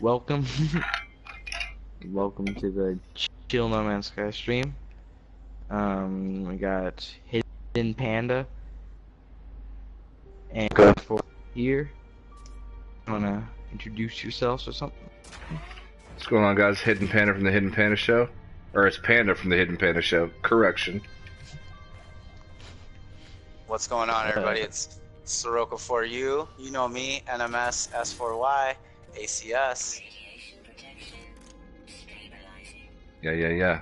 welcome. Welcome to the Chill No Man's Sky stream. We got Hidden Panda and go for here. Wanna introduce yourselves or something? What's going on, guys? Hidden Panda from the Hidden Panda Show. Or it's Panda from the Hidden Panda Show. Correction. What's going on, everybody? It's Seroka for you. You know me, NMS, S4Y, ACS. Yeah.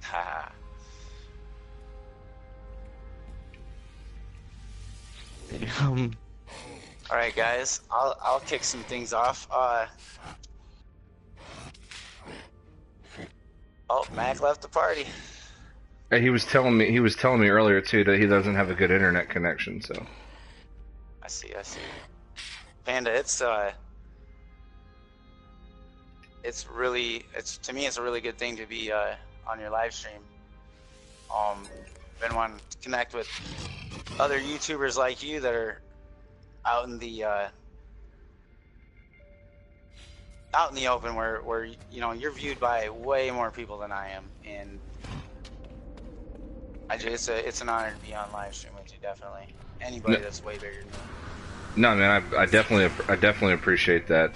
Haha. Alright, guys. I'll kick some things off. Oh, Mac left the party. Hey, he was telling me earlier too that he doesn't have a good internet connection, so. I see. Panda, it's to me it's a really good thing to be on your live stream. Been wanting to connect with other YouTubers like you that are out in the open where you know you're viewed by way more people than I am, and it's an honor to be on live stream with you. Definitely anybody that's way bigger than me. No, man, I definitely appreciate that.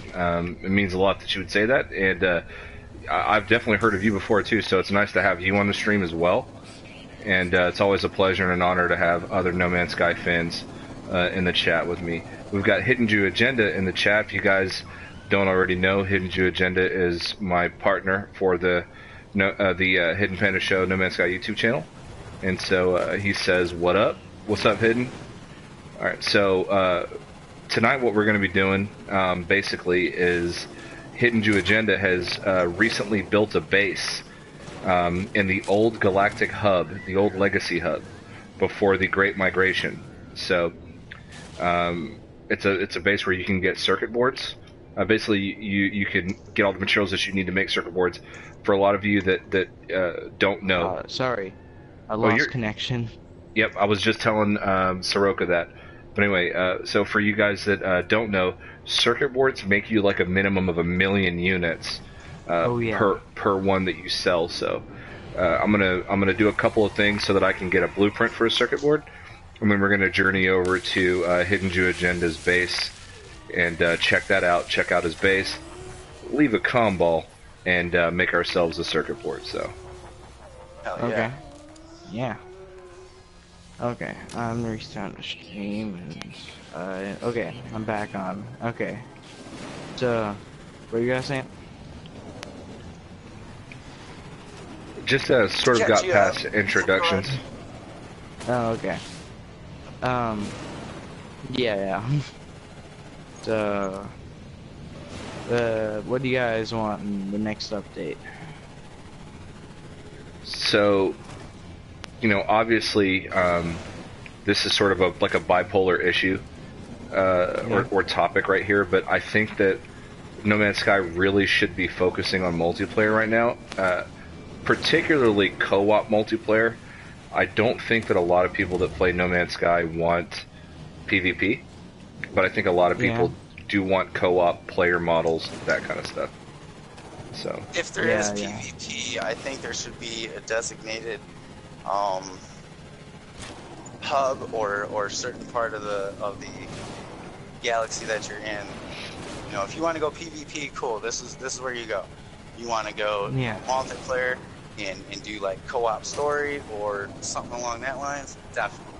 It means a lot that you would say that, and I've definitely heard of you before too. So it's nice to have you on the stream as well. And it's always a pleasure and an honor to have other No Man's Sky fans in the chat with me. We've got HiddenJewAgenda in the chat. If you guys don't already know, HiddenJewAgenda is my partner for the Hidden Panda Show No Man's Sky YouTube channel. And so he says, "What up? What's up, Hidden?" All right. So tonight, what we're going to be doing basically is HiddenJewAgenda has recently built a base in the old Galactic Hub, the old Legacy Hub, before the Great Migration. So it's a base where you can get circuit boards. Basically, you can get all the materials that you need to make circuit boards. For a lot of you that don't know, sorry, I lost connection. Yep, I was just telling Seroka that. But anyway, so for you guys that don't know, circuit boards make you like a minimum of 1 million units per one that you sell. So I'm gonna do a couple of things so that I can get a blueprint for a circuit board, and then we're gonna journey over to HiddenJewAgenda's base and check that out. Check out his base, leave a comm ball, and make ourselves a circuit board. So. Hell yeah. Okay. Yeah. Okay, I'm restarting the stream, and, okay, I'm back on. Okay. So, what are you guys saying? Just sort of got past introductions. Oh, okay. Yeah. So, what do you guys want in the next update? So, you know, obviously, this is sort of like a bipolar issue or topic right here, but I think that No Man's Sky really should be focusing on multiplayer right now, particularly co-op multiplayer. I don't think that a lot of people that play No Man's Sky want PvP, but I think a lot of people do want co-op player models, that kind of stuff. So if there is PvP, I think there should be a designated hub or certain part of the galaxy that you're in. You know, if you want to go PvP, cool. This is where you go. You want to go multiplayer and do like co-op story or something along that lines. Definitely.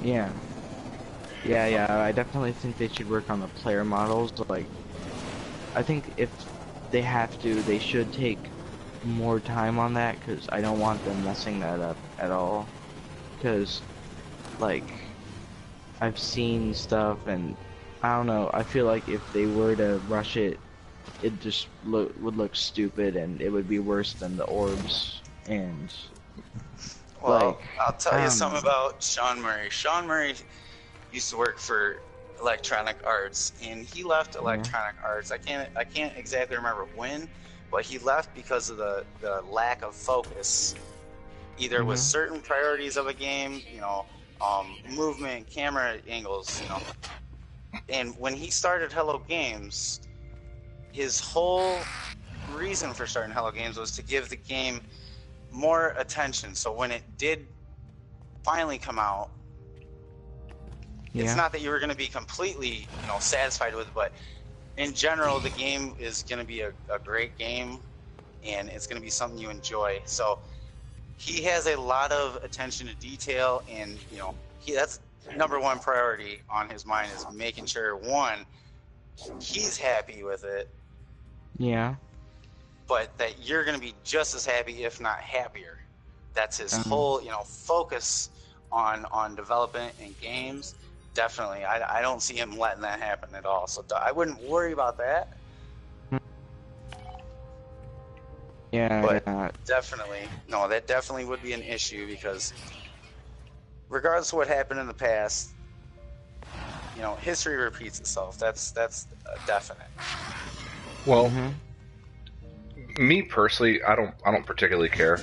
Yeah. I definitely think they should work on the player models. Like, I think if they have to, they should take more time on that, because I don't want them messing that up at all. Because, like, I've seen stuff, and I don't know, I feel like if they were to rush it, it just would look stupid, and it would be worse than the orbs. And well, I'll tell you something about Shaun Murray. Shaun Murray used to work for Electronic Arts, and he left Electronic Arts. I can't exactly remember when, but he left because of the lack of focus, either with certain priorities of a game, you know, movement, camera angles, you know, And when he started Hello Games, his whole reason for starting Hello Games was to give the game more attention. So when it did finally come out, it's not that you were going to be completely, satisfied with it, but in general, the game is going to be a great game, and it's going to be something you enjoy. So he has a lot of attention to detail, and that's number one priority on his mind is making sure, one, he's happy with it. Yeah. But that you're going to be just as happy, if not happier. That's his whole, focus on development and games. Definitely. I don't see him letting that happen at all. So I wouldn't worry about that. Yeah. But definitely, no, that definitely would be an issue because regardless of what happened in the past, history repeats itself. That's definite. Well, me personally, I don't particularly care.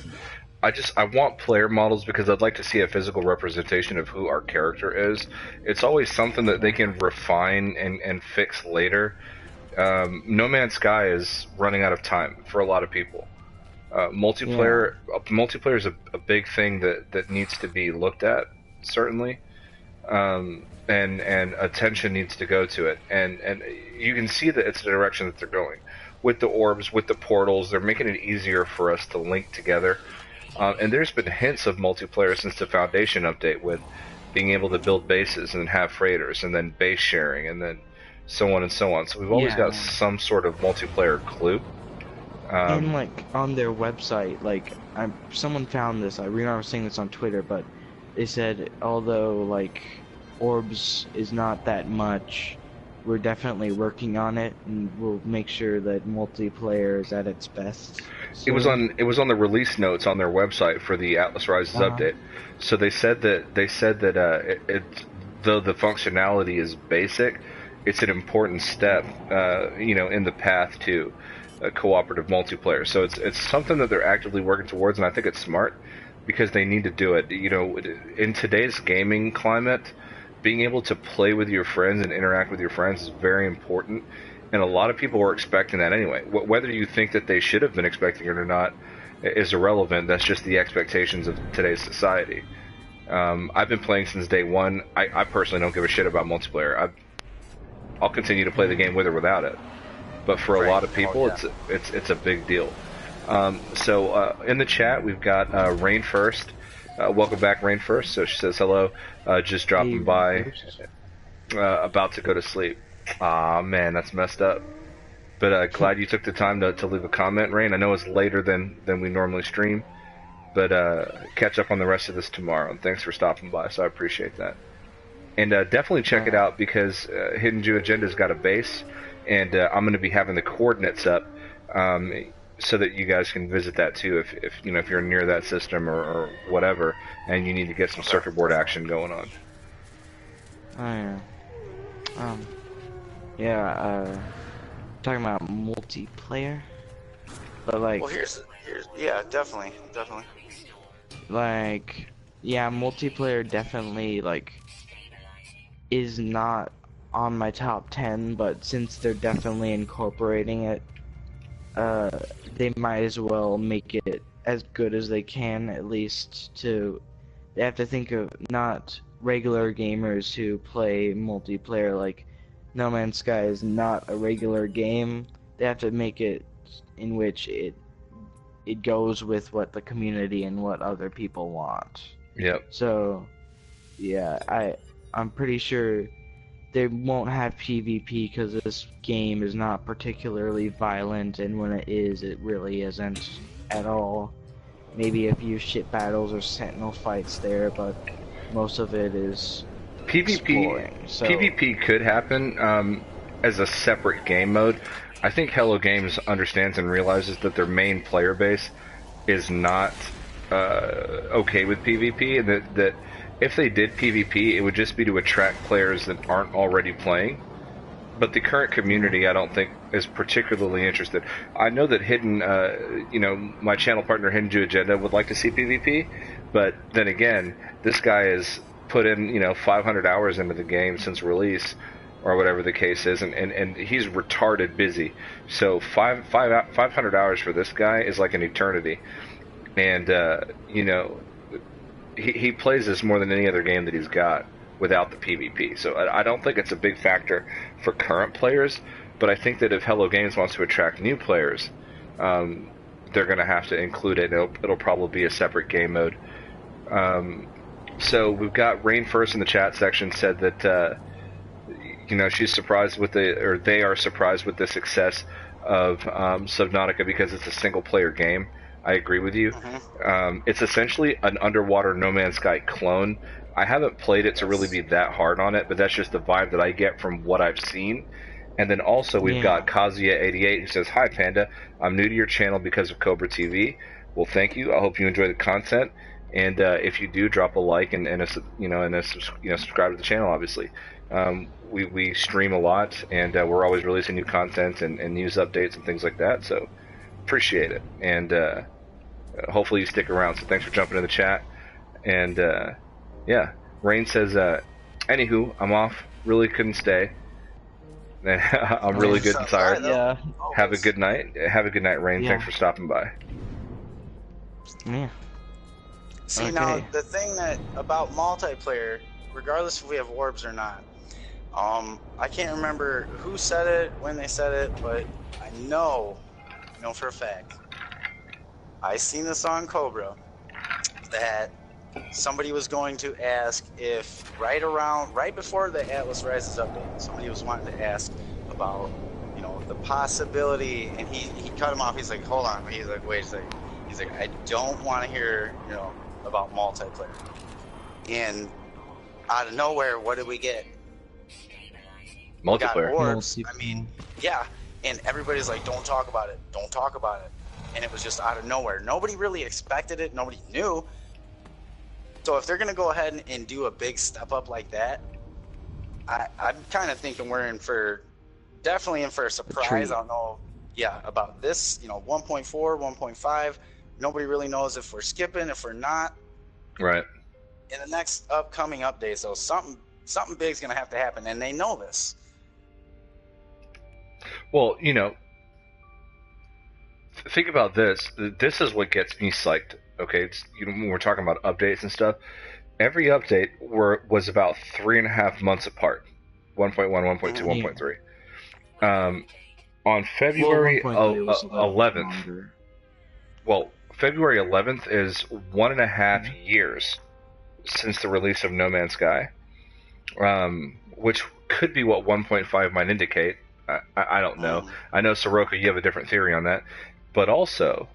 I want player models because I'd like to see a physical representation of who our character is. It's always something that they can refine and fix later. No Man's Sky is running out of time for a lot of people. Multiplayer is a big thing that needs to be looked at, certainly. And attention needs to go to it. And you can see that it's the direction that they're going. With the orbs, with the portals, they're making it easier for us to link together. And there's been hints of multiplayer since the Foundation update with being able to build bases and have freighters and then base sharing and then so on and so on. So we've always got some sort of multiplayer clue. And on their website, someone found this. I remember seeing this on Twitter, but they said although orbs is not that much, we're definitely working on it, and we'll make sure that multiplayer is at its best. So, it was on the release notes on their website for the Atlas Rises update. So they said that though the functionality is basic, it's an important step, in the path to cooperative multiplayer. So it's something that they're actively working towards, and I think it's smart because they need to do it. In today's gaming climate, being able to play with your friends and interact with your friends is very important, and a lot of people were expecting that anyway. Whether you think that they should have been expecting it or not is irrelevant. That's just the expectations of today's society. I've been playing since day one. I personally don't give a shit about multiplayer. I'll continue to play the game with or without it. But for a lot of people, it's a big deal. So in the chat, we've got Rain First. Welcome back, Rain First. So she says hello, just dropping by, about to go to sleep. Aw, man, that's messed up. But glad you took the time to leave a comment, Rain. I know it's later than we normally stream, but catch up on the rest of this tomorrow. And thanks for stopping by, so I appreciate that. And definitely check it out because HiddenJewAgenda's got a base, and I'm going to be having the coordinates up so that you guys can visit that too if you're near that system or whatever, and you need to get some circuit board action going on. Oh yeah. Talking about multiplayer, but well, here's definitely. Multiplayer definitely is not on my top 10, but since they're definitely incorporating it, they might as well make it as good as they can, at least they have to think of not regular gamers who play multiplayer. No Man's Sky is not a regular game. They have to make it in which it goes with what the community and what other people want. Yep. So, yeah, I'm pretty sure they won't have PvP because this game is not particularly violent, and when it is, it really isn't at all. Maybe a few ship battles or sentinel fights there, but most of it is exploring. So, PvP could happen as a separate game mode. I think Hello Games understands and realizes that their main player base is not okay with PvP, and that if they did PvP, it would just be to attract players that aren't already playing. But the current community, I don't think, is particularly interested. I know that my channel partner HiddenJewAgenda would like to see PvP, but then again, this guy has put in 500 hours into the game since release, or whatever the case is, and he's retarded busy. So 500 hours for this guy is like an eternity, and you know, he plays this more than any other game that he's got without the PvP. So I don't think it's a big factor for current players, but I think that if Hello Games wants to attract new players, they're going to have to include it. It'll probably be a separate game mode. So we've got Rain First in the chat section said that you know, she's surprised with they are surprised with the success of Subnautica because it's a single player game. I agree with you. It's essentially an underwater No Man's Sky clone. I haven't played it to really be that hard on it, but that's just the vibe that I get from what I've seen. And then also we've got Kazuya88 who says, "Hi Panda, I'm new to your channel because of Cobra TV." Well, thank you. I hope you enjoy the content, and if you do, drop a like and subscribe to the channel. Obviously, we stream a lot, and we're always releasing new content and news updates and things like that. So appreciate it, and hopefully you stick around. So thanks for jumping in the chat, and yeah, Rain says, "Anywho, I'm off. Really couldn't stay." I'm really good and tired. Yeah. Have a good night. Have a good night, Rain. Yeah. Thanks for stopping by. Yeah. See, now, the thing that about multiplayer, regardless if we have orbs or not, I can't remember who said it, when they said it, but I know for a fact, I seen this on Cobra, that somebody was going to ask if right before the Atlas Rises update, somebody was wanting to ask about, you know, the possibility, and he cut him off. He's like, hold on. He's like, wait a second. He's like, I don't want to hear, you know, about multiplayer. And out of nowhere, what did we get? Multiplayer. We got orbs. I mean, yeah. And everybody's like, don't talk about it. Don't talk about it. And it was just out of nowhere. Nobody really expected it. Nobody knew. So if they're going to go ahead and do a big step up like that, I'm kind of thinking we're definitely in for a surprise. I don't know, about this, you know, 1.4, 1.5. Nobody really knows if we're skipping, if we're not. Right. In the next upcoming updates, though, something big's going to have to happen, and they know this. Well, you know, think about this. This is what gets me psyched. Okay, it's, you know, when we're talking about updates and stuff, every update was about 3.5 months apart. 1.1, 1.2, 1.3. On February 11th. Well, February 11th is 1.5 years since the release of No Man's Sky, which could be what 1.5 might indicate. I don't know. I know, Seroka, you have a different theory on that, but also,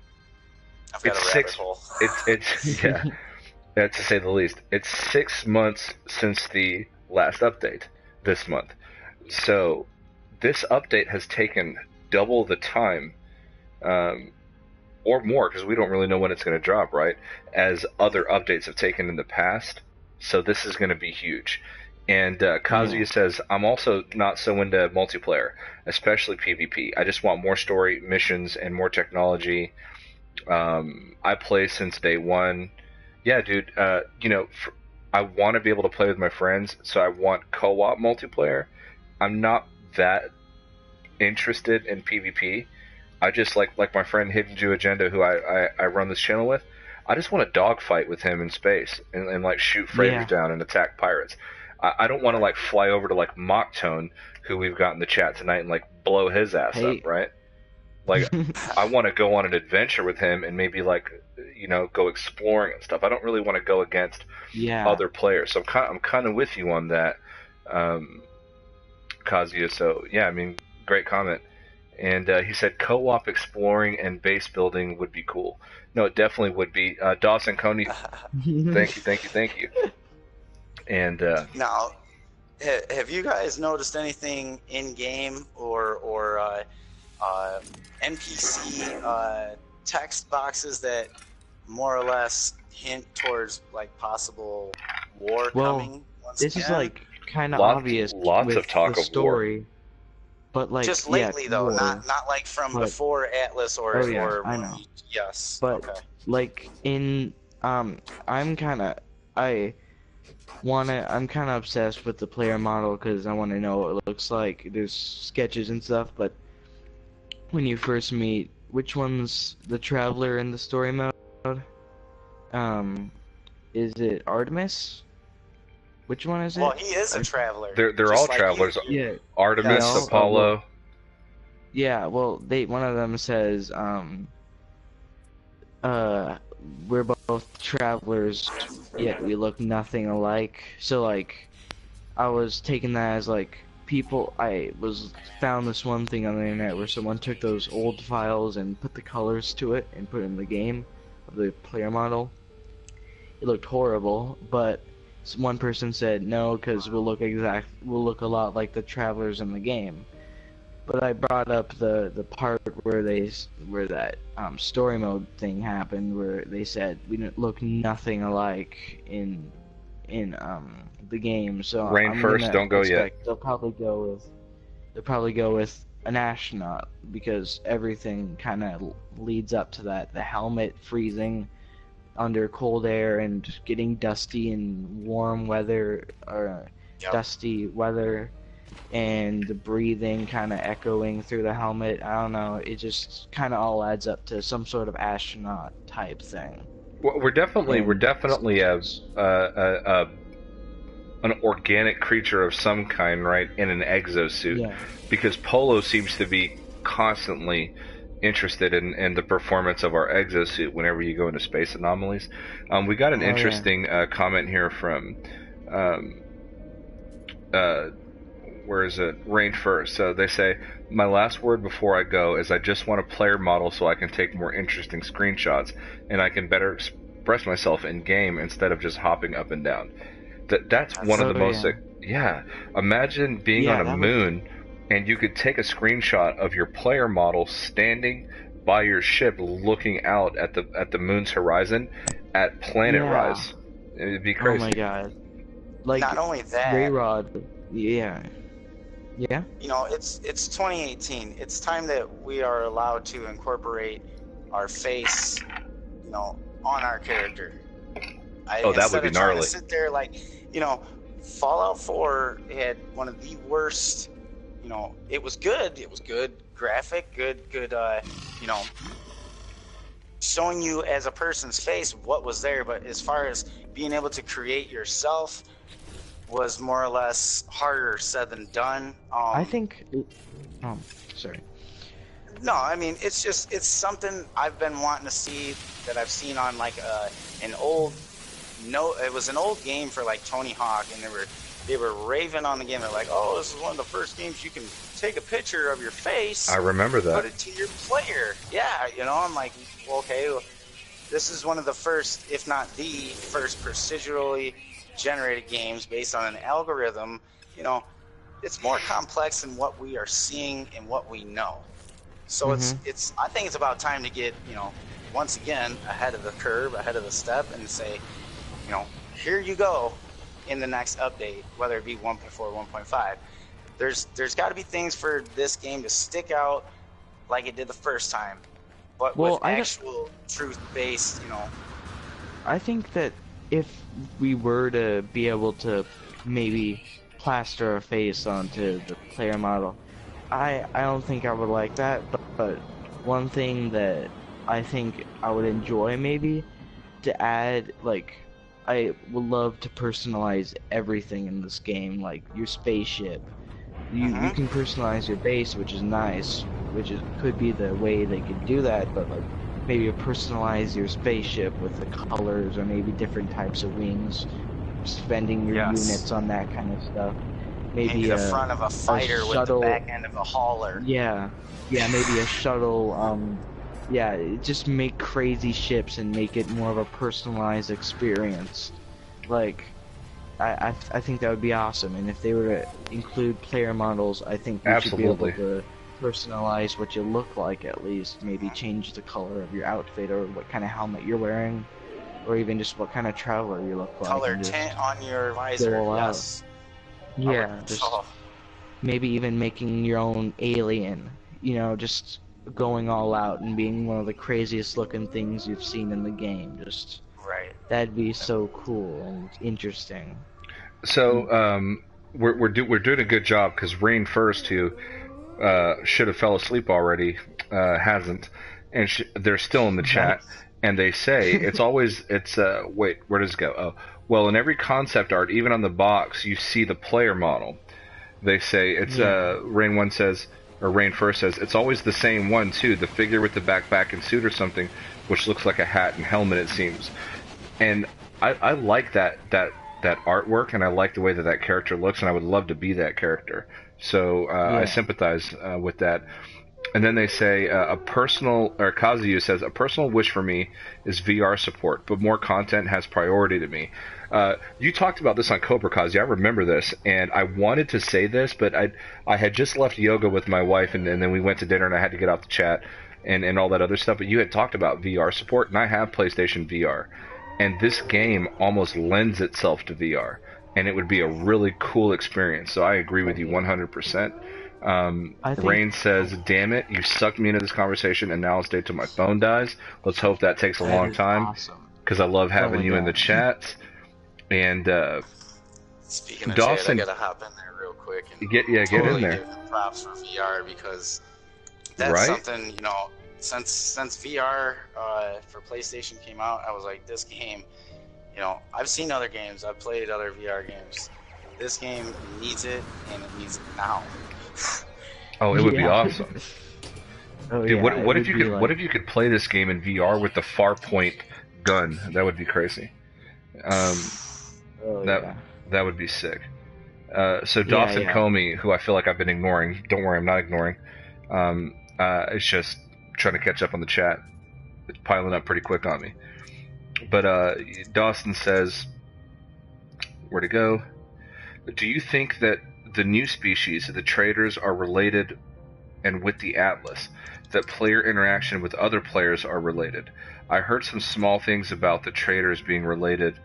I've got a rabbit hole. It's yeah, to say the least. It's 6 months since the last update this month, so this update has taken double the time, or more, because we don't really know when it's going to drop, right? As other updates have taken in the past. So this is going to be huge. And Kazuya says, I'm also not so into multiplayer, especially PvP. I just want more story, missions, and more technology. I play since day one. Yeah, dude, you know, I want to be able to play with my friends, so I want co-op multiplayer. I'm not that interested in PvP. I just like my friend HiddenJewAgenda, who I run this channel with. I just want to dogfight with him in space and like shoot freighters down and attack pirates. I don't want to like fly over to like Mocktown, who we've got in the chat tonight, and like blow his ass up, right? Like, I want to go on an adventure with him and maybe like, you know, go exploring and stuff. I don't really want to go against other players. So I'm kind of with you on that, Kazuya. So yeah, I mean, great comment. And he said co-op exploring and base building would be cool. No, it definitely would be. Dawson Coney, thank you. And now, have you guys noticed anything in game or NPC text boxes that more or less hint towards like possible war coming? This is like kind of obvious. Lots of talk of story. War. But like, just lately though, not like from before Atlas or I know. Yes. But like in I'm kind of I'm kind of obsessed with the player model because I want to know what it looks like. There's sketches and stuff, but when you first meet, which one's the traveler in the story mode? Um, is it Artemis? Which one is it? Well, he is a traveler. They're all just like travelers. you. Yeah. Artemis, No? Apollo. Yeah, well, one of them says, we're both travelers, yet we look nothing alike. So, like, I was taking that as, like, found this one thing on the internet where someone took those old files and put the colors to it and put it in the game of the player model. It looked horrible, but one person said no, because we'll look a lot like the travelers in the game. But I brought up the part where that story mode thing happened, where they said we look nothing alike in the game. So Rain first, don't go yet. They'll probably go with an astronaut, because everything kind of leads up to that. The helmet freezing under cold air and getting dusty in warm weather, or dusty weather, and the breathing kind of echoing through the helmet. I don't know, it just kind of all adds up to some sort of astronaut type thing. Well, we're definitely an organic creature of some kind, right, in an exosuit. Yeah. Because Polo seems to be constantly interested in the performance of our exosuit whenever you go into space anomalies. We got an interesting comment here from where is it? Rain first. So they say, my last word before I go is I just want a player model so I can take more interesting screenshots and I can better express myself in game instead of just hopping up and down. That's one of the most imagine being on a moon and you could take a screenshot of your player model standing by your ship looking out at the moon's horizon at planet rise. It'd be crazy. Oh my god. Like, not only that, Rayrod, yeah. You know, it's 2018. It's time that we are allowed to incorporate our face, you know, on our character. That would be gnarly. To sit there, like, you know, Fallout 4 had one of the worst. You know, it was good. It was good graphic, good. You know, showing you as a person's face what was there. But as far as being able to create yourself, was more or less harder said than done. I think. Sorry. No, I mean, it's something I've been wanting to see, that I've seen on like an old. No, it was an old game for like Tony Hawk, and they were raving on the game. They're like, oh, this is one of the first games you can take a picture of your face. I remember that. Put it to your player. Yeah, you know, I'm like, well, okay, well, this is one of the first, if not the first, procedurally generated games based on an algorithm. You know, it's more complex than what we are seeing and what we know. So it's I think it's about time to get, you know, once again ahead of the curve, ahead of the step, and say, you know, here you go in the next update, whether it be 1.4 or 1.5. There's got to be things for this game to stick out like it did the first time, but with actual truth-based, you know. I think that if we were to be able to maybe plaster a face onto the player model, I don't think I would like that, but one thing that I think I would enjoy maybe to add, like, I would love to personalize everything in this game, like your spaceship. You can personalize your base, which is nice, could be the way they could do that, but like maybe personalize your spaceship with the colors, or maybe different types of wings, spending your units on that kind of stuff. Maybe the front of a fighter with the back end of a hauler. Yeah, maybe a shuttle. Just make crazy ships and make it more of a personalized experience. Like, I think that would be awesome. And if they were to include player models, I think we should be able to personalize what you look like, at least. Maybe change the color of your outfit, or what kind of helmet you're wearing, or even just what kind of traveler you look like. Color tint on your visor, yes. Yeah, just maybe even making your own alien, you know, just going all out and being one of the craziest looking things you've seen in the game. Just right. That'd be so cool and interesting. So we're doing a good job because Rain First, who should have fell asleep already, hasn't, and they're still in the chat. And they say wait, where does it go? Oh, well, in every concept art, even on the box, you see the player model. They say it's Rain One says, or Rain First says, it's always the same one too, the figure with the backpack and suit or something, which looks like a hat and helmet, it seems. And I like that artwork, and I like the way that character looks, and I would love to be that character. So I sympathize with that. And then they say Kazuyu says, a personal wish for me is VR support, but more content has priority to me. You talked about this on Cobra, Kazuyu. I remember this, and I wanted to say this, but I had just left yoga with my wife, and then we went to dinner, and I had to get off the chat and all that other stuff. But you had talked about VR support, and I have PlayStation VR, and this game almost lends itself to VR, and it would be a really cool experience. So I agree with you 100%. Rain says, damn it, you sucked me into this conversation, and now I'll stay till my phone dies. Let's hope that takes a long time, because I love having you in the chats. And speaking of Dawson, chat, I gotta hop in there real quick and get in there. Give them props for VR, because that's something, since VR for PlayStation came out, I was like, this game, I've seen other games, I've played other VR games. This game needs it, and it needs it now. Oh, it would be awesome. Dude, what if you could like... what if you could play this game in VR with the Farpoint gun? That would be crazy. That would be sick. So Dawson Comey, who I feel like I've been ignoring, don't worry, I'm not ignoring. It's just trying to catch up on the chat. It's piling up pretty quick on me. But Dawson says, where to go? Do you think that the new species, the traders, are related and with the Atlas? That player interaction with other players are related? I heard some small things about the traders being related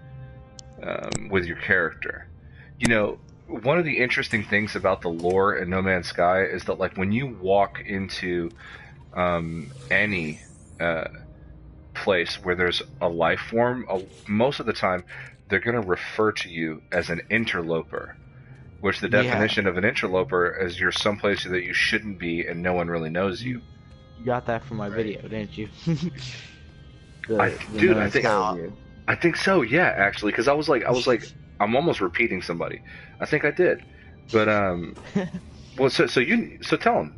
with your character. One of the interesting things about the lore in No Man's Sky is that, like, when you walk into any place where there's a life form, most of the time they're going to refer to you as an interloper, which the definition of an interloper is you're someplace that you shouldn't be and no one really knows you. You got that from my video, didn't you? I think so, yeah, actually, because I was like, I'm almost repeating somebody. I think I did, but well, so tell them.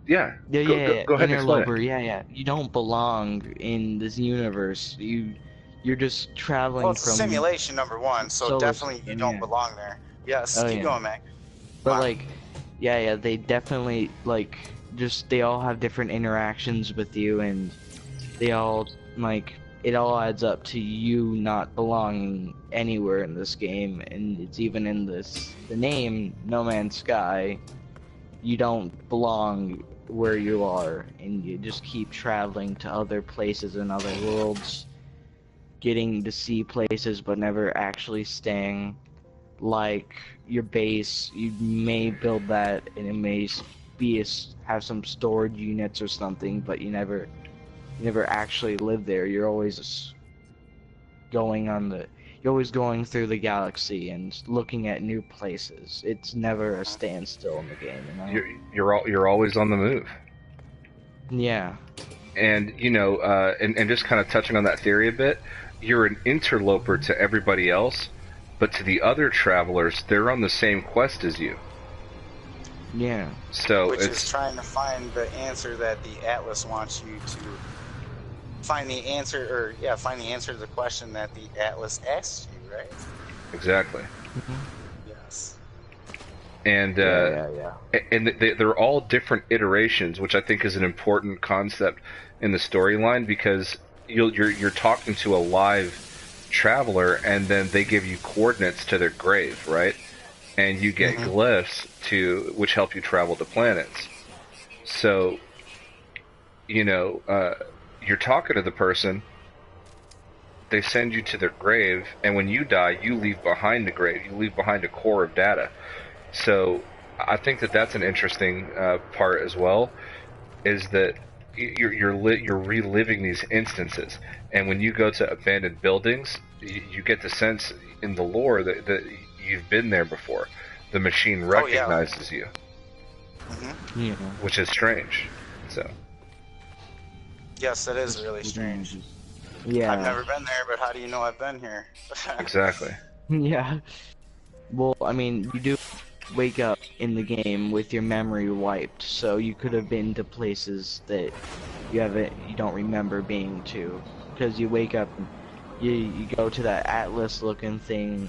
Go ahead and explain it. You don't belong in this universe. You're just traveling from... Well, it's from... a simulation, number one, so definitely you don't belong there. Yes, keep going, Mac. But, they definitely, they all have different interactions with you, and they all, it all adds up to you not belonging anywhere in this game, and it's even in the name, No Man's Sky. You don't belong where you are, and you just keep traveling to other places and other worlds, getting to see places but never actually staying. Like your base, you may build that and it may have some storage units or something, but you never actually live there. You're always going through the galaxy and looking at new places. It's never a standstill in the game. You're always on the move. Yeah. And and just kind of touching on that theory a bit, you're an interloper to everybody else, but to the other travelers, they're on the same quest as you. Yeah. So which is trying to find the answer that the Atlas wants you to find the answer, to the question that the Atlas asks you, right? Exactly. Mm-hmm. Yes. And and they're all different iterations, which I think is an important concept in the storyline, because you're talking to a live traveler, and then they give you coordinates to their grave, right? And you get glyphs which help you travel to planets. So, you're talking to the person, they send you to their grave, and when you die, you leave behind the grave. You leave behind a core of data. So I think that that's an interesting part as well, is that you're reliving these instances, and when you go to abandoned buildings, you get the sense in the lore that you've been there before. The machine recognizes you, Mm-hmm. which is strange. So. Yes, it is really strange. Yeah. I've never been there, but how do you know I've been here? Exactly. Yeah. Well, I mean, you do wake up in the game with your memory wiped, so you could have been to places that you don't remember being to, because you wake up, you go to that atlas looking thing,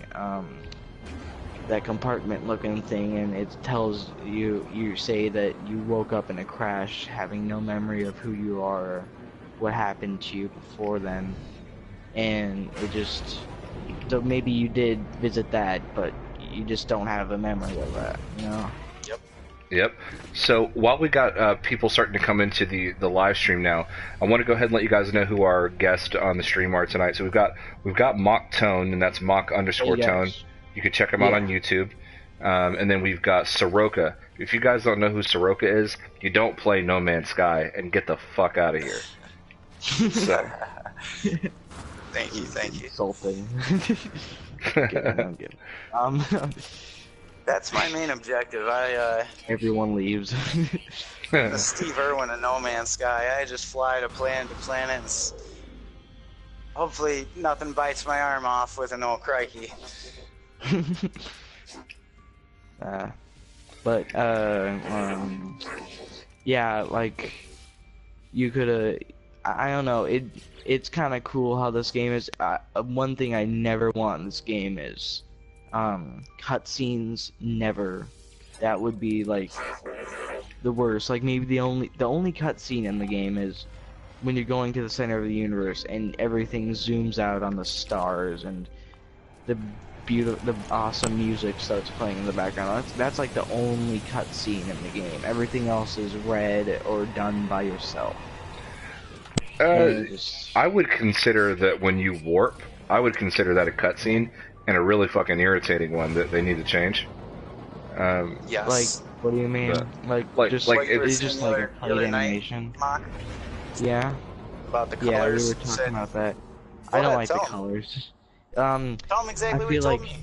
that compartment looking thing, and it tells you say that you woke up in a crash having no memory of who you are or what happened to you before then, and it just, so maybe you did visit that, but you just don't have a memory of that, you know? Yep. So while we got people starting to come into the live stream now, I want to go ahead and let you guys know who our guests on the stream are tonight. So we've got Mock Tone, and that's Mock_Tone. You can check him out on YouTube. And then we've got Seroka. If you guys don't know who Seroka is, you don't play No Man's Sky, and get the fuck out of here. So. Thank you. Insulting. That's my main objective. Everyone leaves. The Steve Irwin of No Man's Sky. I just fly to planet to planet, and hopefully nothing bites my arm off with an old crikey. Yeah, like, you could've, I don't know, it's kind of cool how this game is. One thing I never want in this game is cutscenes. Never. That would be like the worst. Like, maybe the only cutscene in the game is when you're going to the center of the universe and everything zooms out on the stars and the awesome music starts playing in the background. That's like the only cutscene in the game. Everything else is read or done by yourself. I would consider that when you warp, I would consider that a cutscene, and a really fucking irritating one that they need to change. Yes. Like, what do you mean? It's just like a plate animation. Yeah. About the colors. Yeah, we were talking about that. I don't like the colors. Tell them exactly what you told me.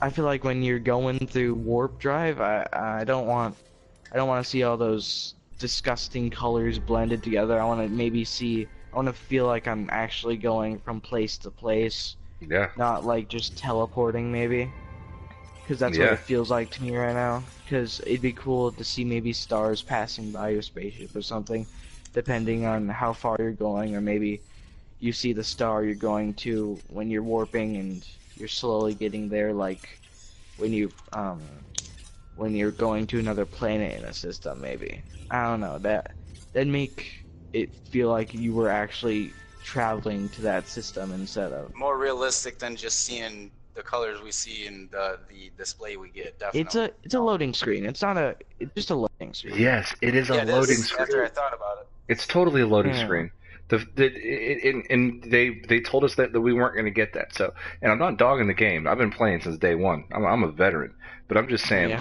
I feel like when you're going through warp drive, I don't want to see all those disgusting colors blended together. I want to feel like I'm actually going from place to place. Yeah. Not like just teleporting, maybe. Because that's what it feels like to me right now. Because it'd be cool to see maybe stars passing by your spaceship or something, depending on how far you're going, or maybe you see the star you're going to when you're warping and you're slowly getting there, like when you're going to another planet in a system, maybe. I don't know, that'd make it feel like you were actually traveling to that system instead of... More realistic than just seeing the colors we see in the display we get, definitely. It's a loading screen. It's just a loading screen. Yes, it is a loading screen. After I thought about it. It's totally a loading screen. And they told us that we weren't going to get that. So, and I'm not dogging the game. I've been playing since day one. I'm a veteran, but I'm just saying,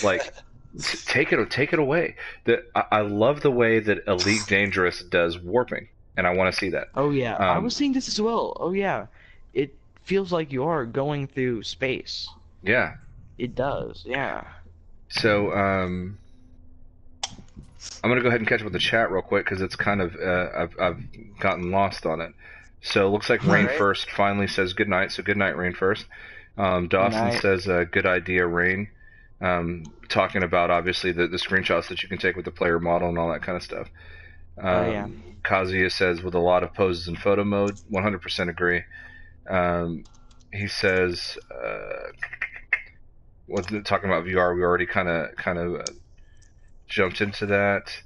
like, take it away. I love the way that Elite Dangerous does warping, and I want to see that. Oh yeah, I was seeing this as well. Oh yeah, it feels like you are going through space. Yeah, it does. Yeah. So I'm going to go ahead and catch up with the chat real quick, because it's kind of, I've gotten lost on it. So it looks like Rainfirst finally says good night, so good night, Rainfirst. Dawson says, good idea, Rain. Talking about, obviously, the screenshots that you can take with the player model and all that kind of stuff. Kazuya says, with a lot of poses in photo mode, 100% agree. He says, talking about VR, we already kind of jumped into that.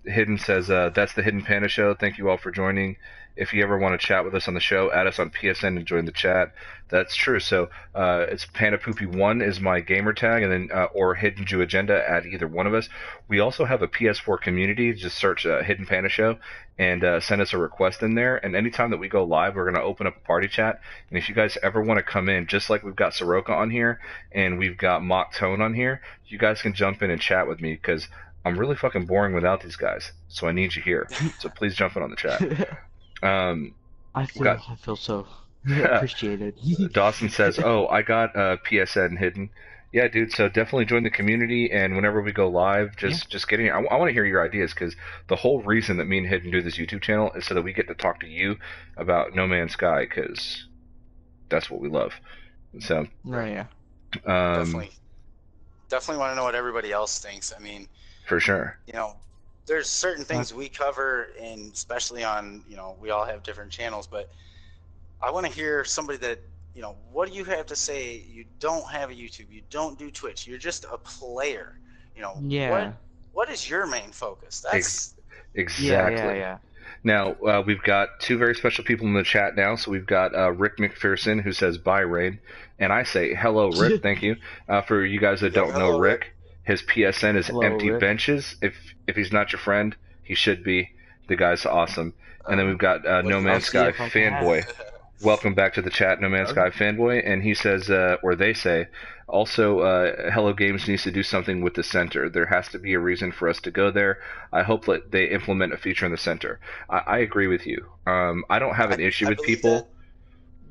Hidden says, that's the Hidden Panda Show. Thank you all for joining. If you ever want to chat with us on the show, add us on PSN and join the chat. That's true. So it's PandaPoopy1 is my gamer tag, and then or HiddenJewAgenda at either one of us. We also have a PS4 community. Just search Hidden Panda Show and send us a request in there. And anytime that we go live, we're going to open up a party chat. And if you guys ever want to come in, just like we've got Seroka on here and we've got Mock Tone on here, you guys can jump in and chat with me, because I'm really fucking boring without these guys, so I need you here. So please jump in on the chat. I We got feel so appreciated. Dawson says, "Oh, I got PSN hidden." Yeah, dude. So definitely join the community, and whenever we go live, just get in here. I want to hear your ideas because the whole reason that me and Hidden do this YouTube channel is so that we get to talk to you about No Man's Sky because that's what we love. So, Right, yeah. Definitely want to know what everybody else thinks. I mean, for sure. You know, there's certain things we cover, and especially on, we all have different channels, but I want to hear somebody that, what do you have to say? You don't have a YouTube, you don't do Twitch, you're just a player. Yeah. What is your main focus? That's exactly. Yeah. Now, we've got two very special people in the chat now. So we've got Rick McPherson, who says, "Bye, Rain." And I say, hello, Rick, thank you. For you guys that don't know Rick, his PSN is Empty Rick. Benches. If he's not your friend, he should be. The guy's awesome. And then we've got No Man's Sky Fanboy. Welcome back to the chat, No Man's Sky Fanboy. And he says, or they say, also, Hello Games needs to do something with the center. There has to be a reason for us to go there. I hope that they implement a feature in the center. I agree with you. I don't have an issue with people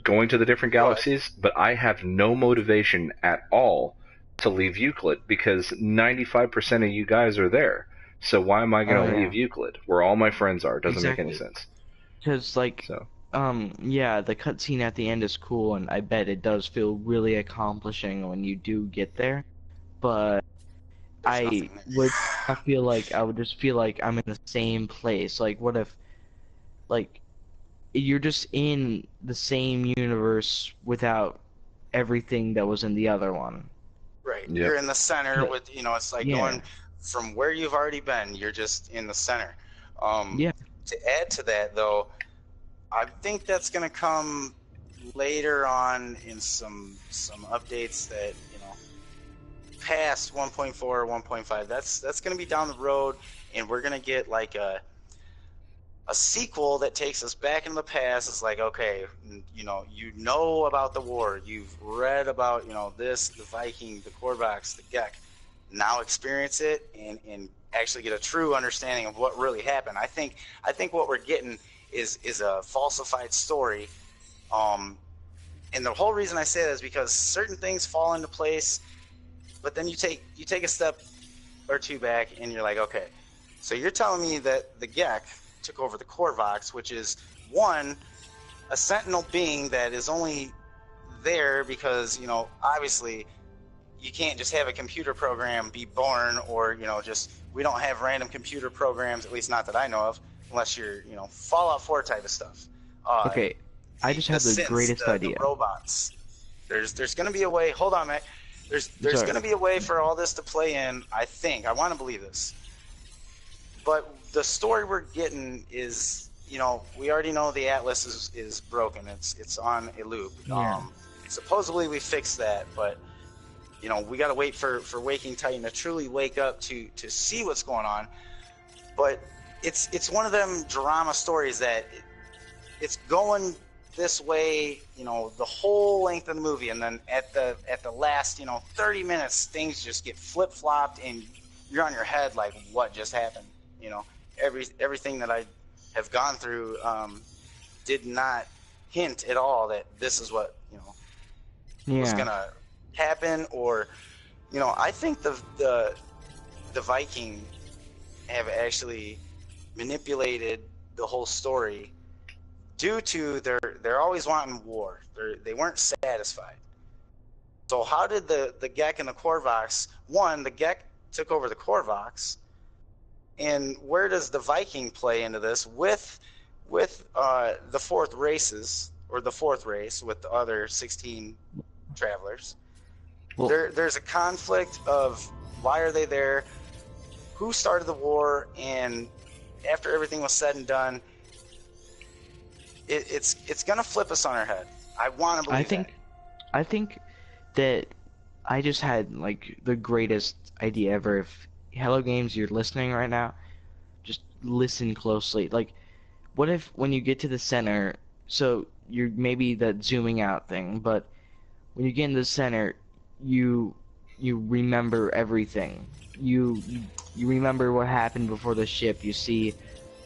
going to the different galaxies, but I have no motivation at all to leave Euclid because 95% of you guys are there. So why am I going to leave Euclid, where all my friends are? It doesn't make any sense. Because, yeah, the cutscene at the end is cool, and I bet it does feel really accomplishing when you do get there. But I would just feel like I'm in the same place. Like, what if, you're just in the same universe without everything that was in the other one. Right. Yep. You're in the center with, it's like going from where you've already been, you're just in the center. To add to that, though, I think that's going to come later on in some updates that, past 1.4 or 1.5. That's going to be down the road, and we're going to get like a sequel that takes us back in the past. It's like, okay, you know about the war, you've read about this, the Viking, the Korvax, the Gek. Now experience it and actually get a true understanding of what really happened. I think what we're getting is a falsified story, and the whole reason I say that is because certain things fall into place, but then you take a step or two back and you're like, okay, so you're telling me that the Gek took over the Korvax, which is a sentinel being that is only there because obviously you can't just have a computer program be born, or we don't have random computer programs, at least not that I know of, unless you're Fallout 4 type of stuff. Okay, I just have the greatest idea. The robots. There's going to be a way. Hold on, Mac. There's going to be a way for all this to play in. I think. I want to believe this. But the story we're getting is, we already know the Atlas is broken. It's on a loop. Yeah. Supposedly we fixed that, but we got to wait for Waking Titan to truly wake up to see what's going on. But it's one of them drama stories that it's going this way, the whole length of the movie, and then at the last 30 minutes things just get flip-flopped and you're on your head like, what just happened? Everything that I have gone through did not hint at all that this is what was gonna happen. Or I think the Viking have actually manipulated the whole story due to they're always wanting war. They weren't satisfied. So how did the Gek and the Korvax? The Gek took over the Korvax, and where does the Viking play into this with the fourth races, or the fourth race with the other 16 travelers? Well, there's a conflict of why are they there, who started the war, and after everything was said and done, it's gonna flip us on our head. I want to believe that. I think that I just had like the greatest idea ever. If Hello Games, you're listening right now, just listen closely. Like, what if when you get to the center, so you're maybe that zooming out thing, but when you get in the center, you remember everything. You you remember what happened before the ship. You see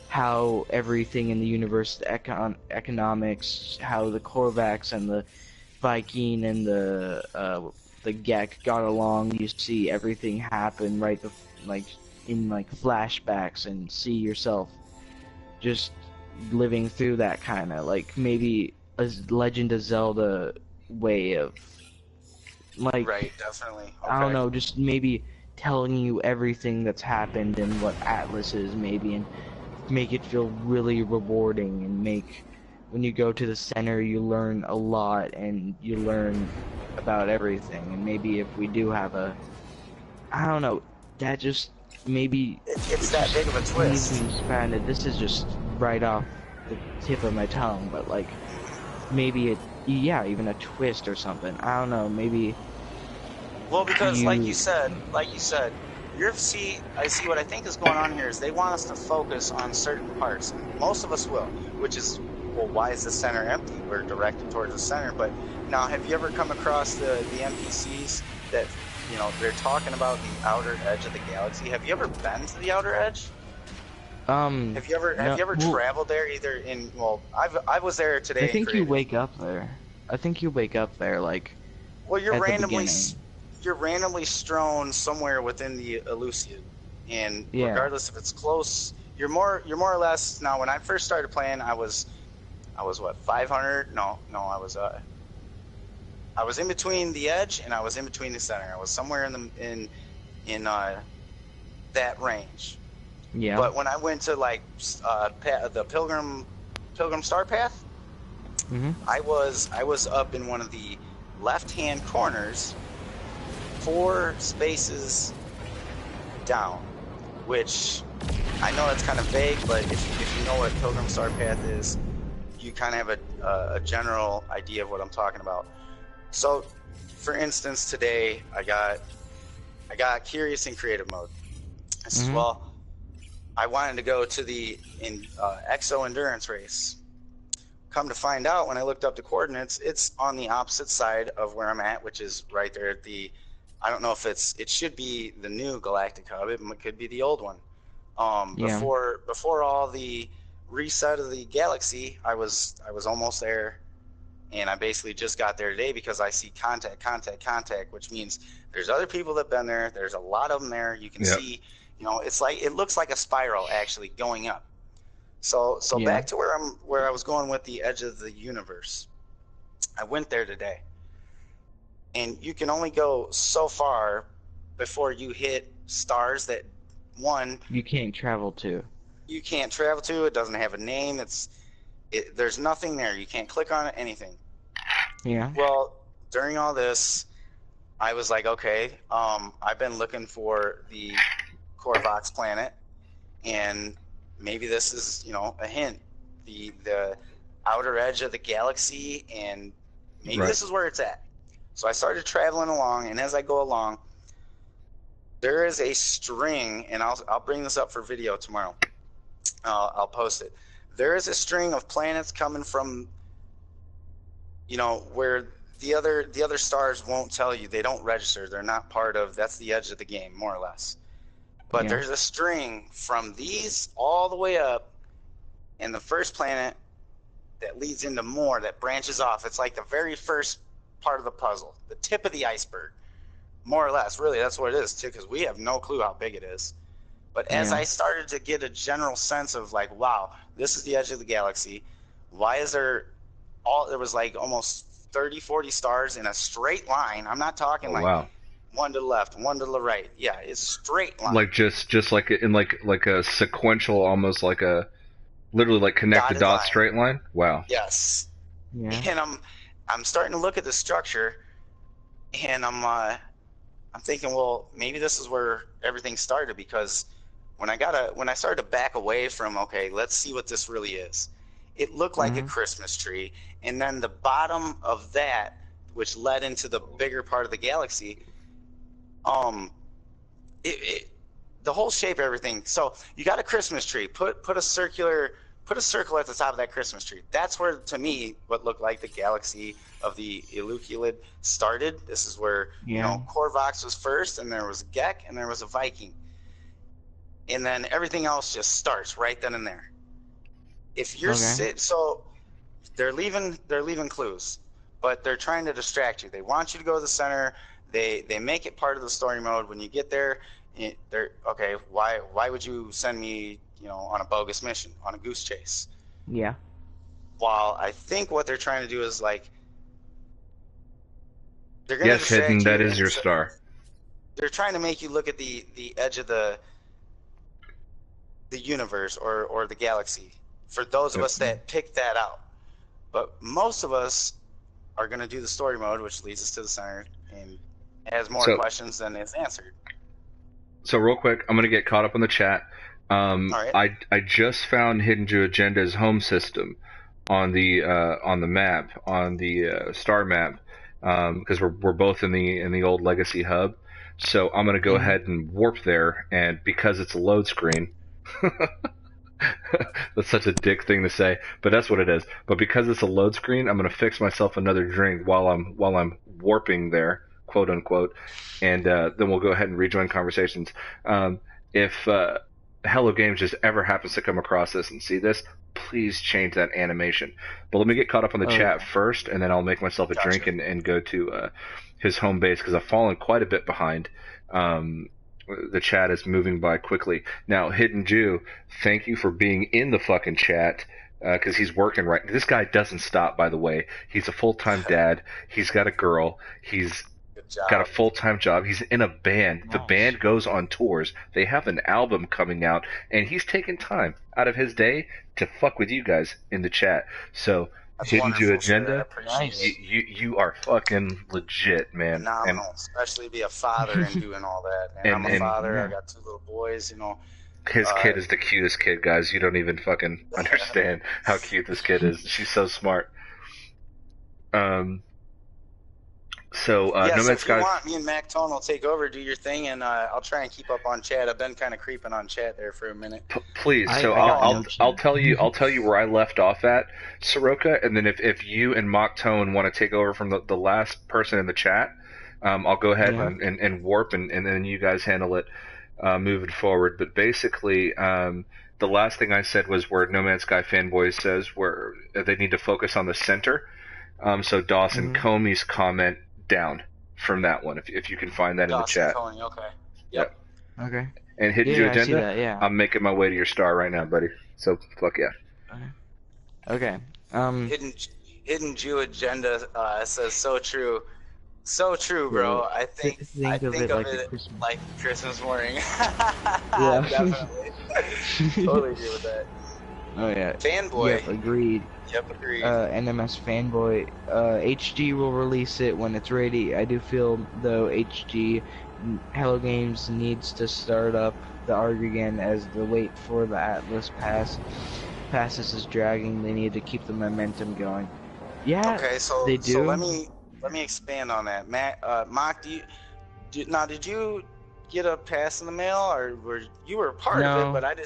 how everything in the universe, the economics, how the Korvax and the Viking and the Gek got along. You see everything happen right, like in like flashbacks, and see yourself just living through that kind of like maybe a Legend of Zelda way of like Right, definitely. Okay. I don't know, just maybe telling you everything that's happened and what Atlas is maybe, and make it feel really rewarding, and make when you go to the center you learn a lot and you learn about everything. And maybe if we do have a, I don't know, that just maybe it's that big of a twist. needs to be expanded. This is just right off the tip of my tongue, but like maybe it, yeah, even a twist or something. I don't know, maybe. Well, because like you said, I see what I think is going on here is they want us to focus on certain parts. Most of us will, which is, well, why is the center empty? We're directed towards the center. But now, have you ever come across the NPCs that, you know, they're talking about the outer edge of the galaxy? Have you ever been to the outer edge? Have you ever traveled there? Either in, well, I was there today. I think you wake up there. I think you wake up there like. Well, you're randomly strewn somewhere within the Elusive, and regardless if it's close, you're more or less. Now, when I first started playing, I was what, 500? No, I was in between the edge and I was in between the center. I was somewhere in that range. Yeah. But when I went to like the Pilgrim Star Path, I was up in one of the left-hand corners, 4 spaces down, which I know that's kind of vague, but if you know what Pilgrim Star Path is, you kind of have a general idea of what I'm talking about. So, for instance, today I got curious in creative mode. I said, well, I wanted to go to the Exo Endurance race. Come to find out, when I looked up the coordinates, it's on the opposite side of where I'm at, which is right there at the, I don't know if it should be the new Galactic Hub. It could be the old one. Before all the reset of the galaxy, I was almost there, and I basically just got there today because I see contact, which means there's other people that've been there. There's a lot of them there. You can see, you know, it looks like a spiral actually going up. So back to where I was going with the edge of the universe. I went there today, and you can only go so far before you hit stars that you can't travel to. You can't travel to. It doesn't have a name. There's nothing there. You can't click on it. Anything. Yeah. Well, during all this, I was like, okay, I've been looking for the Korvax planet, and maybe this is, you know, a hint. The outer edge of the galaxy, and maybe this is where it's at. So I started traveling along, and as I go along, there is a string, and I'll bring this up for video tomorrow. I'll post it. There is a string of planets coming from, you know, where the other stars won't tell you. They don't register. They're not part of. That's the edge of the game, more or less. But there's a string from these all the way up, and the first planet that leads into more, that branches off. It's like the very first part of the puzzle, the tip of the iceberg, more or less. Really, that's what it is, too, because we have no clue how big it is. But as I started to get a general sense of like, wow, this is the edge of the galaxy. Why is there was like almost 30, 40 stars in a straight line. I'm not talking one to the left, one to the right. Yeah, it's straight line. Like just like in like a sequential, almost like a literally like connect the dots straight line. Wow. Yes. Yeah. And I'm starting to look at the structure, and I'm thinking, well, maybe this is where everything started, because when I started to back away from, okay, let's see what this really is, it looked like a Christmas tree, and then the bottom of that, which led into the bigger part of the galaxy, the whole shape, everything. So you got a Christmas tree. Put a circle at the top of that Christmas tree. That's where, to me, what looked like the galaxy of the Eluculid started. This is where you know, Korvax was first, and there was a Gek, and there was a Viking. and then everything else just starts right then and there. If you're so they're leaving clues, but they're trying to distract you. They want you to go to the center. They make it part of the story mode. When you get there, they're okay. Why would you send me, on a bogus mission, on a goose chase? Yeah. While I think what they're trying to do is like they're going to Yes, Hidden, distract you. that is your star. They're trying to make you look at the edge of the universe or the galaxy. For those of us that pick that out, but most of us are going to do the story mode, which leads us to the center and has more questions than is answered. So real quick, I'm going to get caught up on the chat. All right. I just found HiddenJewAgenda's home system on the map, on the star map, because we're both in the old legacy hub. So I'm going to go ahead and warp there, and because it's a load screen. That's such a dick thing to say, but that's what it is. But because it's a load screen, I'm gonna fix myself another drink while I'm warping there, quote unquote, and then we'll go ahead and rejoin conversations. If Hello Games just ever happens to come across this and see this, please change that animation. But let me get caught up on the chat first, and then I'll make myself a drink and go to his home base, because I've fallen quite a bit behind. The chat is moving by quickly. Now, Hidden Jew, thank you for being in the fucking chat, because he's working right. This guy doesn't stop, by the way. He's a full-time dad. He's got a girl. He's got a full-time job. He's in a band. The band goes on tours. They have an album coming out, and he's taking time out of his day to fuck with you guys in the chat. So, HiddenJewAgenda, you are fucking legit, man. Phenomenal, especially be a father and doing all that. And I'm a father. I got 2 little boys. His kid is the cutest kid, guys. You don't even fucking understand how cute this kid is. She's so smart. So, yeah, No so Man's if you Sky. want, me and Mac Tone will take over, do your thing, and I'll try and keep up on chat. I've been kind of creeping on chat there for a minute. Please, so I'll tell you where I left off at, Seroka, and then if you and Mock Tone want to take over from the last person in the chat, I'll go ahead and warp, and then you guys handle it moving forward. But basically, the last thing I said was where No Man's Sky Fanboy says where they need to focus on the center. So Dawson Comey's comment down from that one, if you can find that in the chat. Coney, okay. Yep. Okay. And HiddenJewAgenda, I'm making my way to your star right now, buddy. So fuck yeah. Okay. HiddenJewAgenda says so true. So true, bro. I think of it like Christmas morning. Yeah. Definitely. Totally agree with that. Oh yeah. Fanboy. Yep, agreed. Yep, agreed. NMS Fanboy. HG will release it when it's ready. I do feel, though, Hello Games needs to start up the ARG again, as the wait for the Atlas passes is dragging. They need to keep the momentum going. Yeah, okay, so they do. So let me expand on that. Mock, did you get a pass in the mail, or you were part of it, but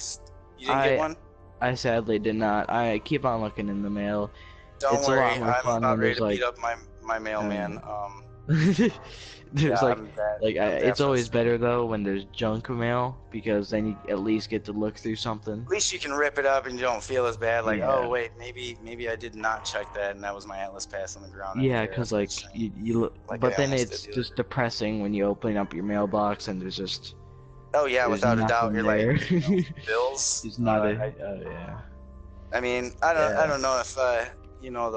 you didn't get one? I sadly did not. I keep on looking in the mail. Don't worry, I'm about ready to beat up my mailman. It's always better though when there's junk mail, because then you at least get to look through something. At least you can rip it up and you don't feel as bad. Like, oh wait, maybe I did not check that, and that was my Atlas pass on the ground. Yeah, because you look, but then it's just depressing when you open up your mailbox and there's just. Oh yeah, without a doubt, you're there. Like bills. It's not yeah. I mean, I don't know if the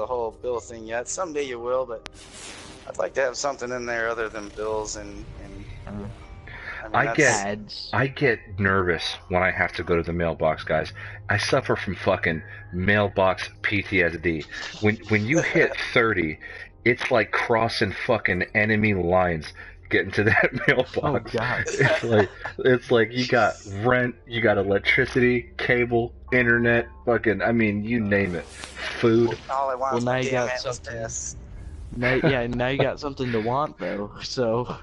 whole bill thing yet. Someday you will, but I'd like to have something in there other than bills and. I get nervous when I have to go to the mailbox, guys. I suffer from fucking mailbox PTSD. When you hit 30, it's like crossing fucking enemy lines. Getting to that mailbox. Oh god. It's like you got rent, you got electricity, cable, internet, fucking, I mean, you name it. Food. All I want now you got something. Now you got something to want though. So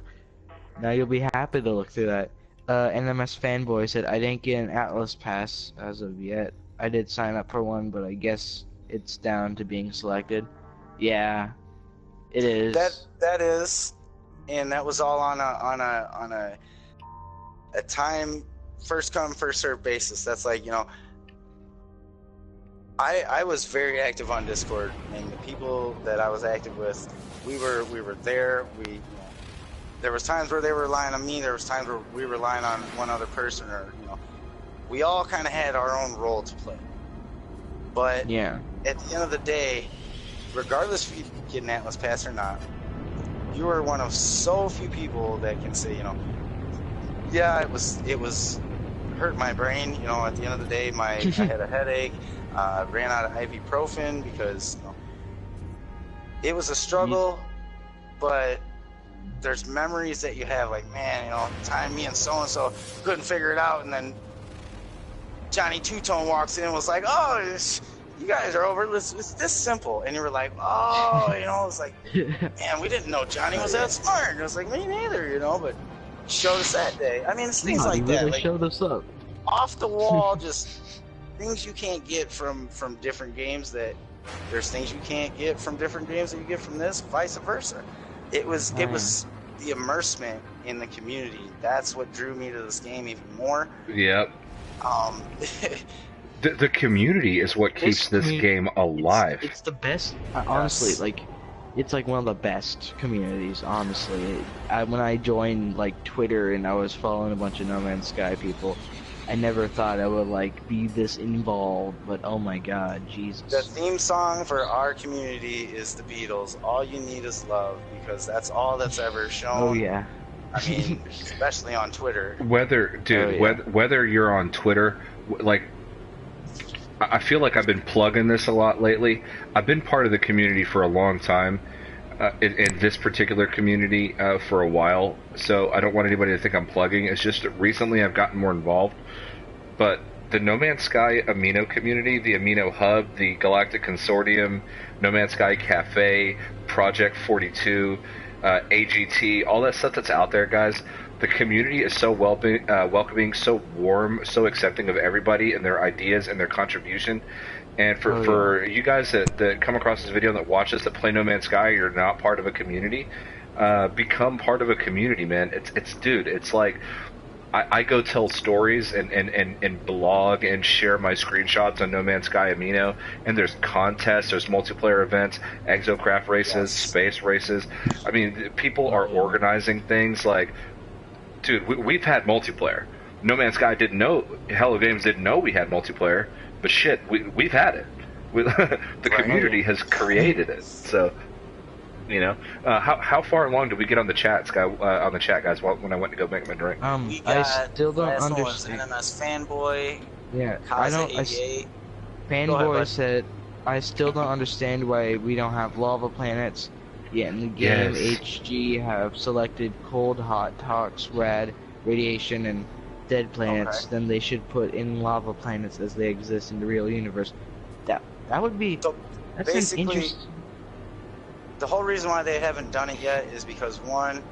now you'll be happy to look through that. NMS Fanboy said, I didn't get an Atlas pass as of yet. I did sign up for one, but I guess it's down to being selected. Yeah, it is. That is. And that was all on a time first come, first served basis. That's like, you know, I was very active on Discord, and the people that I was active with, we were there. We, you know, there was times where they were relying on me. There was times where we were relying on one other person, or, you know, we all kind of had our own role to play. But yeah, at the end of the day, regardless if you get an Atlas Pass or not, you are one of so few people that can say, you know, yeah, it was hurt my brain. You know, at the end of the day, I had a headache. Ran out of ibuprofen because, you know, it was a struggle, but there's memories that you have, like, man, you know, time me and so couldn't figure it out, and then Johnny Two-Tone walks in and was like, oh, you guys are over, it's this simple, and you were like, oh, you know, it's like, man, we didn't know Johnny was that smart, and it was like, me neither, you know, but showed us that day. I mean, it's things like that, really like, showed us up. Off the wall, just things you can't get from different games, that there's things you can't get from different games that you get from this, vice versa. It was the immersement in the community. That's what drew me to this game even more. Yep. The community is what keeps this game alive. It's the best, honestly. Like, it's like one of the best communities, honestly. When I joined like Twitter and I was following a bunch of No Man's Sky people, I never thought I would like be this involved, but oh my god, Jesus. The theme song for our community is the Beatles, All You Need Is Love, because that's all that's ever shown. Oh yeah. I mean, especially on Twitter. Whether you're on Twitter, like, I feel like I've been plugging this a lot lately. I've been part of the community for a long time, in this particular community for a while, so I don't want anybody to think I'm plugging. It's just that recently I've gotten more involved. But the No Man's Sky Amino community, the Amino Hub, the Galactic Consortium, No Man's Sky Cafe, Project 42, AGT, all that stuff that's out there, guys, the community is so welcoming, so warm, so accepting of everybody and their ideas and their contribution. And for you guys that come across this video, that watch this, that play No Man's Sky, you're not part of a community, become part of a community, man. It's like, I go tell stories and blog and share my screenshots on No Man's Sky Amino, and there's contests, there's multiplayer events, exocraft races, space races. I mean, people are organizing things like, dude, we've had multiplayer. No Man's Sky didn't know, Hello Games didn't know we had multiplayer, but shit, we've had it. The community has created it. So, you know, how far along did we get on the chat, guys? When I went to go make my drink. I still don't understand. NMS Fanboy. Yeah, Fanboy said, I still don't understand why we don't have lava planets. Yet in the game, HG have selected cold, hot, tox, rad, radiation, and dead planets. Then they should put in lava planets as they exist in the real universe. That would be. So that's basically, the whole reason why they haven't done it yet is because, one,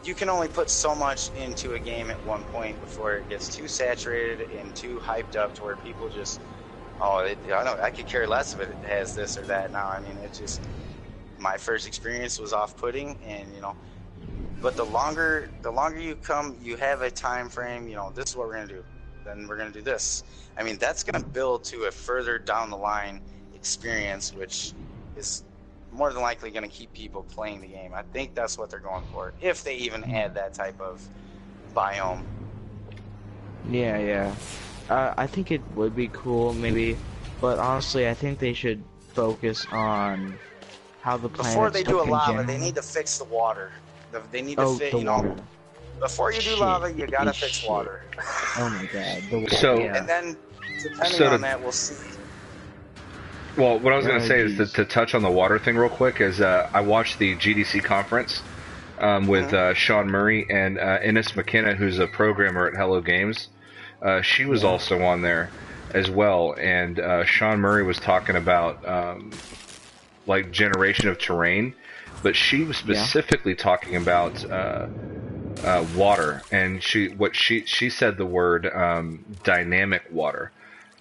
you can only put so much into a game at one point before it gets too saturated and too hyped up to where people just, I could care less if it has this or that now. I mean, it just, my first experience was off-putting, and, you know, but the longer you come, you have a time frame, you know, this is what we're going to do, then we're going to do this. I mean, that's going to build to a further down the line experience, which is more than likely going to keep people playing the game. I think that's what they're going for, if they even add that type of biome. Yeah. I think it would be cool, maybe, but honestly, I think they should focus on how the planets before they do a lava, they need to fix the water. They need to fit, you know. Before you do lava, you gotta fix water. Oh my god. And then, depending on that, we'll see. Well, what I was going to say is to touch on the water thing real quick is I watched the GDC conference with Shaun Murray and Ines McKenna, who's a programmer at Hello Games. She was also on there as well, and Shaun Murray was talking about like generation of terrain, but she was specifically talking about water, and she said the word dynamic water.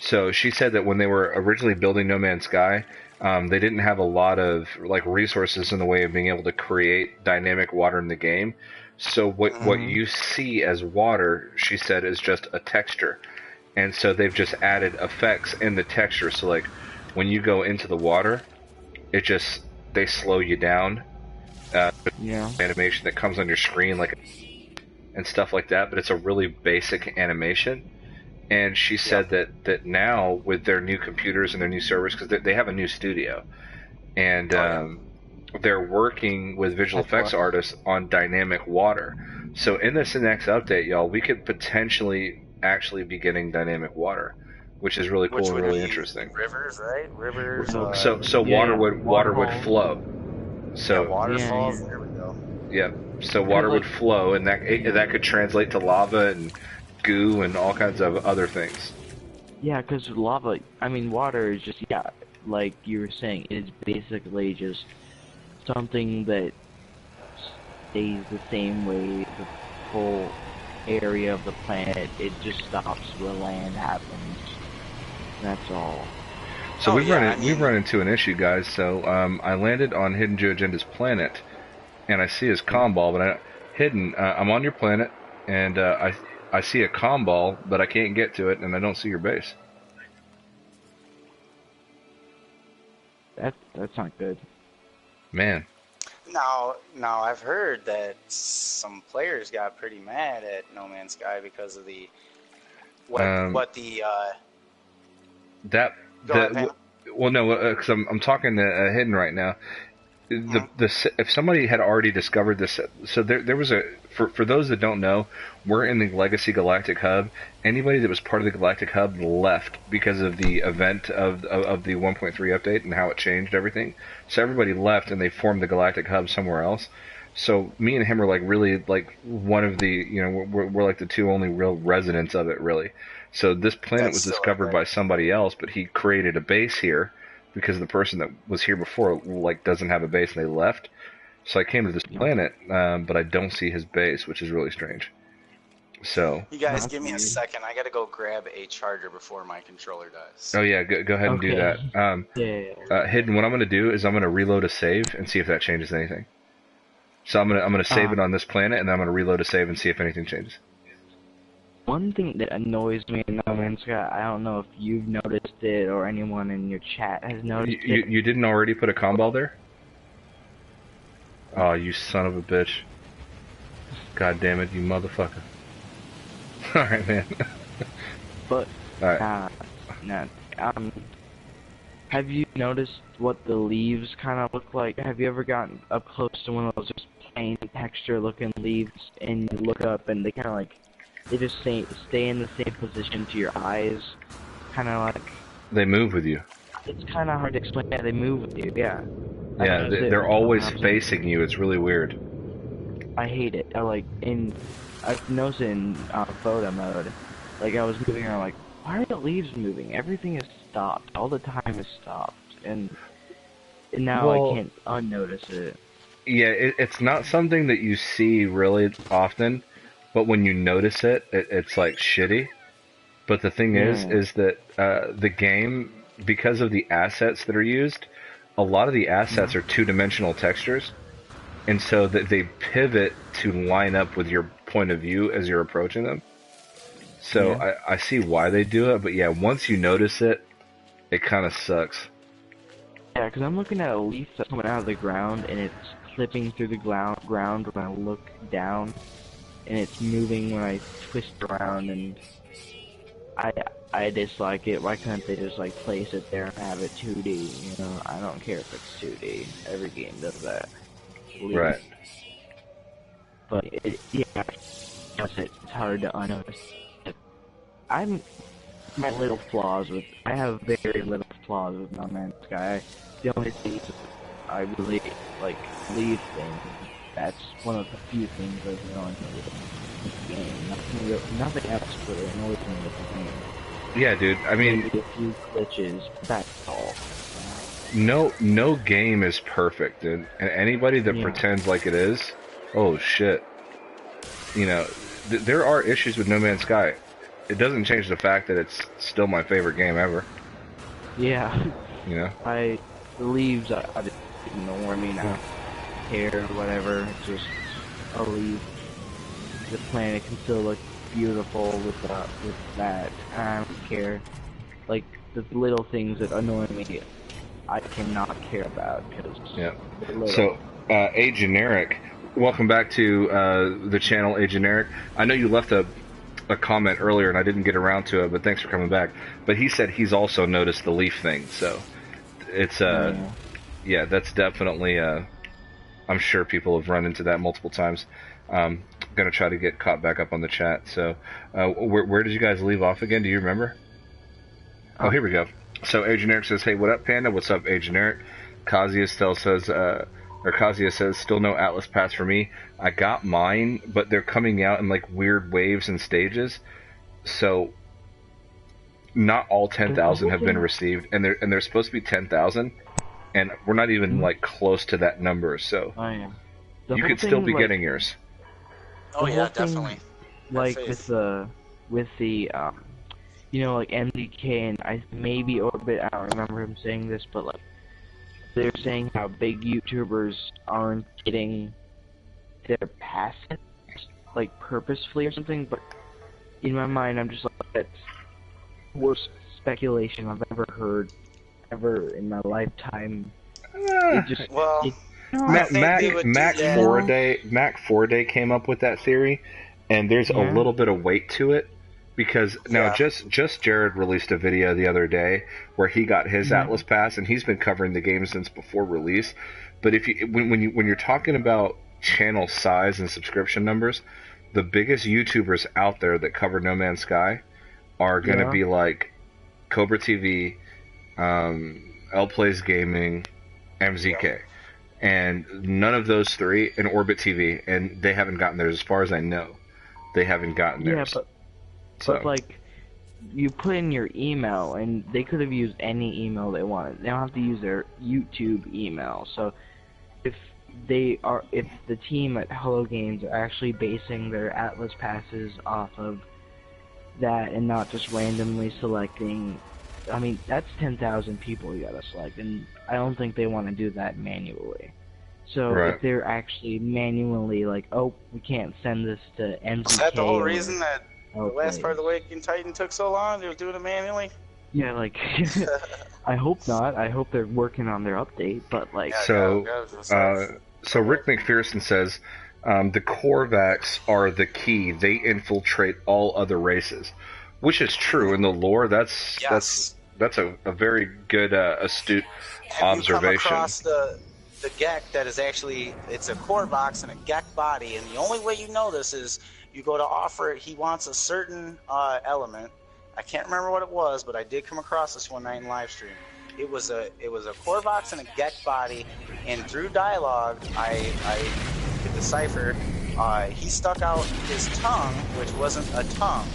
So she said that when they were originally building No Man's Sky, they didn't have a lot of like resources in the way of being able to create dynamic water in the game. So what you see as water, she said, is just a texture. And so they've just added effects in the texture. So like when you go into the water, they slow you down. Animation that comes on your screen and stuff like that, but it's a really basic animation. And she said that now with their new computers and their new servers, because they have a new studio, and they're working with visual effects artists on dynamic water. So in this next update, y'all, we could potentially actually be getting dynamic water, which is really cool and really interesting. Rivers, right? Rivers. So water would flow. So waterfalls. There we go. Yeah. So water would flow, and that could translate to lava and goo and all kinds of other things. Yeah, because lava, I mean, water is just, like you were saying, it's basically just something that stays the same way the whole area of the planet. It just stops where land happens. That's all. So we've run into an issue, guys. So I landed on HiddenJewAgenda's planet, and I see his comm ball, but I'm on your planet, and I see a comm ball, but I can't get to it, and I don't see your base. That's not good. Man. Now I've heard that some players got pretty mad at No Man's Sky because of well, no, because I'm talking to Hidden right now. If somebody had already discovered this, so there was for those that don't know, we're in the Legacy Galactic Hub. Anybody that was part of the Galactic Hub left because of the event of the 1.3 update and how it changed everything. So everybody left and they formed the Galactic Hub somewhere else. So me and him are really one of the, we're like the two only real residents of it, really. So this planet was discovered by somebody else, but he created a base here because the person that was here before doesn't have a base and they left. So I came to this planet, but I don't see his base, which is really strange. So you guys give me a second. I gotta go grab a charger before my controller does. Oh yeah, go ahead and do that. Hidden. What I'm gonna do is I'm gonna reload a save and see if that changes anything. So I'm gonna save it on this planet, and then I'm gonna reload a save and see if anything changes. One thing that annoys me in No Man's Sky, I don't know if you've noticed it or anyone in your chat has noticed it. You didn't already put a comm ball there? Oh, you son of a bitch. God damn it, you motherfucker. Alright, man. But, alright. Have you noticed what the leaves kind of look like? Have you ever gotten up close to one of those just plain texture-looking leaves, and you look up and they kind of they just stay in the same position to your eyes, kind of like... They move with you. It's kind of hard to explain. Yeah, they move with you, yeah. Yeah, they're always facing you. It's really weird. I hate it. I've noticed it in photo mode. I was moving around, why are the leaves moving? Everything is stopped. All the time is stopped. And now I can't unnotice it. Yeah, it's not something that you see really often, but when you notice it, it's shitty. But the thing is that the game, because of the assets that are used, a lot of the assets are two-dimensional textures, and so that they pivot to line up with your point of view as you're approaching them. So I see why they do it, but yeah, once you notice it, it kind of sucks. Yeah, because I'm looking at a leaf that's coming out of the ground, and it's clipping through the ground when I look down, and it's moving when I twist around, and I dislike it. Why can't they just place it there and have it 2D? I don't care if it's 2D. Every game does that. Right. But it's hard to unnotice. I have very little flaws with No Man's Sky. The only thing I really leave things. That's one of the few things that's annoying me with the game. Nothing else really annoys me with the game. Yeah, dude. I mean, maybe a few glitches. That's all. No game is perfect, dude. And anybody that pretends like it is, oh shit. There are issues with No Man's Sky. It doesn't change the fact that it's still my favorite game ever. Yeah. The leaves, I just ignore me now. Care or whatever. It's just a leaf. the planet can still look beautiful with that. I don't care. Like the little things that annoy me, I cannot care about because yeah. they're little. So, A Generic, welcome back to the channel, A Generic. I know you left a comment earlier and I didn't get around to it, but thanks for coming back. But he said he's also noticed the leaf thing, so it's yeah, that's definitely I'm sure people have run into that multiple times. Gonna try to get caught back up on the chat. So where did you guys leave off again? Do you remember? Oh, here we go. So A Generic says, "Hey, what up, Panda? What's up, A Generic?" Kazuya still says, Kazuya says, "Still no Atlas Pass for me. I got mine, but they're coming out in like weird waves and stages. So not all 10,000 have been received, and they're supposed to be 10,000, and we're not even like close to that number. So you could still be getting yours." Oh yeah, definitely. Like with the you know, like MDK and maybe Orbit, I don't remember him saying this, but like they're saying how big YouTubers aren't getting their passes like purposefully or something, but in my mind I'm just like, that's the worst speculation I've ever heard ever in my lifetime. It just, Mac 4-Day came up with that theory, and there's a little bit of weight to it. Because now, just Jared released a video the other day where he got his Atlas Pass, and he's been covering the game since before release. But if you when you're talking about channel size and subscription numbers, the biggest YouTubers out there that cover No Man's Sky are going to be like Cobra TV, L Plays Gaming, MZK, and none of those three, and Orbit TV, and they haven't gotten theirs as far as I know. They haven't gotten theirs. But like, you put in your email, and they could have used any email they wanted. They don't have to use their YouTube email. So, if the team at Hello Games are actually basing their Atlas passes off of that, and not just randomly selecting, I mean, that's 10,000 people you gotta select, and I don't think they want to do that manually. So if they're actually manually like, oh, we can't send this to MZK. Is that the whole reason that the last part of the Awakening Titan took so long? They were doing it manually? Yeah, like, I hope not. I hope they're working on their update, but like... So Rick McPherson says, the Korvax are the key. They infiltrate all other races. Which is true in the lore. That's a very good, astute observation. Have you come across the Gek that is actually, it's a Korvax and a Gek body, and the only way you know this is you go to offer it. He wants a certain element. I can't remember what it was, but I did come across this one night in live stream. It was a Korvax and a Gek body, and through dialogue, I could decipher. He stuck out his tongue, which wasn't a tongue.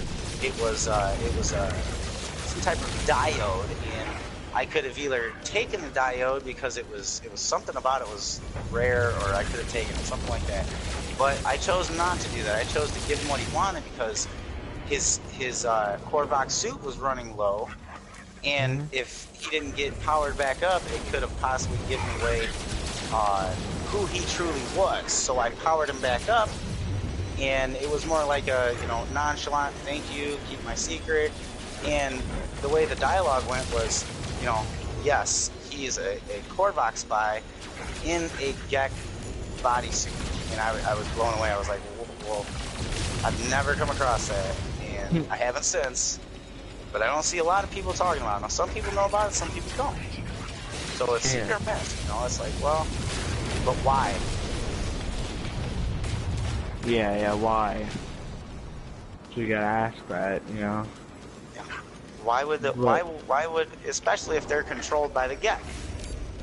It was some type of diode, and I could have either taken the diode because it was something about it was rare, or I could have taken it, something like that. But I chose not to do that. I chose to give him what he wanted because his Korvax suit was running low, and if he didn't get powered back up, it could have possibly given away who he truly was. So I powered him back up, and it was more like a nonchalant thank you, keep my secret. And the way the dialogue went was, yes, he's a Korvax spy in a Gek bodysuit. And I was blown away. I was like, whoa, I've never come across that, and I haven't since. But I don't see a lot of people talking about it. Now, some people know about it, some people don't. So it's secret mess, It's like, well, but why? Yeah, why? So you gotta ask that, Yeah. Why would why would, especially if they're controlled by the Gek?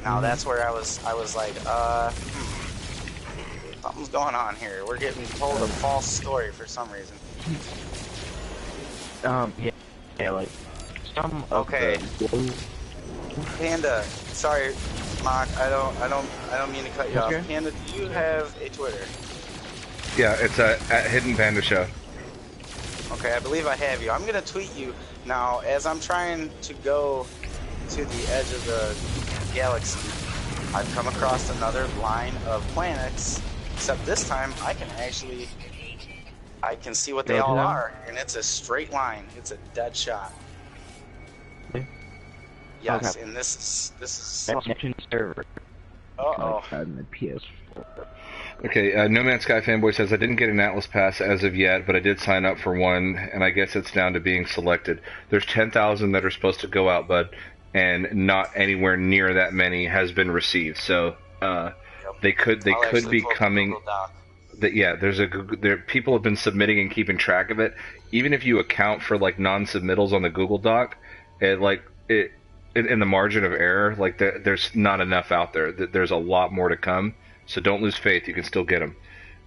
Now that's where I was like, something's going on here. We're getting told a false story for some reason. Like some. Okay. Panda, sorry, Mock. I don't mean to cut you off. Panda, do you have a Twitter? Yeah, it's at Hidden Panda Show. Okay, I believe I have you. I'm gonna tweet you now as I'm trying to go to the edge of the galaxy. I've come across another line of planets. Except this time, I can actually I can see what they all are, and it's a straight line. It's a dead shot. Okay. Yes, and this is. Server. Uh-oh. On the PS4. Okay, No Man's Sky fanboy says I didn't get an Atlas pass as of yet, but I did sign up for one, and I guess it's down to being selected. There's 10,000 that are supposed to go out, bud, and not anywhere near that many has been received. So they could be coming. Yeah, people have been submitting and keeping track of it. Even if you account for like non-submittals on the Google Doc, in the margin of error, like there's not enough out there. There's a lot more to come. So don't lose faith. You can still get them.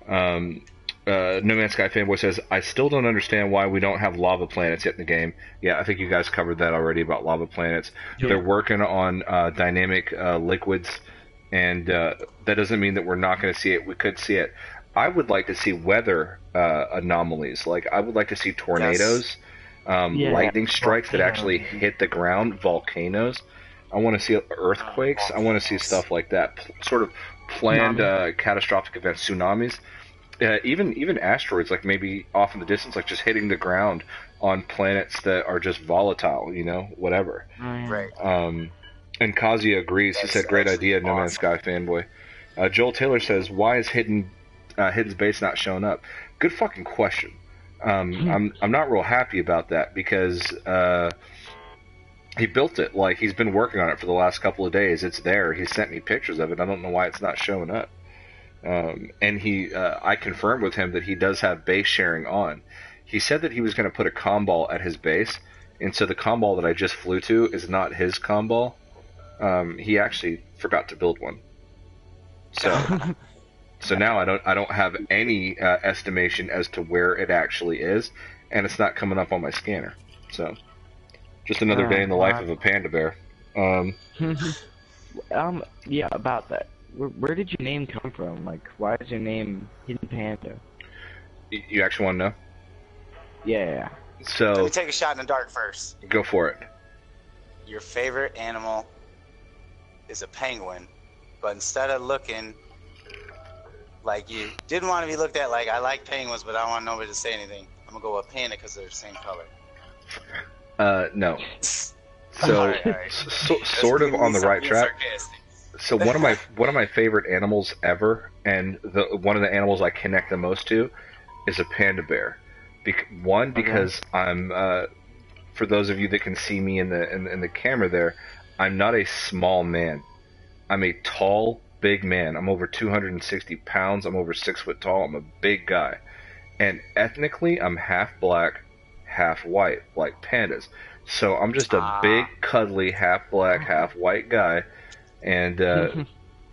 No Man's Sky fanboy says, I still don't understand why we don't have lava planets yet in the game. Yeah, I think you guys covered that already about lava planets. Yeah. They're working on dynamic liquids, and that doesn't mean that we're not going to see it. We could see it. I would like to see weather anomalies. Like, I would like to see tornadoes, lightning strikes that actually hit the ground, volcanoes. I want to see earthquakes. I want to see stuff like that. Sort of planned catastrophic events, tsunamis, even asteroids, like maybe off in the distance, like just hitting the ground on planets that are just volatile, whatever. Right. And Kazuya agrees. He said, "Great idea, No Man's Sky fanboy." Joel Taylor says, "Why is Hidden's base not showing up?" Good fucking question. I'm not real happy about that because he built it. Like, he's been working on it for the last couple of days. It's there. He sent me pictures of it. I don't know why it's not showing up. And I confirmed with him that he does have base sharing on. He said that he was going to put a comm ball at his base, and so the comm ball that I just flew to is not his comm ball. He actually forgot to build one. So now I don't have any estimation as to where it actually is, and it's not coming up on my scanner. So. Just another day in the life of a panda bear. Yeah, about that. Where did your name come from? Like, why is your name Hidden Panda? You actually want to know? Yeah. So. Let me take a shot in the dark first. Go for it. Your favorite animal is a penguin, but instead of looking like you didn't want to be looked at like, I like penguins, but I don't want nobody to say anything, I'm going to go with panda because they're the same color. No. So, all right. Sort of on the right track. So one of my favorite animals ever, and one of the animals I connect the most to, is a panda bear. Because I'm, for those of you that can see me in the camera there, I'm not a small man. I'm a tall, big man. I'm over 260 pounds. I'm over 6 foot tall. I'm a big guy, and ethnically, I'm half black, half white, like pandas. So I'm just a big, cuddly, half black, half white guy, and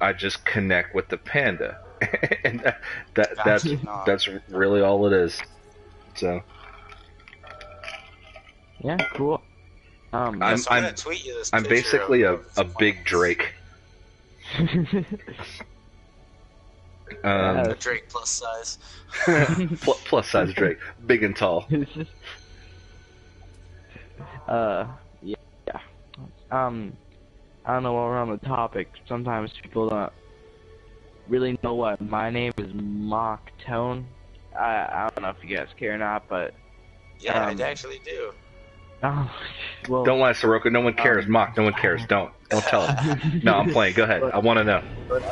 I just connect with the panda, and that's really all it is. So yeah, cool. I'm gonna tweet you this. I'm basically a big Drake. A Drake plus size. Plus size Drake, big and tall. Yeah. I don't know while we're on the topic, sometimes people don't really know what my name is. Mock Tone. I don't know if you guys care or not, but yeah, I actually do. Oh, well, don't lie, Seroka. No one cares. Mock. No one cares. Don't tell him. No, I'm playing. Go ahead. I want to know. But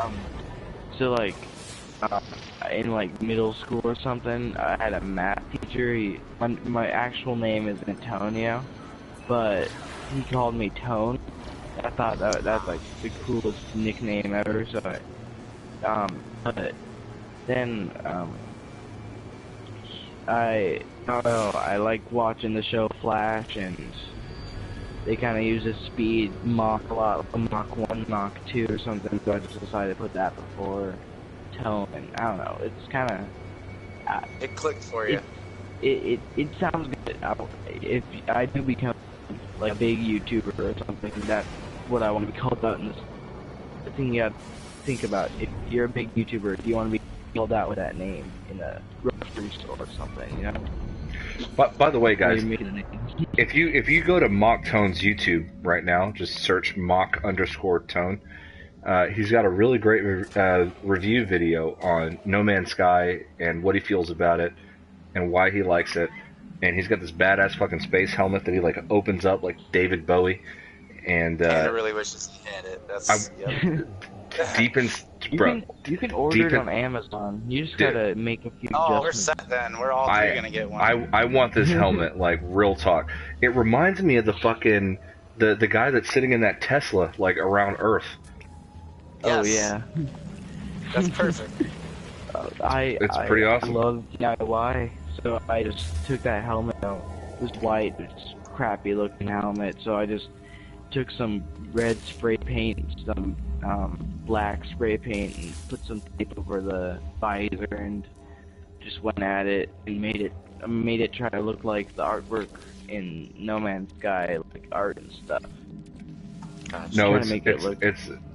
so like in like middle school or something, I had a math teacher. My actual name is Antonio, but he called me Tone. I thought that's like the coolest nickname ever. So, but then I don't know. I like watching the show Flash, and they kind of use the speed Mach a lot, Mach 1, Mach 2 or something. So I just decided to put that before Tone. And I don't know. It's kind of it clicked for you. It sounds good. If I do become like a big YouTuber or something, that's what I want to be called out in this. The thing you have to think about, if you're a big YouTuber, do you want to be called out with that name in a grocery store or something, you know? But by the way, guys, if you go to Mock Tone's YouTube right now, just search Mock_Tone. He's got a really great review video on No Man's Sky and what he feels about it. and why he likes it. And he's got this badass fucking space helmet that he like opens up like David Bowie. And I really wishes he had it. That's deep in, you can order it on Amazon. You just gotta make a few adjustments. Oh, we're set then. We're all three gonna get one. I want this helmet, like real talk. It reminds me of the fucking the guy that's sitting in that Tesla like around Earth. Yes. Oh yeah. That's perfect. It's pretty awesome. I love DIY, so I just took that helmet out. It was white, it's a crappy looking helmet, so I just took some red spray paint, some black spray paint, and put some tape over the visor, and just went at it and made it try to look like the artwork in No Man's Sky, like art and stuff. No,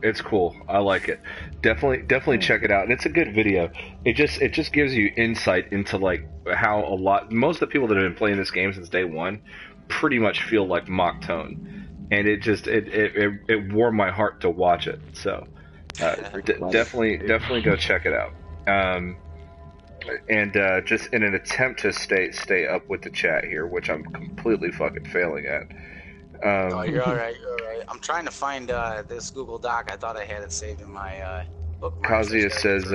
it's cool. I like it. Definitely check it out. And it's a good video. It just gives you insight into like how most of the people that have been playing this game since day one pretty much feel like Mock Tone. And it warmed my heart to watch it. So definitely go check it out. And just in an attempt to stay up with the chat here, which I'm completely fucking failing at. Oh, you're all right. I'm trying to find this Google Doc. I thought I had it saved in my bookmarks. Kazuya says,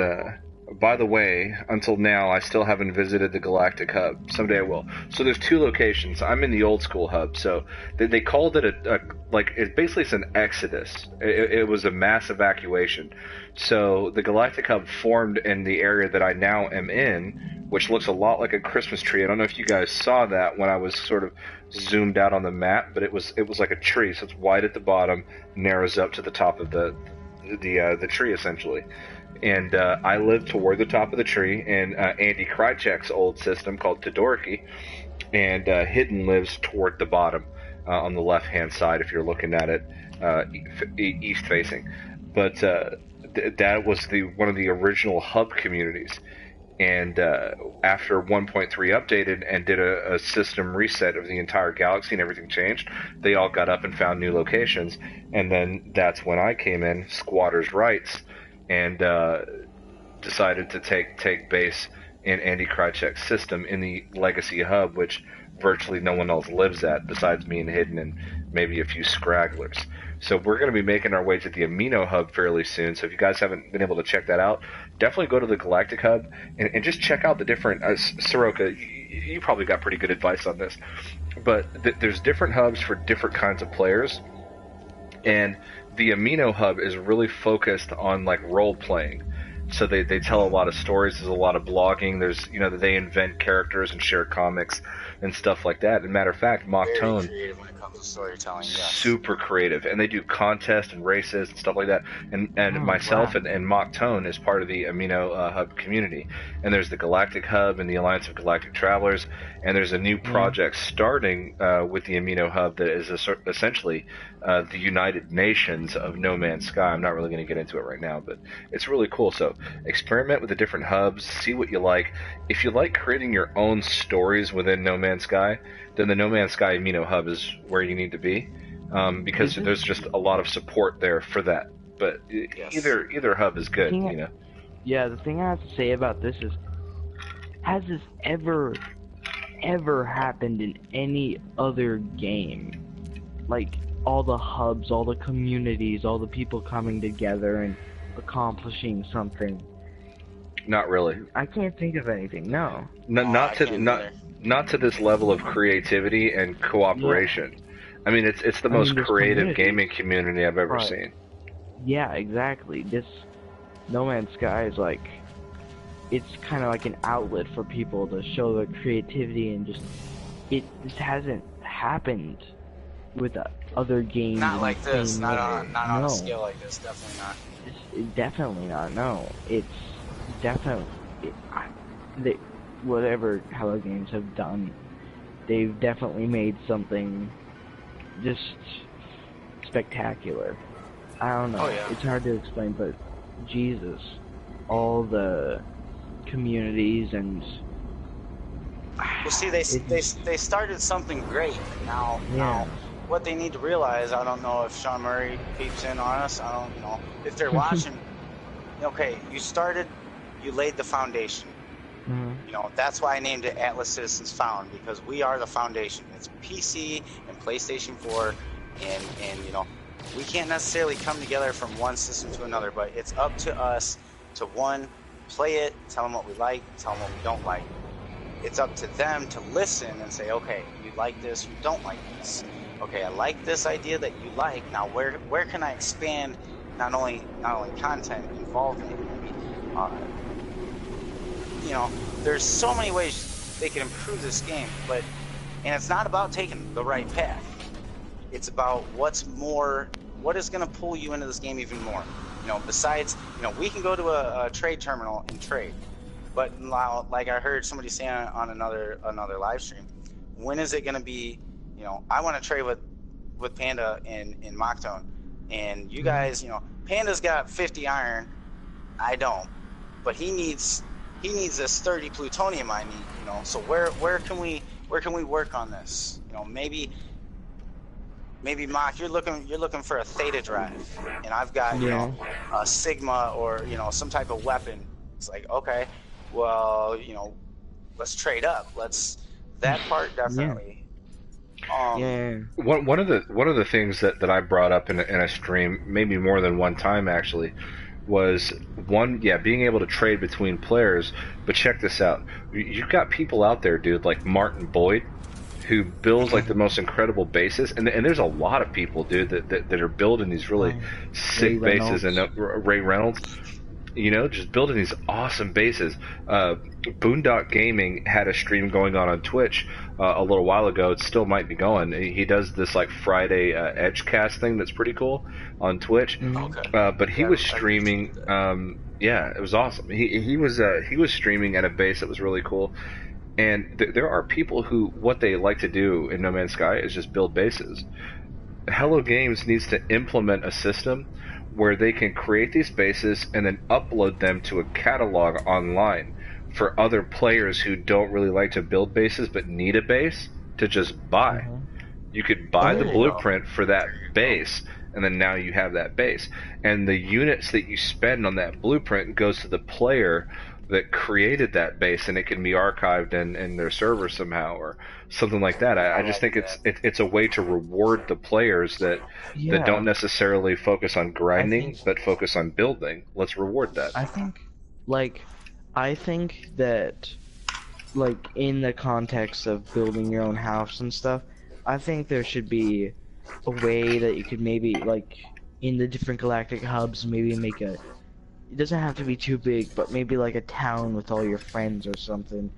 by the way, until now, I still haven't visited the Galactic Hub. Someday I will. So there's two locations. I'm in the old school hub. So they called it it's an exodus. It was a mass evacuation. So the Galactic Hub formed in the area that I now am in, which looks a lot like a Christmas tree. I don't know if you guys saw that when I was sort of zoomed out on the map, but it was like a tree. So it's wide at the bottom, narrows up to the top of the tree essentially. And I live toward the top of the tree in Andy Krychek's old system called Todoriki, and Hidden lives toward the bottom on the left-hand side if you're looking at it east facing. But that was one of the original hub communities. And after 1.3 updated and did a system reset of the entire galaxy and everything changed, they all got up and found new locations. And then that's when I came in, squatters' rights, and decided to take base in Andy Krychek's system in the Legacy Hub, which virtually no one else lives at besides me and Hidden and maybe a few scragglers. So we're going to be making our way to the Amino Hub fairly soon. So if you guys haven't been able to check that out, definitely go to the Galactic Hub and just check out the different... Seroka, you probably got pretty good advice on this. But there's different hubs for different kinds of players. And the Amino Hub is really focused on like role-playing. So they tell a lot of stories. There's a lot of blogging. There's, they invent characters and share comics and stuff like that. And matter of fact, Mock Tone, creative when it comes to storytelling. Yes. Super creative, and they do contests and races and stuff like that. And myself and Mock Tone is part of the Amino Hub community. And there's the Galactic Hub and the Alliance of Galactic Travelers. And there's a new project starting with the Amino Hub that is essentially the United Nations of No Man's Sky. I'm not really going to get into it right now, but it's really cool. So experiment with the different hubs, see what you like. If you like creating your own stories within No Man's Sky, then the No Man's Sky Amino Hub is where you need to be, because there's just a lot of support there for that. But either hub is good, Yeah, the thing I have to say about this is, has this ever happened in any other game? Like, all the hubs, all the communities, all the people coming together and accomplishing something. Not really. I can't think of anything. No. Not to this level of creativity and cooperation. Yeah. I mean, it's the most creative gaming community I've ever seen. Yeah, exactly. This No Man's Sky is like, it's kind of like an outlet for people to show their creativity, and this hasn't happened with other games. Not like this. Not on a scale like this. Definitely not. Definitely not. No, it's definitely whatever Hello Games have done, they've definitely made something just spectacular. I don't know. Oh, yeah. It's hard to explain, but Jesus, all the communities and. Well, see, they started something great. Now, what they need to realize, I don't know if Shaun Murray peeps in on us. I don't know if they're watching. Okay, you laid the foundation. You know, that's why I named it Atlas Citizens Found, because we are the foundation. It's PC and PlayStation 4, and you know, we can't necessarily come together from one system to another, but it's up to us to, one, play it, tell them what we like, tell them what we don't like. It's up to them to listen and say, okay, you like this, you don't like this. Okay, I like this idea that you like. Now, where can I expand not only content, involvement, you know, there's so many ways they can improve this game, and it's not about taking the right path. It's about what is going to pull you into this game even more. You know, besides, you know, we can go to a trade terminal and trade, but now, like I heard somebody say on another live stream, when is it going to be, you know, I want to trade with Panda in Mocktown, and you guys, you know, Panda's got 50 iron, I don't, but he needs this 30 plutonium I need, you know. So where can we work on this? You know, maybe Mock, you're looking for a theta drive, and I've got you know, a sigma or, you know, some type of weapon. It's like, okay, well, you know, let's trade up. That part definitely. One of the things that I brought up in a stream, maybe more than one time actually, was being able to trade between players. But check this out, you've got people out there, dude, like Martin Boyd, who builds like the most incredible bases, and there's a lot of people, dude, that are building these really sick bases, and Ray Reynolds, you know, just building these awesome bases. Boondock Gaming had a stream going on Twitch a little while ago. It still might be going. He does this like Friday Edgecast thing that's pretty cool on Twitch. But he was streaming. It was awesome. He was streaming at a base that was really cool. And there are people who, what they like to do in No Man's Sky is just build bases. Hello Games needs to implement a system where they can create these bases and then upload them to a catalog online for other players who don't really like to build bases but need a base to just buy. You could buy the blueprint for that base, and then now you have that base. And the units that you spend on that blueprint goes to the player that created that base, and it can be archived in their server somehow or something like that. I just think it's a way to reward the players that don't necessarily focus on grinding but focus on building. Let's reward that. I think that, like, in the context of building your own house and stuff, I think there should be a way that you could maybe, like, in the different galactic hubs, maybe make it doesn't have to be too big, but maybe like a town with all your friends or something.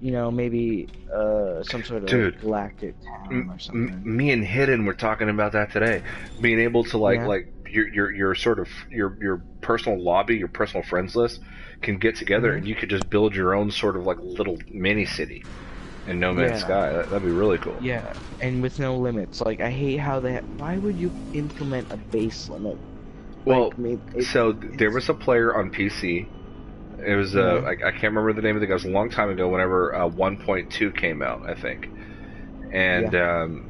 You know, maybe some sort of galactic town or something. Me and Hidden were talking about that today. Being able to like your sort of your personal lobby, your personal friends list can get together, and you could just build your own sort of like little mini city in No Man's Sky. That'd be really cool. Yeah, and with no limits. Like, I hate how why would you implement a base limit? Well, so there was a player on PC. It was I can't remember the name of the guy. It was a long time ago. Whenever 1.2 came out, I think, and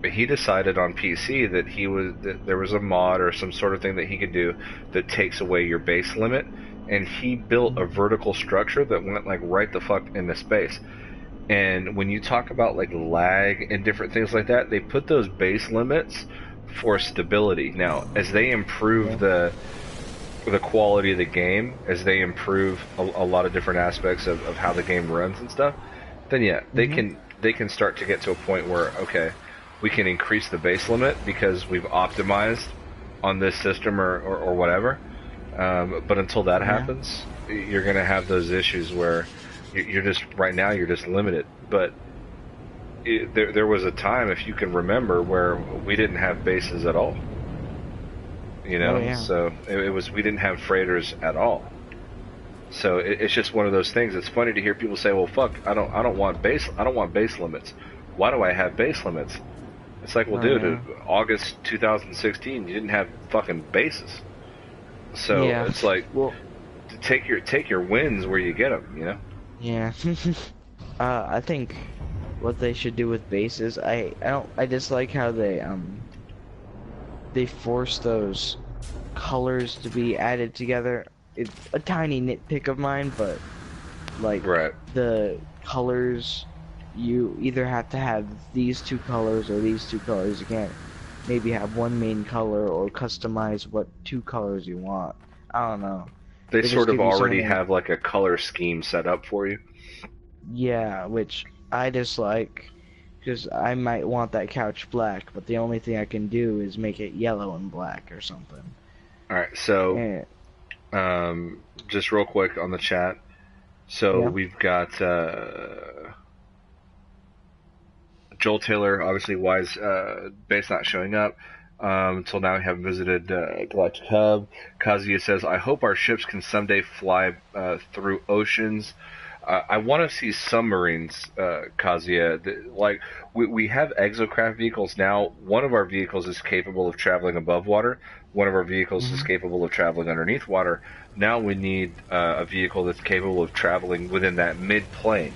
he decided on PC that there was a mod or some sort of thing that he could do that takes away your base limit, and he built a vertical structure that went like right the fuck into space. And when you talk about like lag and different things like that, they put those base limits for stability. Now, as they improve the quality of the game, as they improve a lot of different aspects of how the game runs and stuff, then they can start to get to a point where, okay, we can increase the base limit because we've optimized on this system or whatever. But until that happens, you're going to have those issues where you're just limited. But there was a time, if you can remember, where we didn't have bases at all. You know, so we didn't have freighters at all. So it's just one of those things. It's funny to hear people say, "Well, fuck, I don't want base limits. Why do I have base limits?" It's like, well, dude, in August 2016, you didn't have fucking bases. So it's like, well, take your wins where you get them. You know? Yeah. I think what they should do with bases, I dislike how they force those colors to be added together. It's a tiny nitpick of mine, but Like Right. the colors, you either have to have these two colors or these two colors. You can't maybe have one main color or customize what two colors you want. I don't know. They They just sort of give you so already many, have like a color scheme set up for you. yeah, which I dislike because I might want that couch black, but the only thing I can do is make it yellow and black or something. All right, so And just real quick on the chat. So yeah, we've got Joel Taylor, obviously Wise base not showing up. Until now, we haven't visited Galactic Hub. Kazuya says, I hope our ships can someday fly through oceans. I want to see submarines, Kazuya. Like, we have exocraft vehicles now. One of our vehicles is capable of traveling above water. One of our vehicles is capable of traveling underneath water. Now we need a vehicle that's capable of traveling within that mid-plane.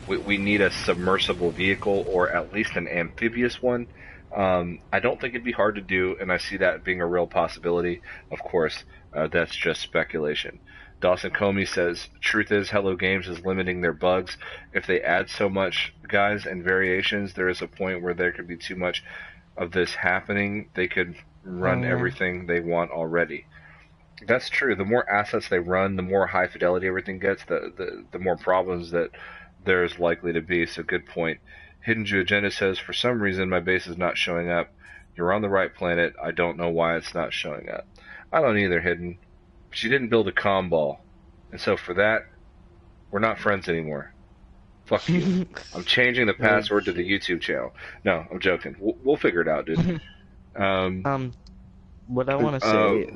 We need a submersible vehicle, or at least an amphibious one. I don't think it'd be hard to do, and I see that being a real possibility. Of course, that's just speculation. Dawson Comey says, truth is, Hello Games is limiting their bugs. If they add so much, guys, and variations, there is a point where there could be too much of this happening. They could run everything they want already. That's true. The more assets they run, the more high fidelity everything gets, the more problems that there's likely to be. So good point. HiddenJewAgenda says, for some reason my base is not showing up. You're on the right planet. I don't know why it's not showing up. I don't either, Hidden. She didn't build a comm ball. And so for that, we're not friends anymore. Fuck you. I'm changing the password to the YouTube channel. No, I'm joking. We'll figure it out, dude. What I want to say,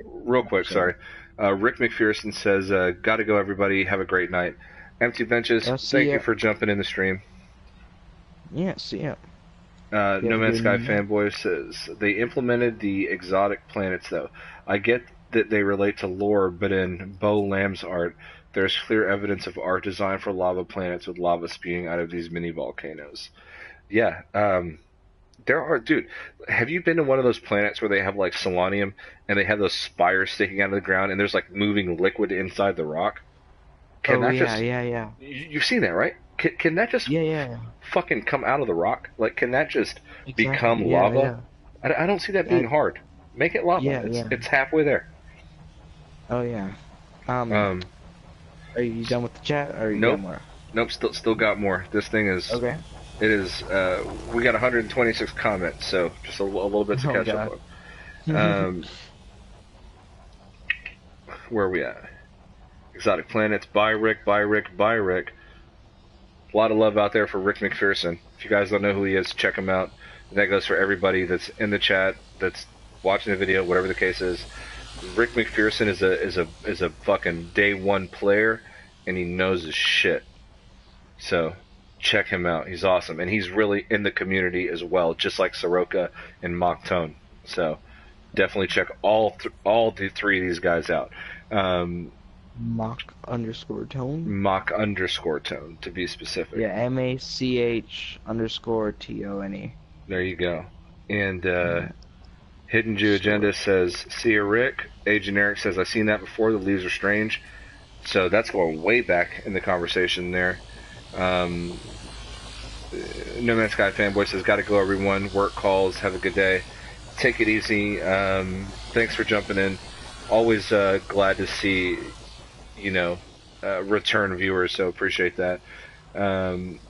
real quick, sorry. Rick McPherson says, gotta go, everybody. Have a great night. Empty Benches, thank you for jumping in the stream. Yeah, see ya. No Man's Sky Fanboy says, they implemented the exotic planets, though. I get that they relate to lore, but in Bo Lamb's art, there's clear evidence of art designed for lava planets with lava spewing out of these mini volcanoes. Yeah, there are, dude, have you been to one of those planets where they have like selenium and they have those spires sticking out of the ground and there's like moving liquid inside the rock? Yeah. You've seen that, right? Can that just fucking come out of the rock? Like, can that just become lava? Yeah. I don't see that being hard. Make it lava. It's halfway there. Oh yeah. Are you done with the chat? Or you got more? Nope. Still got more. This thing is okay. It is. We got 126 comments, so just a little bit to catch up on. Where are we at? Exotic Planets. Bye Rick. Bye Rick. Bye Rick. A lot of love out there for Rick McPherson. If you guys don't know who he is, check him out. And that goes for everybody that's in the chat, that's watching the video, whatever the case is. Rick McPherson is a fucking day one player, and he knows his shit. So check him out. He's awesome, and he's really in the community as well, just like Seroka and Mock Tone. So definitely check all the three of these guys out. Mock_tone. Mock_tone, to be specific. Yeah, MACH_TONE. There you go. And HiddenJewAgenda says, see ya, Rick. A Generic says, I've seen that before. The leaves are strange. So that's going way back in the conversation there. No Man's Sky Fanboy says, gotta go, everyone. Work calls. Have a good day. Take it easy. Thanks for jumping in. Always glad to see, return viewers, so appreciate that.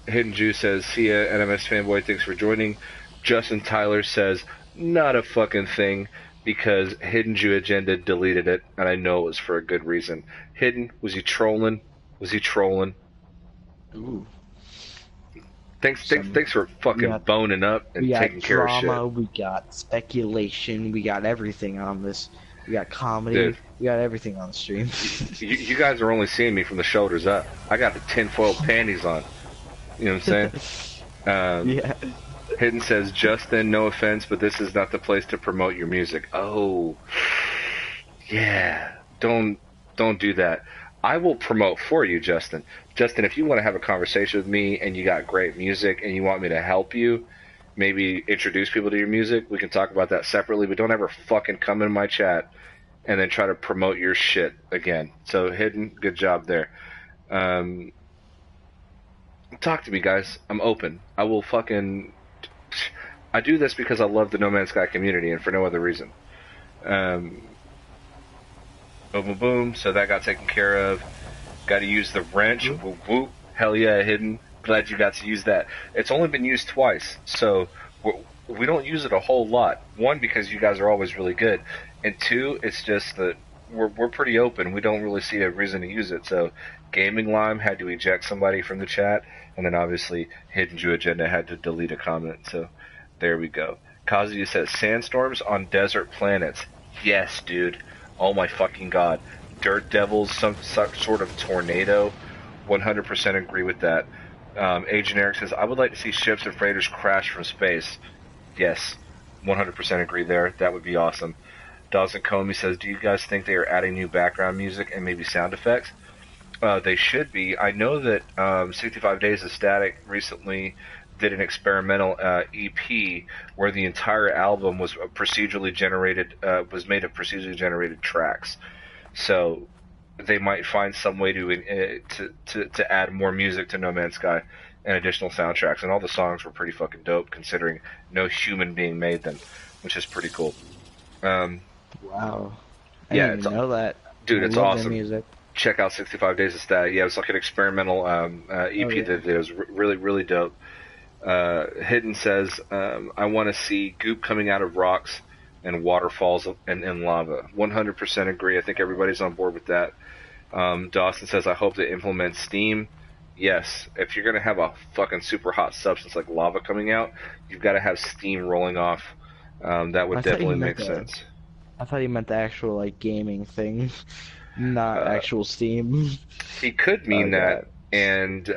Hidden Jew says, see ya, NMS Fanboy, thanks for joining. Justin Tyler says, not a fucking thing, because Hidden Jew Agenda deleted it, and I know it was for a good reason. Hidden, was he trolling? Ooh. Thanks for fucking boning up and taking care of shit. We got drama, we got speculation, we got everything on this. We got comedy. Dude, we got everything on the stream. you guys are only seeing me from the shoulders up. I got the tinfoil panties on. You know what I'm saying? Yeah. Hidden says, Justin, no offense, but this is not the place to promote your music. Oh, yeah. Don't do that. I will promote for you, Justin. Justin, if you want to have a conversation with me and you got great music and you want me to help you, maybe introduce people to your music, we can talk about that separately, but don't ever fucking come in my chat and then try to promote your shit again. So, Hidden, good job there. Talk to me, guys. I'm open. I will fucking. I do this because I love the No Man's Sky community and for no other reason. Boom, boom, boom. So that got taken care of. Got to use the wrench. Whoop, whoop. Hell yeah, Hidden. Glad you got to use that. It's only been used twice, so we don't use it a whole lot. One, because you guys are always really good, and two, it's just that we're pretty open. We don't really see a reason to use it. So, Gaming Lime had to eject somebody from the chat, and then obviously HiddenJewAgenda had to delete a comment. So, there we go. Kazuya says sandstorms on desert planets. Yes, dude. Oh my fucking god. Dirt devils, some sort of tornado. 100% agree with that. Agent Eric says, I would like to see ships and freighters crash from space. Yes, 100% agree there. That would be awesome. Dawson Comey says, do you guys think they are adding new background music and maybe sound effects? They should be. I know that 65 Days of Static recently did an experimental EP where the entire album was procedurally generated, was made of procedurally generated tracks. So they might find some way to add more music to No Man's Sky and additional soundtracks. And all the songs were pretty fucking dope, considering no human being made them, which is pretty cool. Wow. I Yeah, didn't even know that. Dude, I it's love awesome. their music. Check out 65 Days of Static. Yeah, it was like an experimental EP that was really, really dope. Hidden says, I want to see goop coming out of rocks and waterfalls and lava. 100% agree. I think everybody's on board with that. Dawson says, I hope they implement steam. Yes, if you're going to have a fucking super hot substance like lava coming out, you've got to have steam rolling off. That would definitely make sense. I thought he meant the actual, like, gaming thing, not actual Steam. He could mean that, and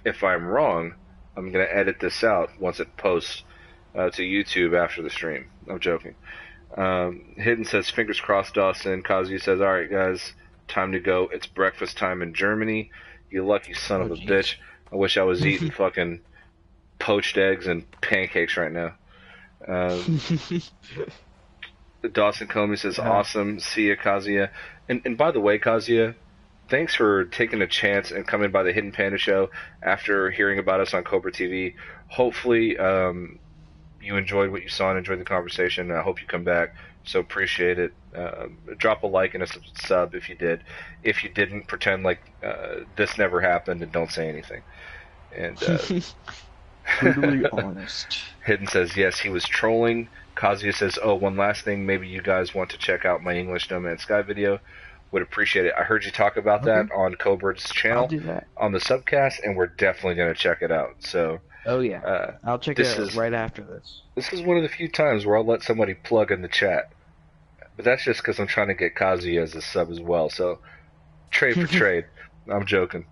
if I'm wrong, I'm going to edit this out once it posts to YouTube after the stream. I'm joking. Hidden says, fingers crossed, Dawson. Kazuya says, alright, guys, time to go. It's breakfast time in Germany. You lucky son of a bitch. I wish I was eating fucking poached eggs and pancakes right now. Dawson Comey says, awesome. See ya, Kazuya. And by the way, Kazuya, thanks for taking a chance and coming by the Hidden Panda show after hearing about us on Cobra TV. Hopefully, you enjoyed what you saw and enjoyed the conversation. I hope you come back. So appreciate it. Drop a like and a sub if you did. If you didn't, pretend like this never happened and don't say anything. And brutally honest. Hidden says, yes, he was trolling. Kazuya says, oh, one last thing. Maybe you guys want to check out my English No Man's Sky video. Would appreciate it. I heard you talk about that on Cobra's channel on the subcast, and we're definitely going to check it out. So, oh yeah, I'll check it out right after this. This is one of the few times where I'll let somebody plug in the chat, but that's just because I'm trying to get Kazuya as a sub as well. So, trade for trade. I'm joking.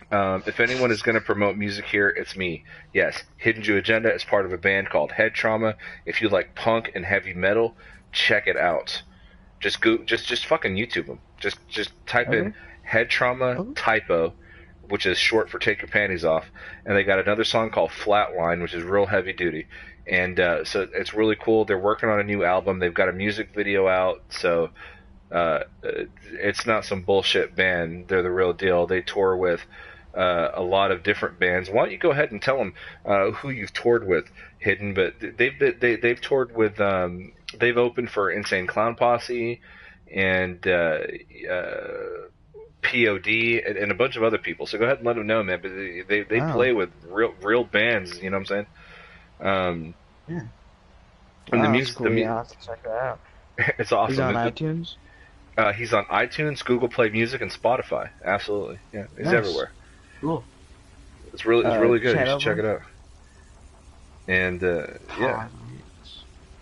If anyone is going to promote music here, it's me. Yes, HiddenJewAgenda is part of a band called Head Trauma. If you like punk and heavy metal, check it out. Just fucking YouTube them. Just type in Head Trauma Typo, which is short for Take Your Panties Off, and they got another song called Flatline, which is real heavy duty, and so it's really cool. They're working on a new album. They've got a music video out, so it's not some bullshit band. They're the real deal. They tour with a lot of different bands. Why don't you go ahead and tell them who you've toured with, Hidden? But they've toured with they've opened for Insane Clown Posse and POD and a bunch of other people. So go ahead and let them know, man. But they play with real bands. You know what I'm saying? Yeah. And the music, cool. I'll have to check that out. It's awesome. He's on iTunes. He's on iTunes, Google Play Music, and Spotify. Absolutely, yeah. He's everywhere. Cool. It's really good. You should check it out. And yeah.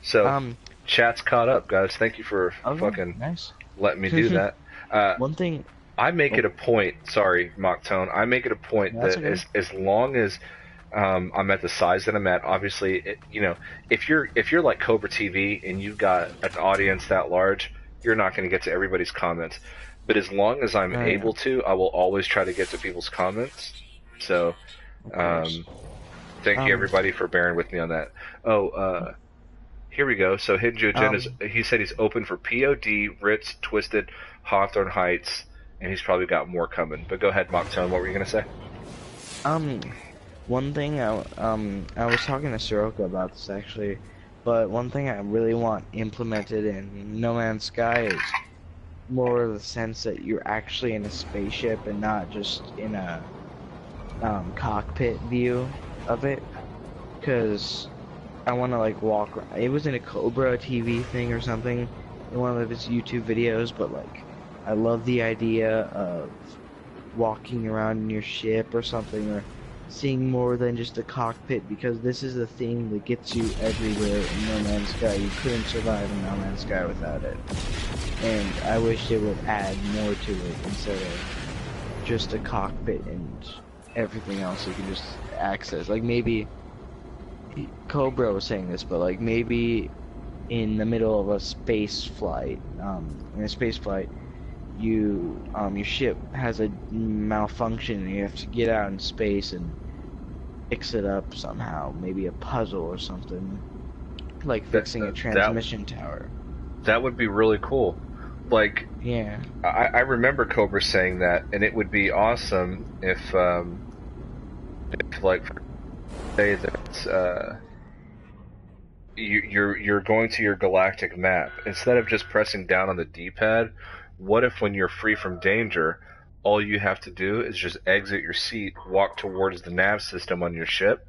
So chat's caught up, guys. Thank you for fucking letting me do that. One thing. I make it a point. Sorry, Mock Tone. I make it a point that as long as I'm at the size that I'm at, obviously, if you're like Cobra TV and you've got an audience that large, you're not going to get to everybody's comments. But as long as I'm able to, I will always try to get to people's comments. So, thank you everybody for bearing with me on that. Here we go. So HiddenJewAgenda he said he's open for POD, Ritz, Twisted, Hawthorne Heights, and he's probably got more coming. But go ahead, Mocktown. What were you gonna say? One thing I was talking to Seroka about this actually, but one thing I really want implemented in No Man's Sky is more of the sense that you're actually in a spaceship and not just in a cockpit view of it, because I want to like walk around. It was in a Cobra TV thing or something in one of his YouTube videos, but like I love the idea of walking around in your ship or something, or seeing more than just a cockpit, because this is the thing that gets you everywhere in No Man's Sky. You couldn't survive in No Man's Sky without it, and I wish it would add more to it instead of just a cockpit and everything else you can just access. Like maybe Cobra was saying this, but like maybe in the middle of a space flight, your ship has a malfunction and you have to get out in space and fix it up somehow. Maybe a puzzle or something, like fixing a transmission tower. That would be really cool. Like, yeah, I remember Cobra saying that, and it would be awesome if like, say that you're going to your galactic map, instead of just pressing down on the D-pad. What if when you're free from danger, all you have to do is just exit your seat, walk towards the nav system on your ship,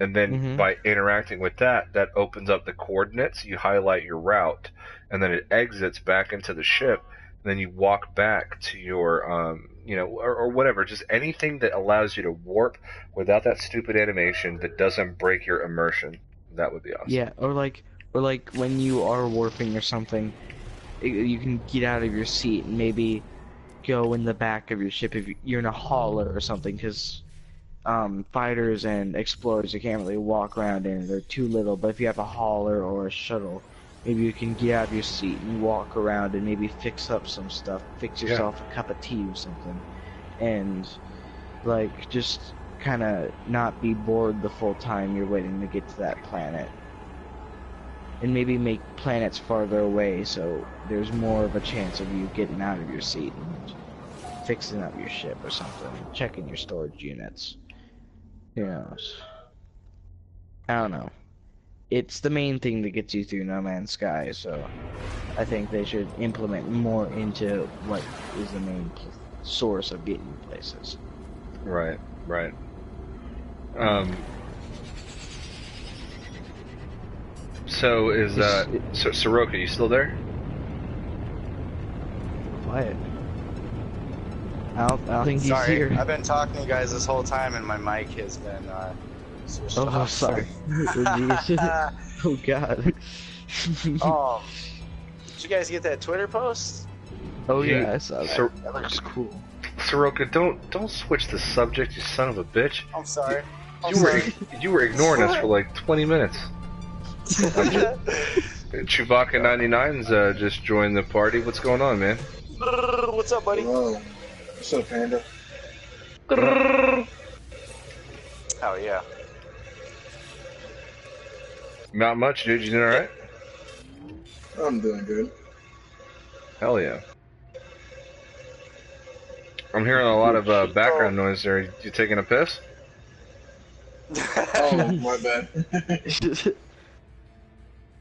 and then by interacting with that opens up the coordinates, you highlight your route, and then it exits back into the ship, and then you walk back to your, or whatever, just anything that allows you to warp without that stupid animation that doesn't break your immersion. That would be awesome. Yeah, or like when you are warping or something, you can get out of your seat and maybe go in the back of your ship if you're in a hauler or something, because fighters and explorers, you can't really walk around in, they're too little. But if you have a hauler or a shuttle, maybe you can get out of your seat and walk around and maybe fix up some stuff, fix yourself a cup of tea or something, and like just kind of not be bored the full time you're waiting to get to that planet. And maybe make planets farther away so there's more of a chance of you getting out of your seat and fixing up your ship or something, checking your storage units. Who knows? I don't know. It's the main thing that gets you through No Man's Sky, so I think they should implement more into what is the main source of getting places. Right. So is Seroka, you still there? Quiet. I don't think he's here. I've been talking to you guys this whole time, and my mic has been switched off. Oh, sorry. Oh God. Did you guys get that Twitter post? Oh yeah, I saw that. That looks cool. Soroka, don't switch the subject, you son of a bitch. I'm sorry. You were ignoring us for like 20 minutes. Chewbacca 99's just joined the party. What's going on, man? What's up, buddy? Hello. What's up, Panda? Oh yeah. Not much, dude. You doing alright? I'm doing good. Hell yeah. I'm hearing a lot of background noise there. You taking a piss? Oh, my bad.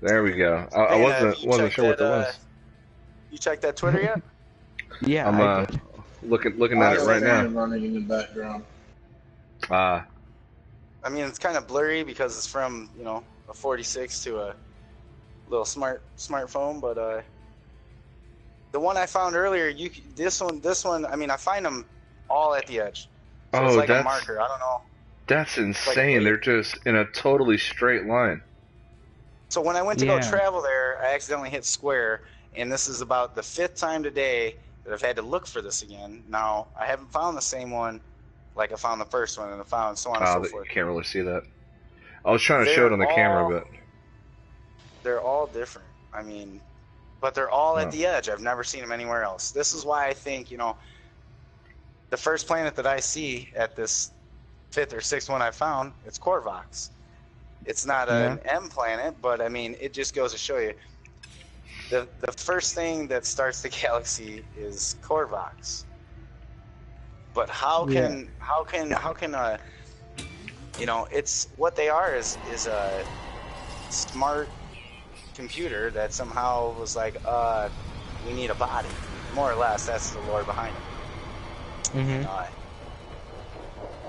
There we go. I wasn't sure what that was. You checked that Twitter yet? Yeah, I'm looking at it right now. Running in the background. I mean, it's kind of blurry because it's from a 46 to a little smartphone, but the one I found earlier, this one. I mean, I find them all at the edge. So it's like a marker. I don't know. That's insane. They're just in a totally straight line. So when I went to go travel there, I accidentally hit square, and this is about the 5th time today that I've had to look for this again. Now, I haven't found the same one like I found the first one, and I found so on and so forth. You can't really see that. I was trying to show it on the camera, but... They're all different. I mean, but they're all at the edge. I've never seen them anywhere else. This is why I think, the first planet that I see at this 5th or 6th one I found, it's Corvox. It's not an M planet, but I mean, it just goes to show you. the first thing that starts the galaxy is Corvox. But how can you know, it's what they are is a smart computer that somehow was like, we need a body. More or less, that's the lore behind it.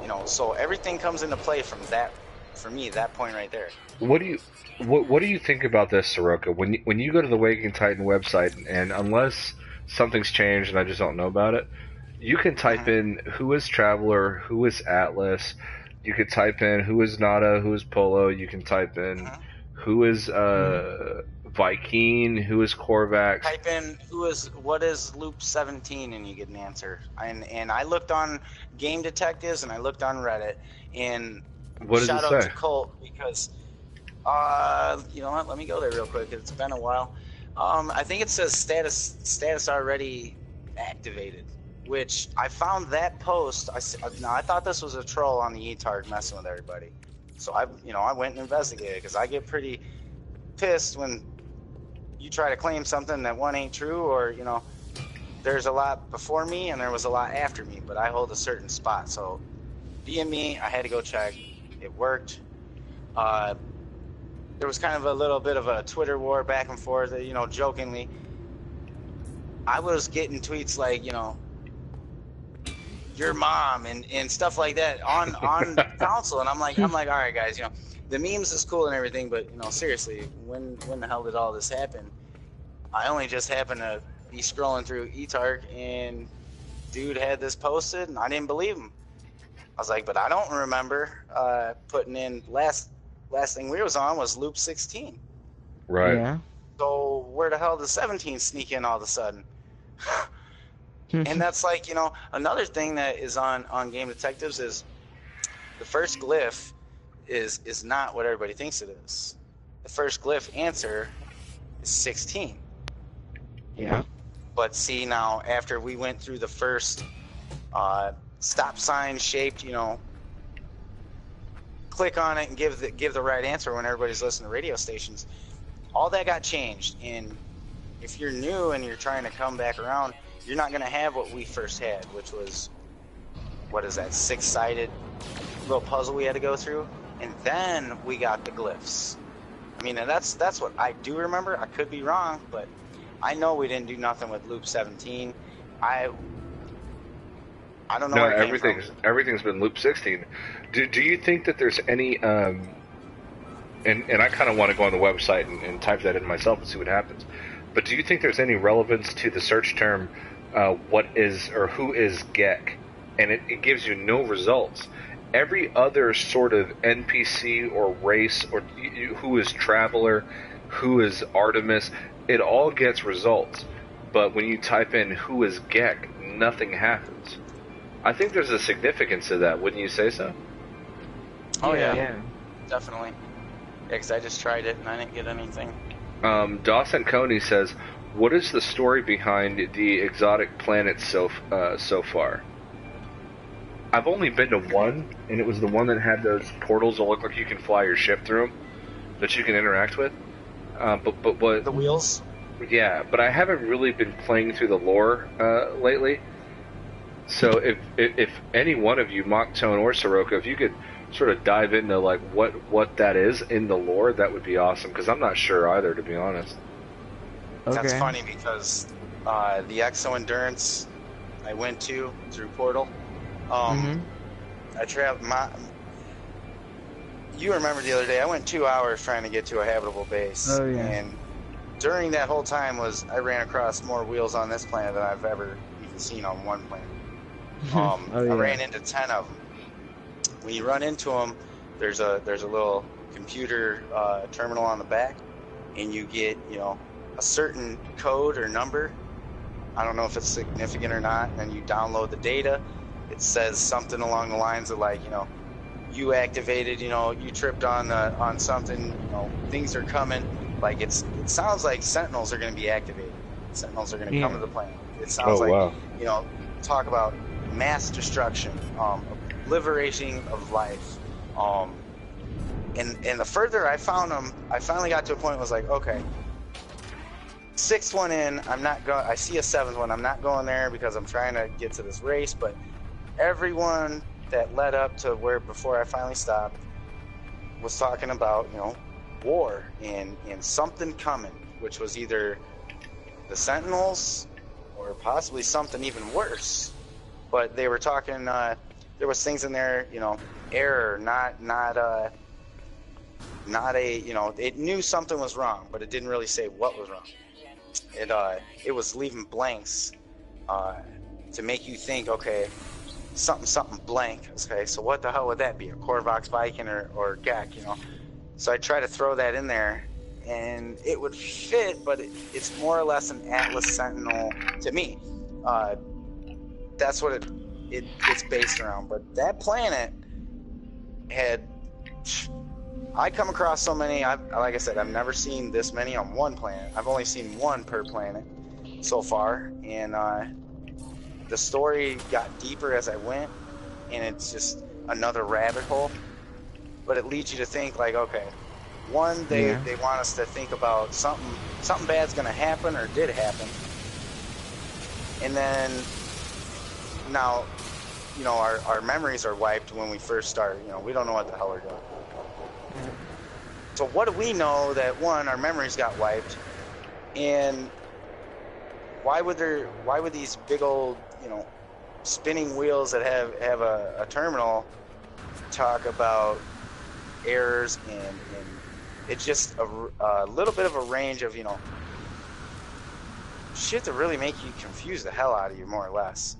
You know, so everything comes into play from that. For me, that point right there. What do you think about this, Seroka? When you go to the Waking Titan website, and unless something's changed and I just don't know about it, you can type in who is Traveler, who is Atlas. You could type in who is Nada, who is Polo. You can type in who is Viking, who is Corvax. Type in what is Loop 17 and you get an answer. And I looked on Game Detectives and I looked on Reddit, and what does shout it out say? to Colt because you know what, let me go there real quick. It's been a while. I think it says status already activated, which I found that post. Now I thought this was a troll on the eTard messing with everybody. So I went and investigated, because I get pretty pissed when you try to claim something that one ain't true, or you know, there's a lot before me and there was a lot after me, but I hold a certain spot. So being me, I had to go check. It worked. There was kind of a little bit of a Twitter war back and forth, you know, jokingly. I was getting tweets like, you know, your mom and stuff like that on council, and I'm like, all right, guys, you know, the memes is cool and everything, but you know, seriously, when the hell did all this happen? I only just happened to be scrolling through eTark, and dude had this posted, and I didn't believe him. I was like, but I don't remember putting in last thing we was on was Loop 16. Right. Yeah. So where the hell did 17 sneak in all of a sudden? And that's like, you know, another thing that is on Game Detectives is the first glyph is not what everybody thinks it is. The first glyph answer is 16. Yeah. But see, now after we went through the first stop sign shaped, you know, click on it and give the right answer when everybody's listening to radio stations, all that got changed. And if you're new and you're trying to come back around, you're not going to have what we first had, which was, what is that, 6-sided little puzzle we had to go through. And then we got the glyphs. I mean, and that's what I do remember. I could be wrong, but I know we didn't do nothing with Loop 17. I don't know. No, where it came from. everything's been Loop 16. Do you think that there's any and I kind of want to go on the website and type that in myself and see what happens. But do you think there's any relevance to the search term, what is or who is Gek? And it gives you no results. Every other sort of NPC or race, or who is Traveler, who is Artemis, it all gets results. But when you type in who is Gek, nothing happens. I think there's a significance to that. Wouldn't you say so? Oh yeah, yeah. definitely. Yeah, because I just tried it and I didn't get anything. Dawson Coney says, "What is the story behind the exotic planets so far?" I've only been to one, and it was the one that had those portals that look like you can fly your ship through them, that you can interact with. But what The wheels? Yeah, but I haven't really been playing through the lore lately. So if any one of you, Mocktown or Seroka, if you could sort of dive into like what that is in the lore, that would be awesome, because I'm not sure either, to be honest. Okay. That's funny because the Exo Endurance I went to through Portal. I traveled you remember the other day, I went 2 hours trying to get to a habitable base. Oh, yeah. And during that whole time I ran across more wheels on this planet than I've ever even seen on one planet. Oh, yeah. I ran into 10 of them. When you run into them, there's a little computer terminal on the back, and you get, you know, a certain code or number. I don't know if it's significant or not. And you download the data. It says something along the lines of like, you know, you activated, you know, you tripped on something, you know, things are coming. Like it sounds like Sentinels are going to be activated. Sentinels are going to come to the planet. It sounds you know, talk about mass destruction, liberation of life. And the further I found them, I finally got to a point where I was like, okay, Sixth one in, I'm not going. I see a seventh one. I'm not going there because I'm trying to get to this race. But everyone that led up to where before I finally stopped was talking about, you know, war and something coming, which was either the Sentinels or possibly something even worse. But they were talking. There was things in there, you know, error, not a, you know, it knew something was wrong, but it didn't really say what was wrong. It was leaving blanks to make you think, okay, something blank. Okay, so what the hell would that be? A Korvax Viking or Gek, you know? So I try to throw that in there, and it would fit, but it's more or less an Atlas Sentinel to me. That's what it's based around. But that planet had, I come across so many. Like I said, I've never seen this many on one planet. I've only seen one per planet so far, and the story got deeper as I went, and it's just another rabbit hole. But it leads you to think, like, okay, one, they want us to think about something bad's gonna happen or did happen, and then now, you know, our memories are wiped when we first start. You know, we don't know what the hell we're doing. So what do we know that, one, our memories got wiped, and why would these big old, you know, spinning wheels that have a terminal talk about errors and it's just a little bit of a range of, you know, shit to really make you confuse the hell out of you, more or less.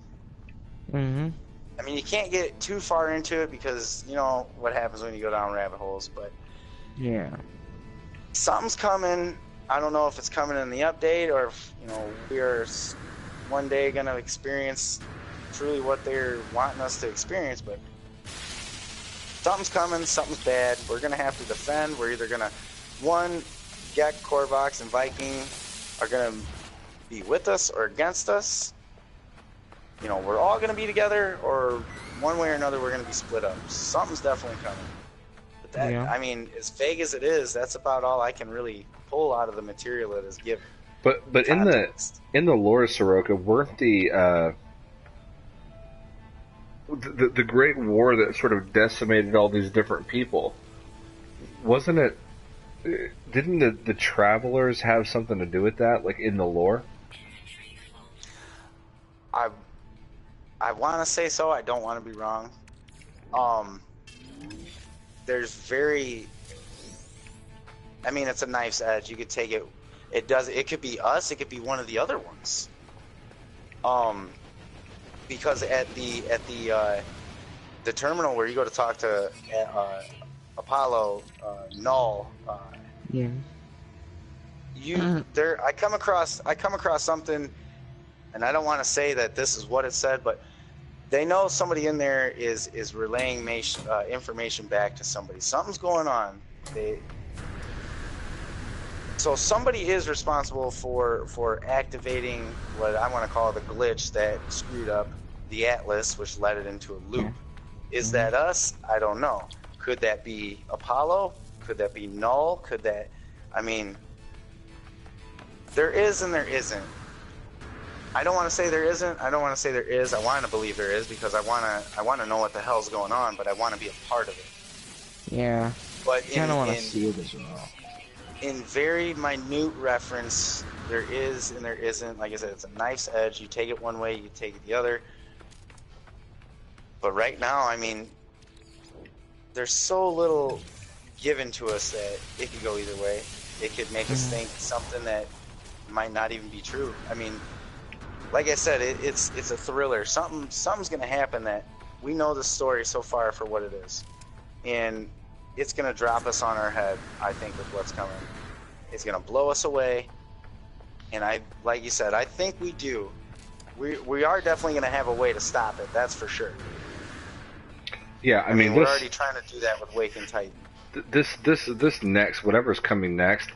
Mm-hmm. I mean, you can't get too far into it because, you know, what happens when you go down rabbit holes, but yeah, something's coming. I don't know if it's coming in the update or if, you know, we're one day going to experience truly what they're wanting us to experience, but something's coming, something's bad. We're going to have to defend. We're either going to, one, Gek, Korvax, and Viking are going to be with us or against us. You know, we're all going to be together, or one way or another, we're going to be split up. Something's definitely coming. But that, yeah. I mean, as vague as it is, that's about all I can really pull out of the material that is given. But in the lore of Seroka, weren't the Great War that sort of decimated all these different people, wasn't it? Didn't the Travelers have something to do with that, like in the lore? I want to say so. I don't want to be wrong. There's very, I mean, it's a knife's edge. You could take it. It could be us. It could be one of the other ones. Because at the terminal where you go to talk to Apollo, Null. Yeah. I come across something, and I don't want to say that this is what it said, but they know somebody in there is relaying information back to somebody. Something's going on. So somebody is responsible for activating what I want to call the glitch that screwed up the Atlas, which led it into a loop. Is that us? I don't know. Could that be Apollo? Could that be Null? Could that... I mean, there is and there isn't. I don't want to say there isn't. I don't want to say there is. I want to believe there is because I want to know what the hell's going on, but I want to be a part of it. Yeah. But I kind of want to see it as well. In very minute reference, there is and there isn't. Like I said, it's a knife's edge. You take it one way, you take it the other. But right now, I mean, there's so little given to us that it could go either way. It could make us think something that might not even be true. I mean, like I said, it's a thriller. Something's going to happen that we know the story so far for what it is. And it's going to drop us on our head, I think, with what's coming. It's going to blow us away. And like you said, I think we do. We are definitely going to have a way to stop it. That's for sure. Yeah, I mean we're already trying to do that with Waking Titan. This next, whatever's coming next,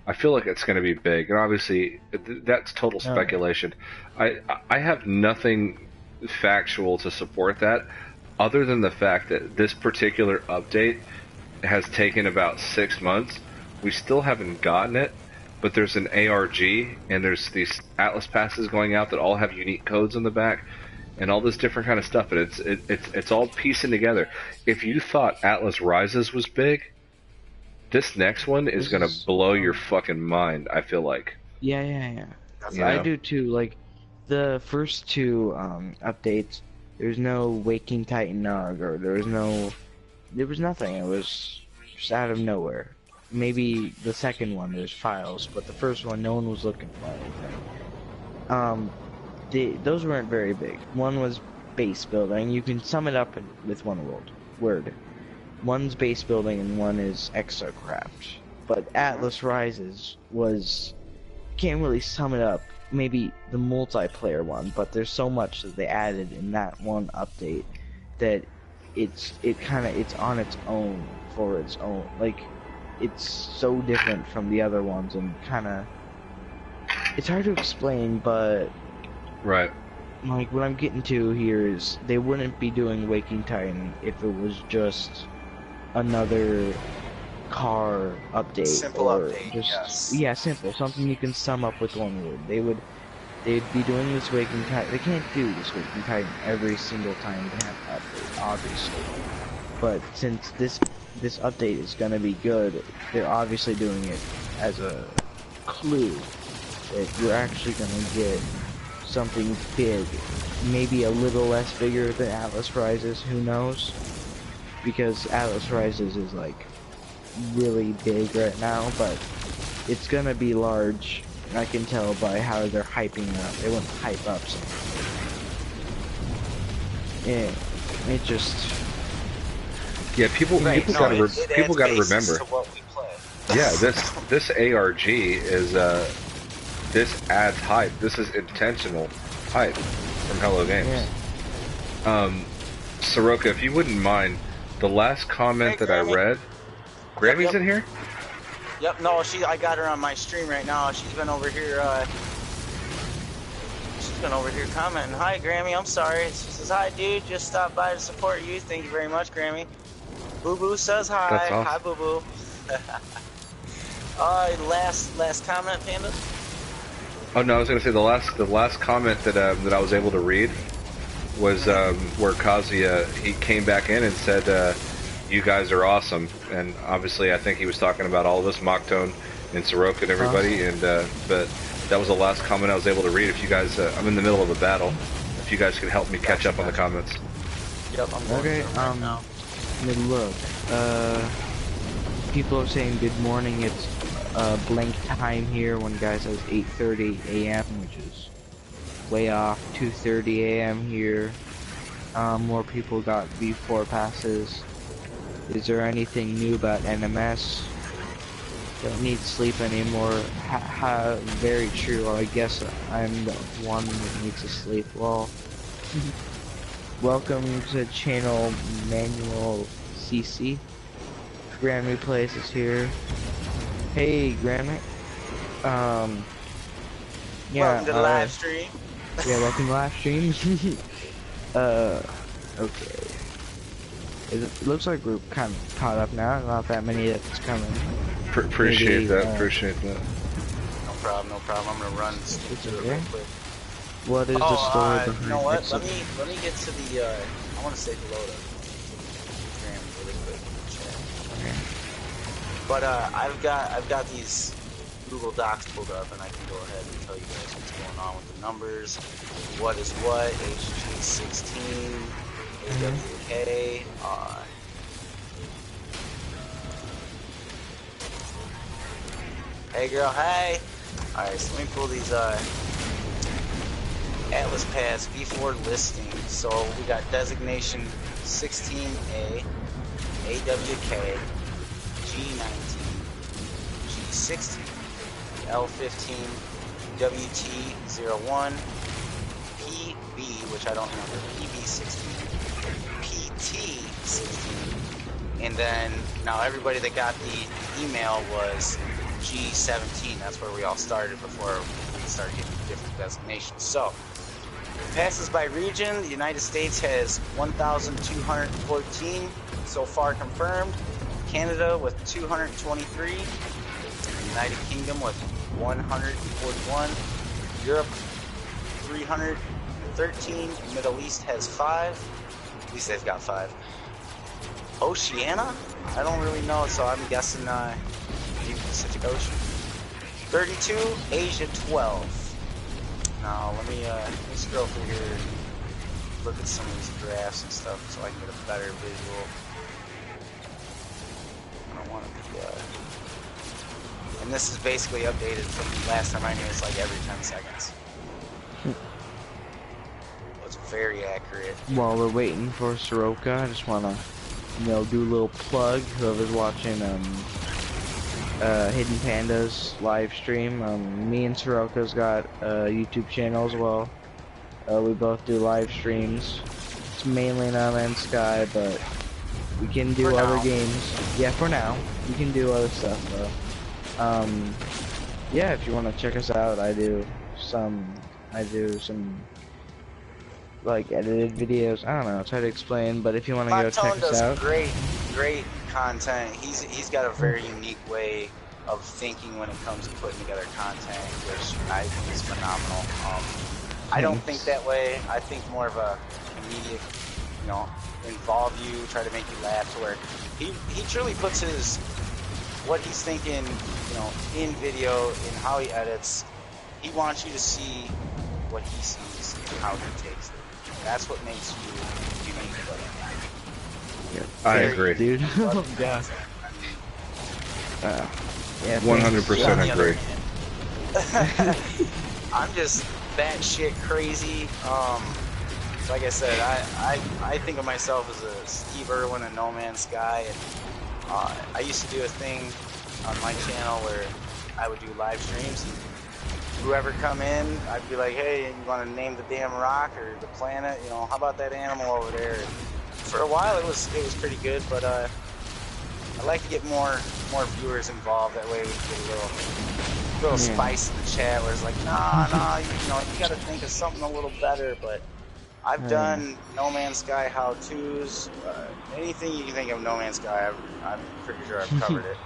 I feel like it's going to be big, and obviously that's total speculation. I have nothing factual to support that, other than the fact that this particular update has taken about 6 months. We still haven't gotten it, but there's an ARG, and there's these Atlas passes going out that all have unique codes on the back, and all this different kind of stuff. And it's all piecing together. If you thought Atlas Rises was big, this next one is gonna blow your fucking mind. I feel like. Yeah. I do too. Like the first two updates, there's no Waking Titan Nog, or there was nothing. It was just out of nowhere. Maybe the second one there's files, but the first one no one was looking for anything. Those weren't very big. One was base building. You can sum it up with one word. One's base building and one is exocraft. But Atlas Rises was, can't really sum it up. Maybe the multiplayer one, but there's so much that they added in that one update that it's on its own for its own. Like, it's so different from the other ones, and it's hard to explain, but right. Like, what I'm getting to here is they wouldn't be doing Waking Titan if it was just another car update. Simple update, just, yes. Yeah, simple. Something you can sum up with one word. They'd be doing this Waking Titan. They can't do this Waking Titan every single time they have an update, obviously. But since this update is gonna be good, they're obviously doing it as a clue that you're actually gonna get something big. Maybe a little less bigger than Atlas Rises, who knows? Because Atlas Rises is like really big right now, but it's gonna be large. I can tell by how they're hyping it up. They wouldn't hype up something. Yeah, it just. Yeah, people gotta remember. Yeah, this ARG is this adds hype. This is intentional hype from Hello Games. Yeah. Seroka, if you wouldn't mind, the last comment that I read. Grammy's in here? Yep, no, I got her on my stream right now. She's been over here, commenting. Hi, Grammy, I'm sorry. She says, hi, dude, just stopped by to support you. Thank you very much, Grammy. Boo Boo says hi. That's awesome. Hi, Boo Boo. Last comment, Panda? Oh no, I was gonna say the last comment that I was able to read was where Kazuya, he came back in and said, you guys are awesome, and obviously I think he was talking about all of us, Mocktone and Seroka and everybody, and but that was the last comment I was able to read. If you guys, I'm in the middle of a battle, if you guys could help me catch up on the comments. Yep, I'm going okay. right now. Let me look. People are saying good morning. It's blank time here. One guy says 8:30 a.m., which is way off. 2:30 a.m. here. More people got V4 passes. Is there anything new about NMS? Don't need sleep anymore. Very true. I guess I'm the one that needs to sleep. Well, welcome to channel Manual CC. Grammy Place is here. Hey, Grammy. Yeah. Welcome to the live stream. Yeah, welcome to live stream. Okay. It looks like we're kind of caught up now. Not that many that's coming. Appreciate that. Appreciate that. No problem. I'm gonna run through it real quick. What is the story behind? You know what? Let me get to the. I want to say hello to Graham really quick in the chat. Okay. But I've got these Google Docs pulled up, and I can go ahead and tell you guys what's going on with the numbers. What is what? HG16, AWK. Hey girl, hey! Alright, so let me pull these Atlas Pass V4 listings. So we got designation 16A, AWK, G19, G16, L15, WT01, PB, which I don't remember, PB16, PT16, and then now everybody that got the email was G17. That's where we all started before we started getting different designations. So, passes by region, the United States has 1,214 so far confirmed. Canada with 223. United Kingdom with 141. Europe 313. Middle East has 5. At least they've got 5. Oceania? I don't really know, so I'm guessing the Pacific Ocean. 32. Asia 12. Now let me scroll through here. Look at some of these graphs and stuff so I can get a better visual. I don't want to be, and this is basically updated from last time I knew. It's like every 10 seconds. It's very accurate. While we're waiting for Seroka, I just want to, do a little plug. Whoever's watching, Hidden Panda's live stream. Me and Seroka's got a YouTube channel as well. We both do live streams. It's mainly No Man's Sky, but we can do other games. Yeah, for now. We can do other stuff though. Yeah, if you want to check us out, I do some like edited videos. I don't know, it's hard to explain, but if you want to go check us out. Great content. He's got a very unique way of thinking when it comes to putting together content, which I think is phenomenal. I don't think that way. I think more of a immediate, involve you, try to make you laugh, to where he truly puts what he's thinking, in video, in how he edits. He wants you to see what he sees and how he takes it. That's what makes you unique. I agree, dude. Yeah. Yeah, 100% agree. I'm just batshit crazy. Like I said, I think of myself as a Steve Irwin in No Man's Sky, and I used to do a thing on my channel where I would do live streams. And whoever come in, I'd be like, hey, you want to name the damn rock or the planet? How about that animal over there? And for a while, it was pretty good, but I like to get more viewers involved. That way, we can get a little spice in the chat where it's like, nah, you got to think of something a little better. But I've done No Man's Sky how-tos. Anything you can think of No Man's Sky, I'm pretty sure I've covered it.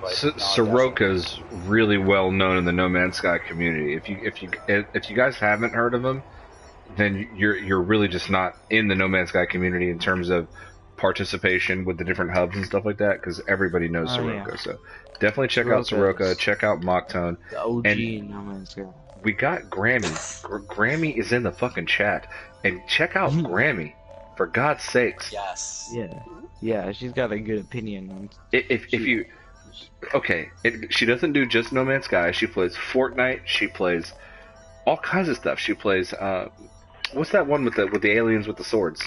Seroka's really well known in the No Man's Sky community. If you guys haven't heard of him, then you're really just not in the No Man's Sky community in terms of participation with the different hubs and stuff like that, because everybody knows Seroka. Yeah. So definitely check out Seroka, check out Mocktown. The OG No Man's Sky. We got Grammy. Grammy is in the fucking chat, and check out Grammy, for God's sakes. Yes. Yeah, she's got a good opinion. She doesn't do just No Man's Sky. She plays Fortnite. She plays all kinds of stuff. She plays what's that one with the aliens with the swords,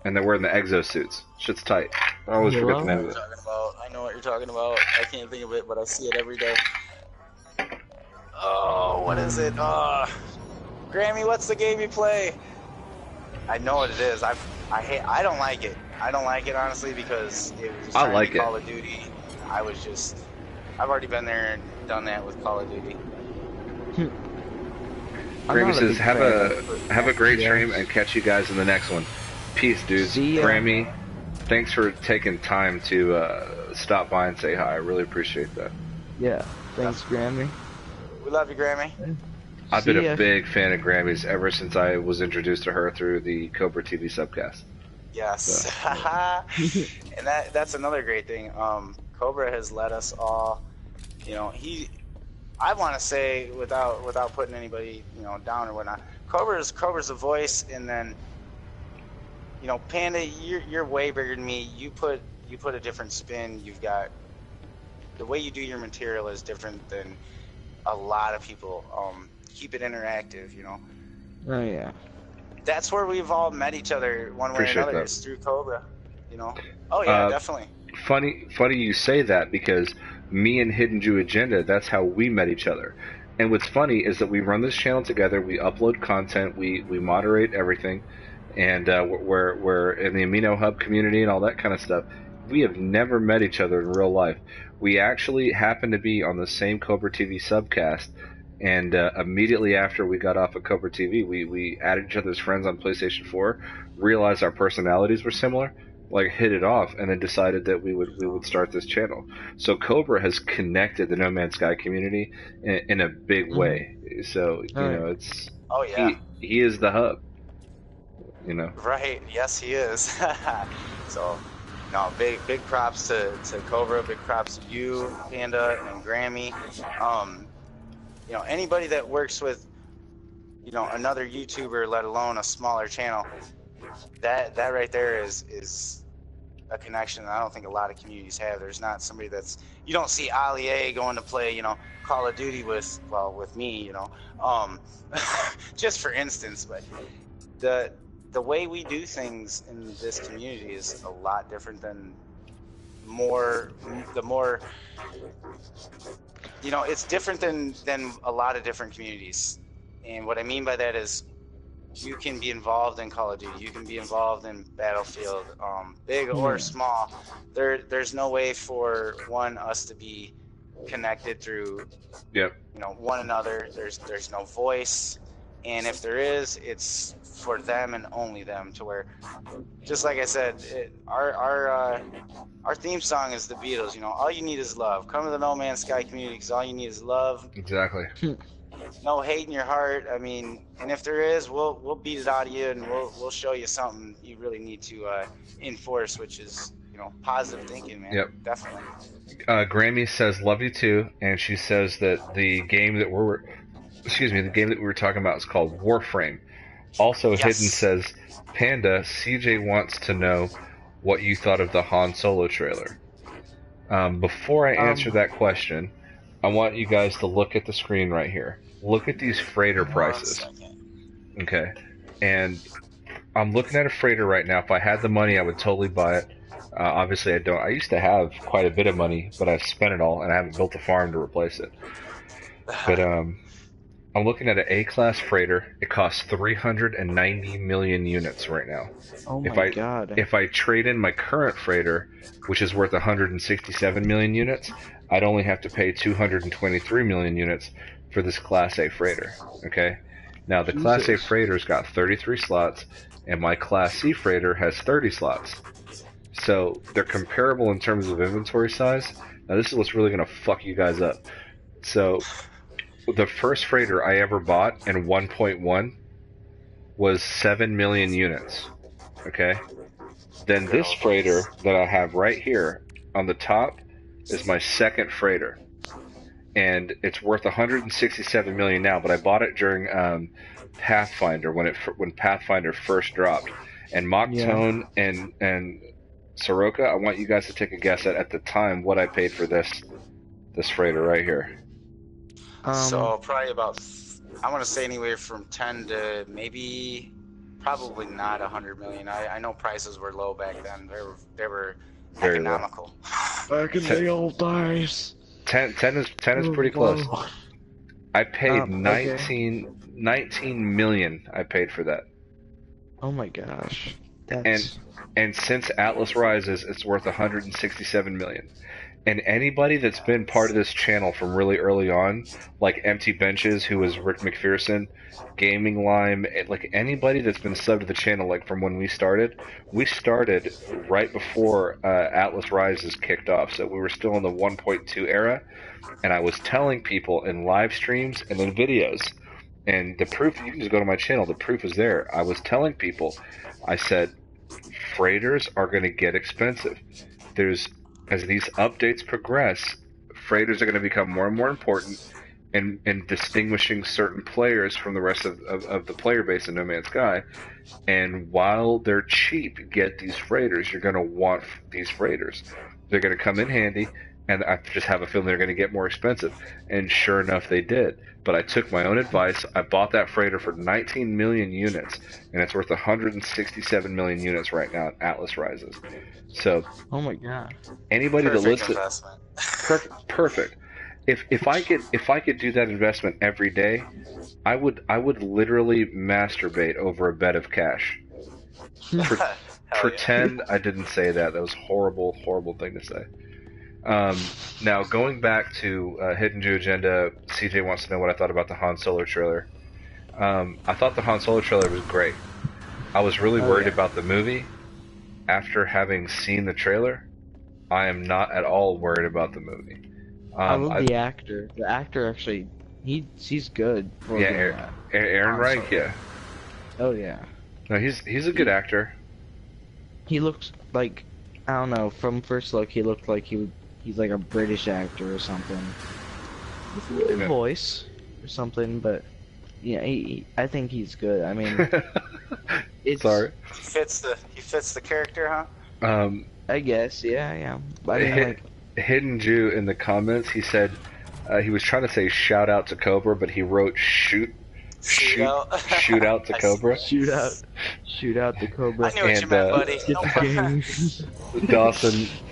and they're wearing the exosuits. Shit's tight. I always forget the name of it. I know what you're talking about. I can't think of it, but I see it every day. Oh, what is it? Grammy, what's the game you play? I know what it is. I don't like it. I don't like it, honestly, because it was Call of Duty. I've already been there and done that with Call of Duty. Grammy says, have a great stream, and catch you guys in the next one. Peace, dudes. Grammy, thanks for taking time to stop by and say hi. I really appreciate that. Yeah, thanks, Grammy. We love you, Grammy. I've been a big fan of Grammy's ever since I was introduced to her through the Cobra TV subcast. Yes. So. And that's another great thing. Cobra has let us all, I want to say, without putting anybody, down or whatnot, Cobra's a voice, and then, Panda, you're way bigger than me. You put a different spin. You've got, the way you do your material is different than a lot of people. Keep it interactive, Oh yeah. That's where we've all met each other one way or another. Is through Cobra, Oh yeah, definitely. Funny you say that, because me and HiddenJewAgenda, that's how we met each other. And what's funny is that we run this channel together. We upload content. We moderate everything, and we're in the Amino Hub community and all that kind of stuff. We have never met each other in real life. We actually happened to be on the same Cobra TV subcast. And immediately after we got off of Cobra TV, we added each other's friends on PlayStation 4, realized our personalities were similar, like hit it off, and then decided that we would start this channel. So Cobra has connected the No Man's Sky community in a big way. So you know, it's Oh yeah. he is the hub. You know. Right. Yes, he is. So, no, big props to Cobra. Big props to you, Panda, and Grammy. You know, anybody that works with, you know, another YouTuber, let alone a smaller channel, that right there is a connection that I don't think a lot of communities have. There's not somebody that's, you don't see Ali A going to play, you know, Call of Duty with me, you know, just for instance. But the way we do things in this community is a lot different than the more, you know, it's different than a lot of different communities. And what I mean by that is, you can be involved in Call of Duty, you can be involved in Battlefield, big or small. There's no way for us to be connected through, Yep. you know, one another. There's no voice, and if there is, it's for them and only them. To where, just like I said, our theme song is the Beatles. You know, all you need is love. Come to the No Man's Sky community, because all you need is love. Exactly. No hate in your heart. I mean, and if there is, we'll beat it out of you, and we'll show you something you really need to enforce, which is, you know, positive thinking, man. Yep. Definitely. Grammy says love you too, and she says that the game that we were talking about is called Warframe. Also, Yes. Hidden says, Panda, CJ wants to know what you thought of the Han Solo trailer. Before I answer that question, I want you guys to look at the screen right here. Look at these freighter prices. Okay. And I'm looking at a freighter right now. If I had the money, I would totally buy it. Obviously, I don't. I used to have quite a bit of money, but I've spent it all, and I haven't built a farm to replace it. But I'm looking at an A-class freighter. It costs 390 million units right now. Oh my god. If I trade in my current freighter, which is worth 167 million units, I'd only have to pay 223 million units for this Class A freighter. Okay? Now, the Class A freighter's got 33 slots, and my Class C freighter has 30 slots. So, they're comparable in terms of inventory size. Now, this is what's really going to fuck you guys up. So, the first freighter I ever bought in 1.1 was 7 million units. Okay? Then this freighter that I have right here on the top is my second freighter. And it's worth 167 million now, but I bought it during Pathfinder when Pathfinder first dropped. And Mocktown and Seroka, I want you guys to take a guess at the time what I paid for this freighter right here. So probably about, I want to say anywhere from 10 to maybe, probably not 100 million. I know prices were low back then. They were Very economical. Back in the old days. 10 is pretty close. I paid 19 million. I paid for that. Oh my gosh. And since Atlas Rises, it's worth 167 million. And anybody that's been part of this channel from really early on, like Empty Benches, who was Rick McPherson, Gaming Lime, like anybody that's been subbed to the channel, like from when we started right before Atlas Rises kicked off. So we were still in the 1.2 era, and I was telling people in live streams and in videos, and the proof, you can just go to my channel, the proof is there. I was telling people, I said, freighters are going to get expensive. As these updates progress, freighters are going to become more and more important in distinguishing certain players from the rest of the player base in No Man's Sky. And while they're cheap, get these freighters. You're going to want these freighters. They're going to come in handy, and I just have a feeling they're going to get more expensive. And sure enough, they did. But I took my own advice. I bought that freighter for 19 million units, and it's worth 167 million units right now at Atlas Rises. So, oh my god. Anybody that listens, investment. perfect. If I could do that investment every day, I would literally masturbate over a bed of cash. Pretend I didn't say that. That was horrible thing to say. Now, going back to HiddenJewAgenda, CJ wants to know what I thought about the Han Solo trailer. I thought the Han Solo trailer was great. I was really worried about the movie, after having seen the trailer, I am not at all worried about the movie. I love the actor. The actor actually, he's good for yeah, being Aaron Han Reich, Solo. yeah. Oh yeah. No, he's a good actor. He looks like, I don't know, from first look he looked like he's like a British actor or something. With a good voice or something, but yeah, I think he's good. I mean, it's sorry. He fits the character, huh? I guess, yeah. I mean, like, Hidden Jew in the comments, he said he was trying to say shout out to Cobra, but he wrote shoot out to Cobra. Shoot out the Cobra. I knew what you meant, buddy.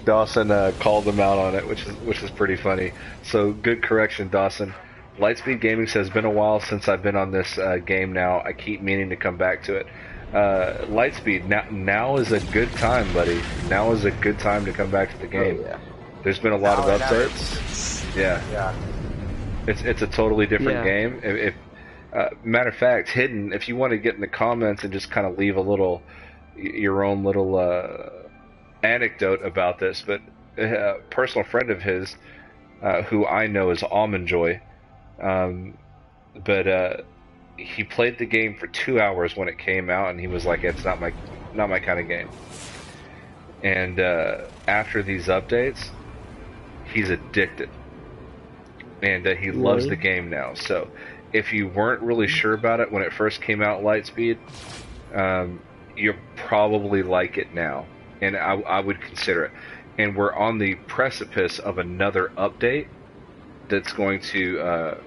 Dawson called them out on it, which is pretty funny. So good correction, Dawson. Lightspeed Gaming says, been a while since I've been on this game now. I keep meaning to come back to it. Lightspeed, now is a good time, buddy. Now is a good time to come back to the game. Oh, yeah. There's been a lot of updates. Yeah. It's a totally different game. If matter of fact, Hidden, if you want to get in the comments and just kind of leave your own little anecdote about this, but a personal friend of his, who I know is Almond Joy, but he played the game for 2 hours when it came out, and he was like, "It's not my kind of game." And after these updates, he's addicted, and he loves the game now. So, if you weren't really sure about it when it first came out, Lightspeed, you'll probably like it now, and I would consider it. And we're on the precipice of another update that's going to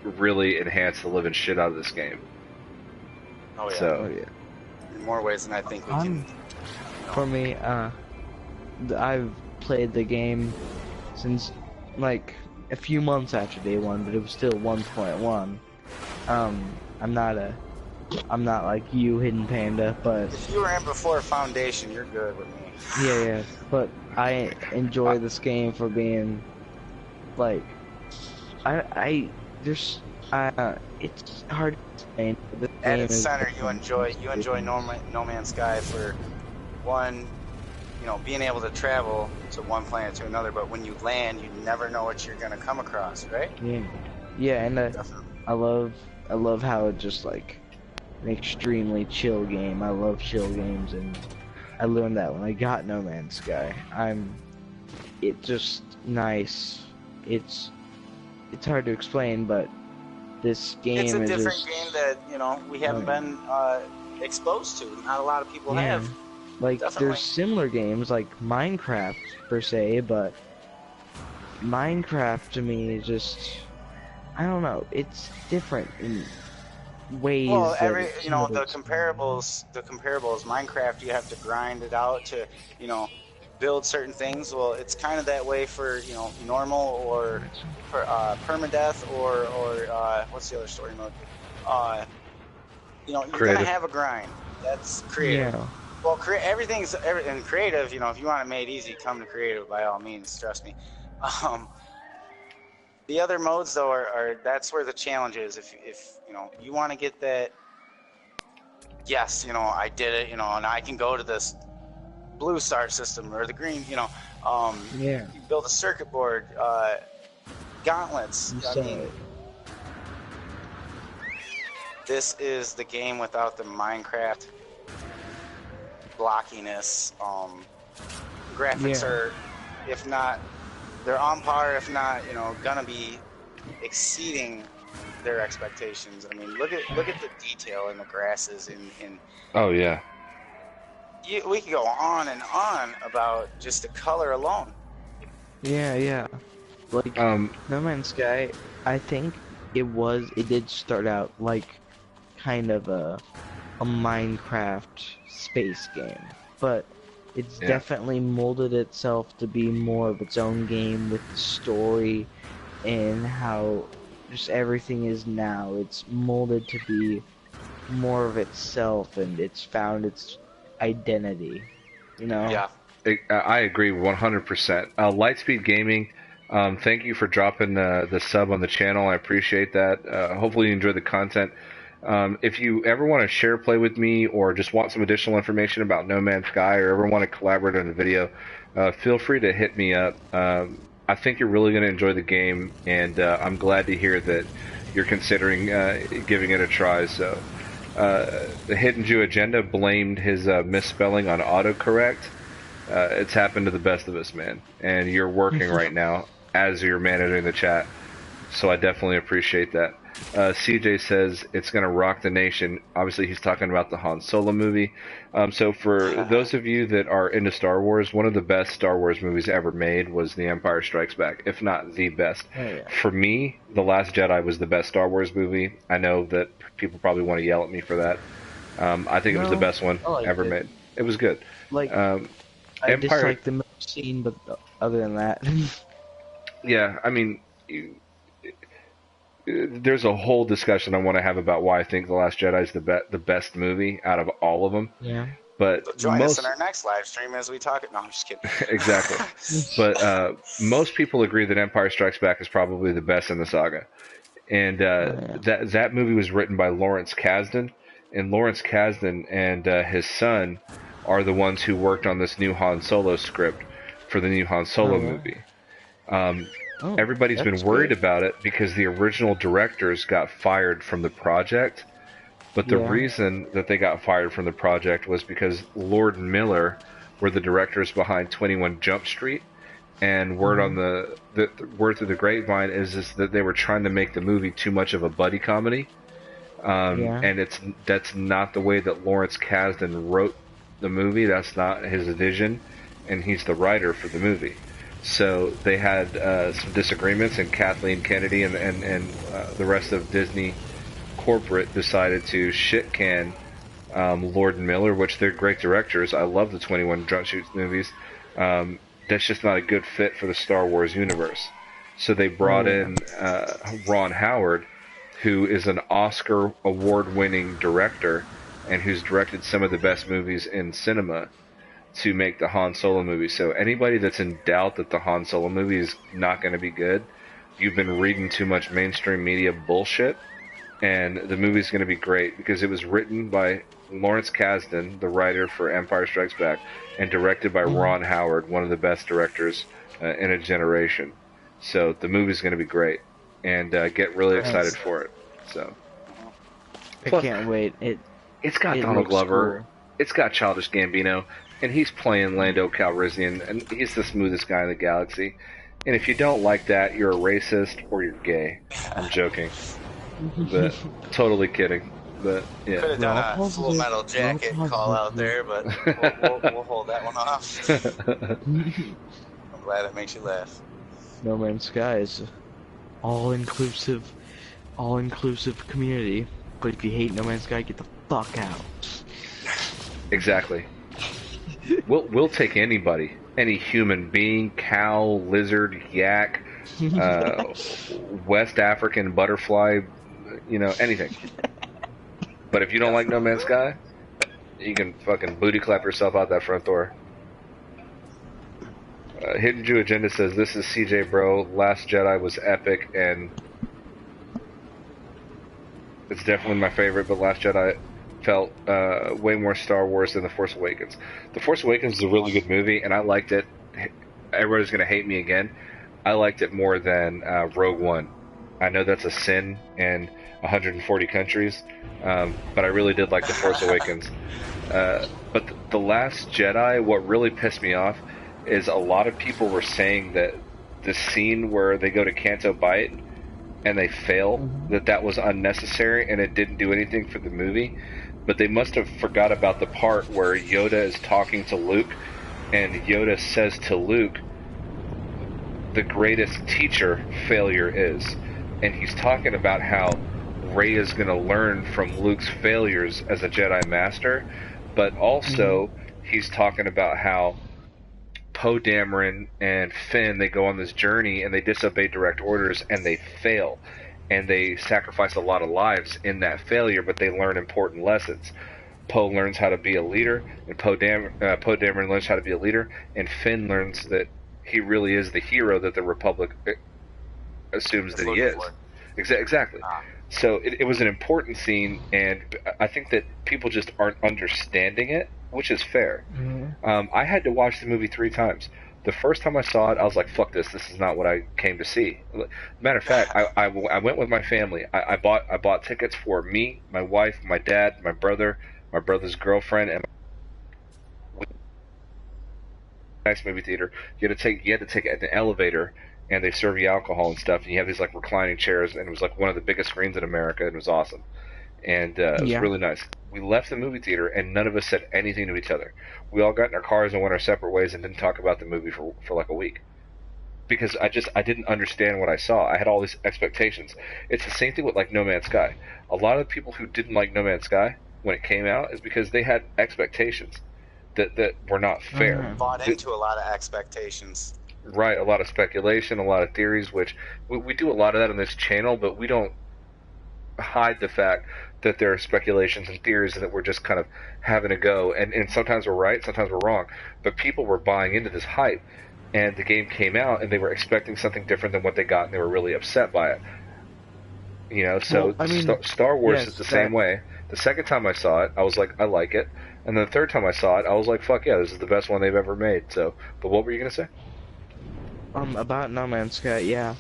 really enhance the living shit out of this game. Oh yeah. So, in more ways than I think we can. For me, I've played the game since like a few months after day one, but it was still 1.1. I'm not like you, Hidden Panda, but if you were in before Foundation, you're good with me. yeah. But I enjoy this game for being like, it's hard to explain. At its center, you enjoy No Man's Sky for one, being able to travel to one planet to another, but when you land, you never know what you're gonna come across, right? Yeah, and I love how it just like an extremely chill game. I love chill games, and I learned that when I got No Man's Sky. It's just nice. It's hard to explain, but this game is it's a different game that we haven't been exposed to. Not a lot of people have. Like, Definitely. there's similar games like Minecraft per se, but Minecraft to me is just, I don't know, it's different in ways. Well, the comparables, Minecraft, you have to grind it out to, build certain things. Well, it's kind of that way for, normal or permadeath or what's the other story mode? You're creative. gonna have a grind. That's creative. Yeah. Well, everything's in creative. If you want it made easy, come to creative by all means. Trust me. The other modes though are that's where the challenge is. If you want to get that, yes, I did it. And I can go to this blue star system or the green. You build a circuit board, gauntlets. This is the game without the Minecraft blockiness. Graphics are, if not, they're on par, if not, gonna be exceeding their expectations. I mean, look at the detail in the grasses in oh yeah. We could go on and on about just the color alone. Yeah. Like, No Man's Sky, I think it did start out like kind of a Minecraft space game, but it's definitely molded itself to be more of its own game with the story and how just everything is now. It's molded to be more of itself, and it's found its identity, Yeah. I agree 100%. Lightspeed Gaming, thank you for dropping the sub on the channel. I appreciate that. Hopefully you enjoy the content. If you ever want to share play with me or just want some additional information about No Man's Sky or ever want to collaborate on a video, feel free to hit me up. I think you're really going to enjoy the game, and I'm glad to hear that you're considering giving it a try. So, the Hidden Jew Agenda blamed his misspelling on autocorrect. It's happened to the best of us, man. And you're working right now as you're managing the chat. So I definitely appreciate that. CJ says it's going to rock the nation. Obviously, he's talking about the Han Solo movie. So for those of you that are into Star Wars, one of the best Star Wars movies ever made was The Empire Strikes Back, if not the best. Oh, yeah. For me, The Last Jedi was the best Star Wars movie. I know that people probably want to yell at me for that. I think it was the best one ever made. It was good. Like, I just like the middle scene, but other than that. Yeah, I mean, there's a whole discussion I want to have about why I think The Last Jedi is the best movie out of all of them. Yeah. But join us in our next live stream as we talk. No, I'm just kidding. Exactly. But most people agree that Empire Strikes Back is probably the best in the saga. And that movie was written by Lawrence Kasdan. And Lawrence Kasdan and his son are the ones who worked on this new Han Solo script for the new Han Solo movie. Everybody's been worried about it because the original directors got fired from the project. But the reason that they got fired from the project was because Lord and Miller were the directors behind 21 Jump Street. And word on the word through the grapevine is that they were trying to make the movie too much of a buddy comedy. And that's not the way that Lawrence Kasdan wrote the movie. That's not his vision, and he's the writer for the movie. So they had some disagreements, and Kathleen Kennedy and the rest of Disney corporate decided to shit can Lord and Miller, which they're great directors. I love the 21 Jump Street movies. That's just not a good fit for the Star Wars universe. So they brought in Ron Howard, who is an Oscar award-winning director and who's directed some of the best movies in cinema, to make the Han Solo movie. So anybody that's in doubt that the Han Solo movie is not going to be good, you've been reading too much mainstream media bullshit, and the movie's going to be great because it was written by Lawrence Kasdan, the writer for Empire Strikes Back, and directed by Ron Howard, one of the best directors in a generation. So the movie's going to be great, and get really excited for it. So I can't wait. It's got Donald Glover. Cool. It's got Childish Gambino, and he's playing Lando Calrissian, and he's the smoothest guy in the galaxy. And if you don't like that, you're a racist or you're gay. I'm joking, but totally kidding. But yeah, could have done a Full Metal Jacket call out there, but we'll hold that one off. I'm glad it makes you laugh. No Man's Sky is all-inclusive community. But if you hate No Man's Sky, get the fuck out. Exactly. We'll take anybody, any human being, cow, lizard, yak, West African butterfly, anything. But if you don't like No Man's Sky, you can fucking booty clap yourself out that front door. Hidden Jew Agenda says, this is CJ, bro. Last Jedi was epic, and it's definitely my favorite, but Last Jedi felt way more Star Wars than The Force Awakens. The Force Awakens is a really good movie, and I liked it. Everybody's going to hate me again. I liked it more than Rogue One. I know that's a sin in 140 countries, but I really did like The Force Awakens. But The Last Jedi, what really pissed me off is a lot of people were saying that the scene where they go to Canto Bight and they fail, that was unnecessary and it didn't do anything for the movie. But they must have forgot about the part where Yoda is talking to Luke, and Yoda says to Luke, the greatest teacher failure is. And he's talking about how Rey is going to learn from Luke's failures as a Jedi Master, but also he's talking about how Poe Dameron and Finn, they go on this journey and they disobey direct orders and they fail. And they sacrifice a lot of lives in that failure, but they learn important lessons. Poe learns how to be a leader, and Poe Dameron learns how to be a leader, and Finn learns that he really is the hero that the Republic assumes that he is. Exactly. So it was an important scene, and I think that people just aren't understanding it, which is fair. I had to watch the movie 3 times. The first time I saw it, I was like, "Fuck this! This is not what I came to see." Matter of fact, I went with my family. I bought tickets for me, my wife, my dad, my brother's girlfriend, and nice movie theater. You had to take an elevator, and they serve you alcohol and stuff, and you have these like reclining chairs, and it was like one of the biggest screens in America, and it was awesome, and it was really nice. We left the movie theater, and none of us said anything to each other. We all got in our cars and went our separate ways, and didn't talk about the movie for like a week, because I didn't understand what I saw. I had all these expectations. It's the same thing with like No Man's Sky. A lot of the people who didn't like No Man's Sky when it came out is because they had expectations that were not fair. Bought into a lot of expectations. Right, a lot of speculation, a lot of theories, which we do a lot of that on this channel, but we don't hide the fact that there are speculations and theories that we're just kind of having a go, and sometimes we're right, sometimes we're wrong, but people were buying into this hype, and the game came out, and they were expecting something different than what they got, and they were really upset by it. You know, so Star Wars is the same way. The second time I saw it, I was like, I like it, and then the third time I saw it, I was like, fuck yeah, this is the best one they've ever made. So, but what were you gonna say? About No Man's Sky, yeah.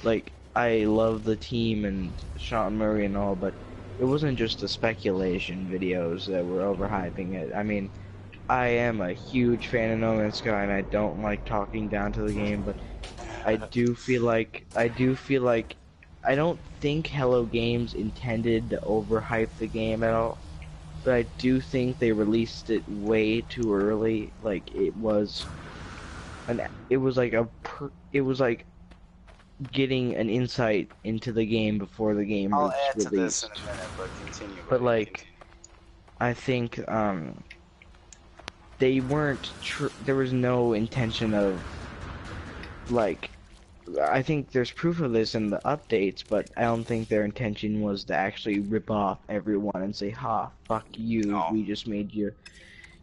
Like, I love the team and Shaun Murray and all, but it wasn't just the speculation videos that were overhyping it. I mean, I am a huge fan of No Man's Sky, and I don't like talking down to the game, but I do feel like I don't think Hello Games intended to overhype the game at all, but I do think they released it way too early. Like, it was like getting an insight into the game before the game was I'll add released. to this in a minute, but continue. But like, I think they weren't. There was no intention of like. I think there's proof of this in the updates, but I don't think their intention was to actually rip off everyone and say, "Ha, fuck you! No. We just made you,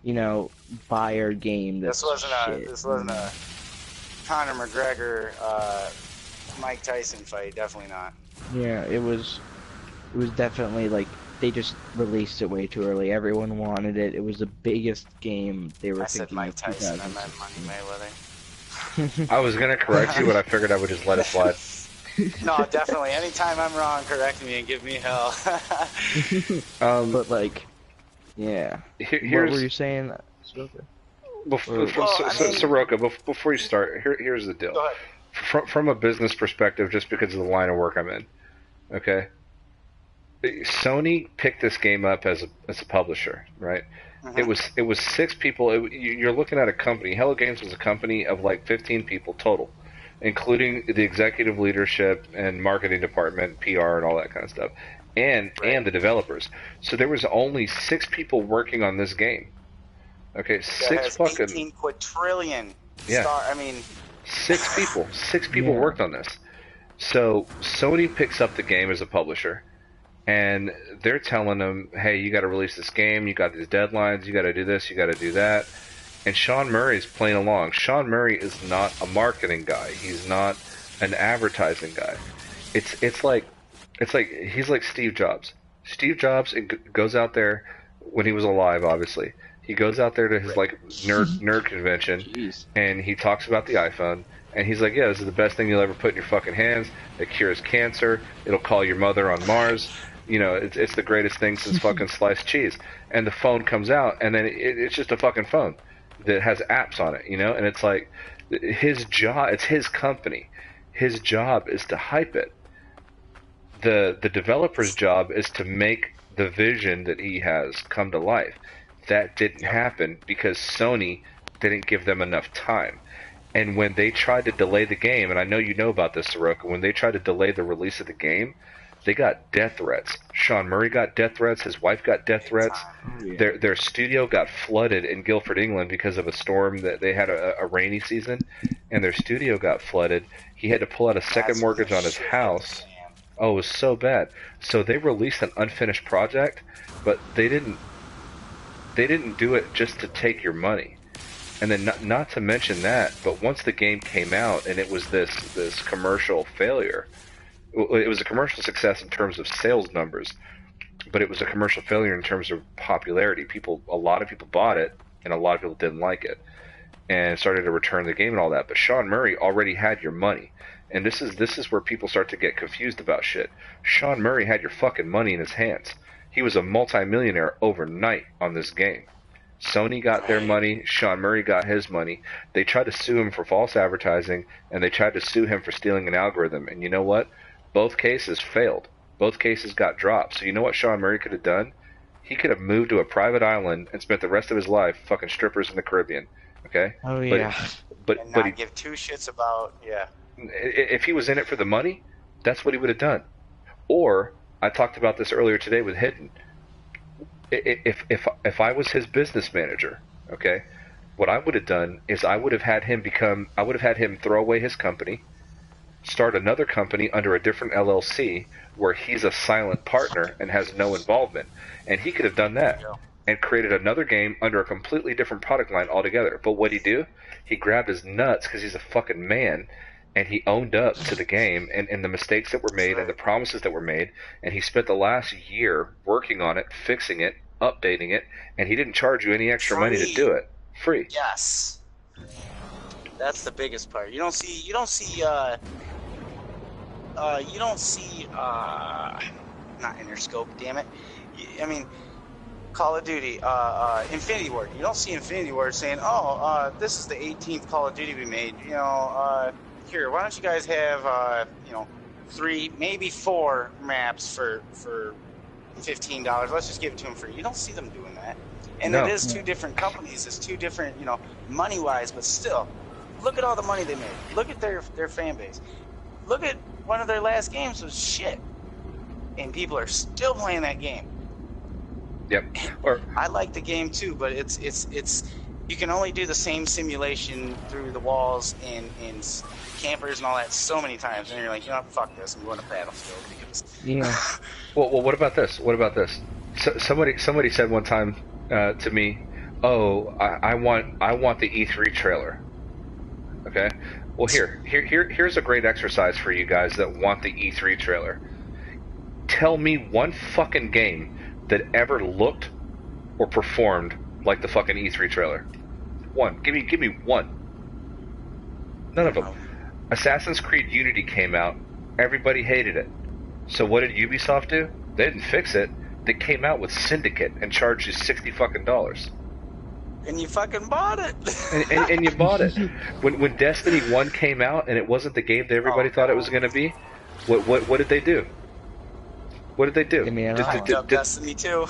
you know, buy our game." This wasn't a Conor McGregor, Mike Tyson fight. Definitely not. Yeah, it was definitely like they just released it way too early. Everyone wanted it. It was the biggest game they were I said thinking Mike of Tyson. I meant Money Mayweather. I was gonna correct you, but I figured I would just let it slide. No, definitely. Anytime I'm wrong, correct me and give me hell. But like, yeah. What were you saying? Seroka, before you start, here's the deal. Go ahead. From a business perspective, just because of the line of work I'm in, okay? Sony picked this game up as a publisher, right? It was 6 people. You're looking at a company. Hello Games was a company of like 15 people total, including the executive leadership and marketing department, PR, and all that kind of stuff, and the developers. So there was only 6 people working on this game. Okay, 18 quadrillion. Yeah. I mean, 6 people. 6 people worked on this. So Sony picks up the game as a publisher, and they're telling them, hey, you got to release this game, you got these deadlines, you got to do this, you got to do that. And Shaun Murray's playing along. Shaun Murray is not a marketing guy. He's not an advertising guy. It's like he's like Steve Jobs. Steve Jobs goes out there when he was alive, obviously. He goes out there to his like nerd convention, and he talks about the iPhone, and he's like, yeah, this is the best thing you'll ever put in your fucking hands. It cures cancer. It'll call your mother on Mars. You know, it's the greatest thing since fucking sliced cheese. And the phone comes out, and then it's just a fucking phone that has apps on it, you know? And it's like, his job, it's his company. His job is to hype it. The developer's job is to make the vision that he has come to life. That didn't happen because Sony didn't give them enough time. And when they tried to delay the game, and I know you know about this, Seroka, when they tried to delay the release of the game, they got death threats. Shaun Murray got death threats. His wife got death threats. Their studio got flooded in Guildford, England, because of a storm that they had a rainy season, and their studio got flooded. He had to pull out a second mortgage on his house. Oh, it was so bad. So they released an unfinished project, but they didn't do it just to take your money. And then not to mention that, but once the game came out and it was this commercial failure, It was a commercial success in terms of sales numbers, but it was a commercial failure in terms of popularity. A lot of people bought it, and a lot of people didn't like it, and started to return the game and all that. But Shaun Murray already had your money, and this is where people start to get confused about shit. Shaun Murray had your fucking money in his hands. He was a multimillionaire overnight on this game. Sony got their money, Shaun Murray got his money. They tried to sue him for false advertising, and they tried to sue him for stealing an algorithm. And you know what? Both cases failed. Both cases got dropped. So you know what Shaun Murray could have done? He could have moved to a private island and spent the rest of his life fucking strippers in the Caribbean. Okay? Oh yeah. And not give two shits about, yeah. If he was in it for the money, that's what he would have done. Or, I talked about this earlier today with Hidden. If I was his business manager, okay, what I would have done is I would have had him throw away his company, start another company under a different LLC where he's a silent partner and has no involvement. And he could have done that and created another game under a completely different product line altogether. But what'd he do? He grabbed his nuts because he's a fucking man, and he owned up to the game and the mistakes that were made and the promises that were made, and he spent the last year working on it, fixing it, updating it, and he didn't charge you any extra money to do it. Free. Yes. That's the biggest part. You don't see not Interscope, damn it. I mean, Call of Duty, Infinity Ward. You don't see Infinity Ward saying, "Oh, this is the 18th Call of Duty we made. You know, here, why don't you guys have, 3, maybe 4 maps for $15? Let's just give it to them free." You don't see them doing that. And No. it is two different companies. It's two different, money-wise, but still, look at all the money they made. Look at their fan base. Look at one of their last games was shit, and people are still playing that game. Yep. Or I like the game too, but it's you can only do the same simulation through the walls and campers and all that so many times, and you're like, fuck this, I'm going to Battlefield because. Yeah. well, what about this? What about this? So, somebody said one time to me, "Oh, I want the E3 trailer." Okay. Well, here's a great exercise for you guys that want the E3 trailer. Tell me one fucking game that ever looked or performed like the fucking E3 trailer. One. Give me one. None of them. Assassin's Creed Unity came out. Everybody hated it. So what did Ubisoft do? They didn't fix it. They came out with Syndicate and charged you $60 fucking dollars. And you fucking bought it. and you bought it. When Destiny 1 came out and it wasn't the game that everybody thought it was going to be, what did they do? What did they do? Did Destiny 2.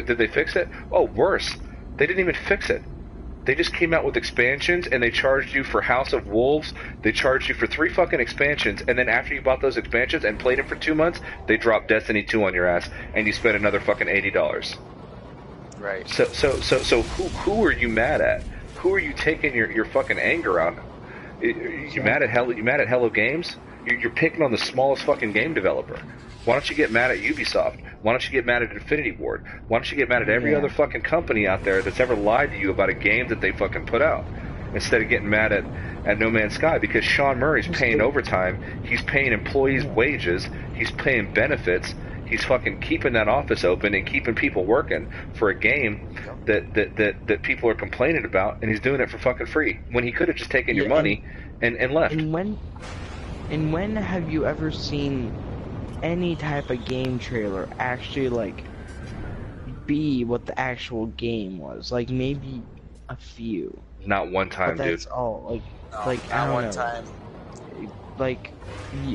Did they fix it? Oh, worse. They didn't even fix it. They just came out with expansions, and they charged you for House of Wolves. They charged you for 3 fucking expansions, and then after you bought those expansions and played them for 2 months, they dropped Destiny 2 on your ass, and you spent another fucking $80. Right. So who are you mad at? Who are you taking your fucking anger on? You mad at Hello Games? You're picking on the smallest fucking game developer. Why don't you get mad at Ubisoft? Why don't you get mad at Infinity Ward? Why don't you get mad at every other fucking company out there that's ever lied to you about a game that they fucking put out? Instead of getting mad at No Man's Sky, because Shaun Murray's paying overtime, he's paying employees wages, he's paying benefits, he's fucking keeping that office open and keeping people working for a game that people are complaining about, and he's doing it for fucking free when he could have just taken your money and left. And when have you ever seen any type of game trailer actually be what the actual game was? Like maybe a few. Not one time, but that's dude. all. I Not don't one know. time.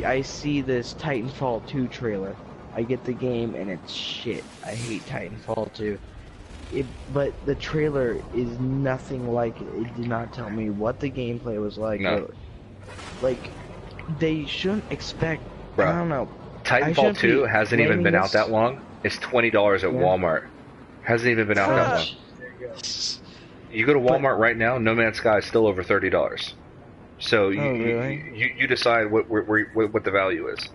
I see this Titanfall 2 trailer. I get the game and it's shit. I hate Titanfall 2. But the trailer is nothing like it. It did not tell me what the gameplay was like. No. They shouldn't expect. Bruh. I don't know. Titanfall 2 hasn't even been out that long. It's $20 at Walmart. Hasn't even been out that long. You go to Walmart right now, No Man's Sky is still over $30. So you decide what the value is.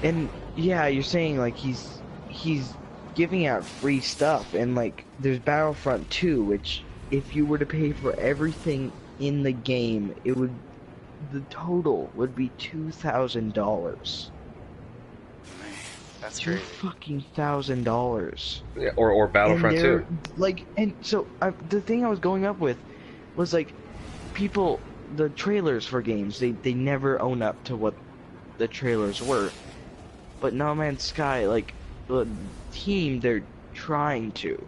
And yeah, you're saying he's giving out free stuff, and there's Battlefront 2, which if you were to pay for everything in the game, it would the total would be $2,000. That's Two crazy. fucking $1,000. Yeah, or Battlefront And 2. like, and so the thing I was going up with was like, people, the trailers for games, they never own up to what the trailers were. But No Man's Sky, like, the team, they're trying to.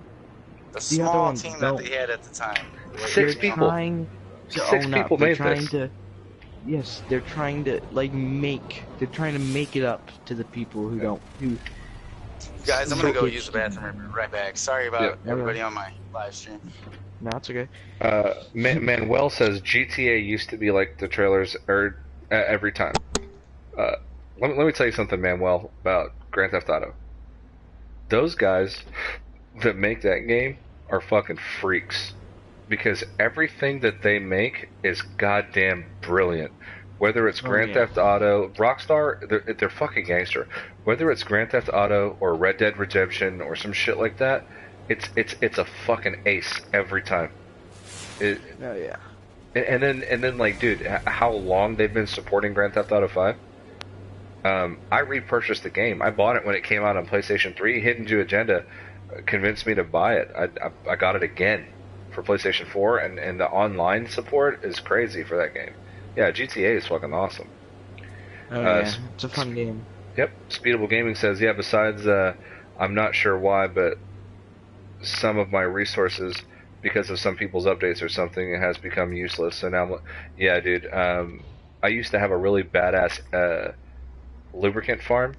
The The other small ones team don't. that they had at the time. Six They're people. trying to 6 own people up. They're made trying this. to. Yes, they're trying to They're trying to make it up to the people who don't. Who. Guys, I'm gonna go use the bathroom. I'll be right back. Sorry about Yeah. everybody on my live stream. No, it's okay. Manuel says GTA used to be like the trailers every time. Let me tell you something, Manuel, about Grand Theft Auto. Those guys that make that game are fucking freaks. Because everything that they make is goddamn brilliant. Whether it's Grand Theft Auto, Rockstar, they're fucking gangster. Whether it's Grand Theft Auto or Red Dead Redemption or some shit like that, it's a fucking ace every time. Oh yeah. And then like, dude, how long they've been supporting Grand Theft Auto 5? I repurchased the game. I bought it when it came out on PlayStation 3. HiddenJewAgenda convinced me to buy it. I got it again for PlayStation 4, and the online support is crazy for that game. Yeah, GTA is fucking awesome. Oh yeah, it's a fun game. Yep. Speedable Gaming says, yeah, besides, I'm not sure why, but some of my resources, because of some people's updates or something, it has become useless. So now, yeah, dude, I used to have a really badass lubricant farm,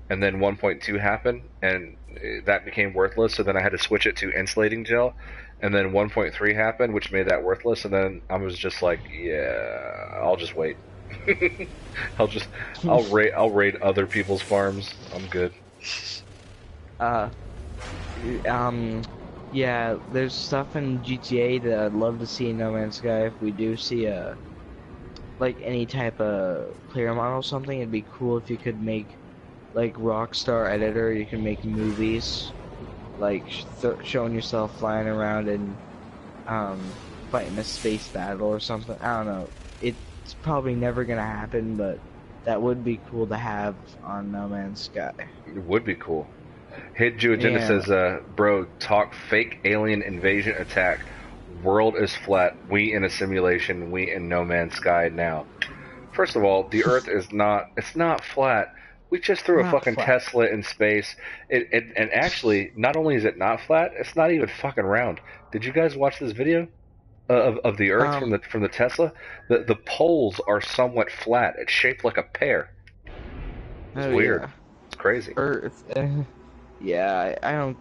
and then 1.2 happened, and that became worthless, so then I had to switch it to insulating gel, and then 1.3 happened, which made that worthless, and then I was just like, yeah, I'll just wait. I'll raid other people's farms. I'm good. Yeah, there's stuff in GTA that I'd love to see in No Man's Sky. If we do see like any type of player model or something, it'd be cool if you could make, like, Rockstar editor, you can make movies, like showing yourself flying around and fighting a space battle or something. I don't know. It's probably never gonna happen, but that would be cool to have on No Man's Sky. It would be cool. HiddenJewAgenda says, bro, talk fake alien invasion attack. World is flat. We in a simulation. We in No Man's Sky now. First of all, the Earth is not. It's not flat. We just threw a fucking Tesla in space. And actually, not only is it not flat, it's not even fucking round. Did you guys watch this video of the Earth from the Tesla? The poles are somewhat flat. It's shaped like a pear. It's weird. Yeah. It's crazy. Earth. Yeah, I don't.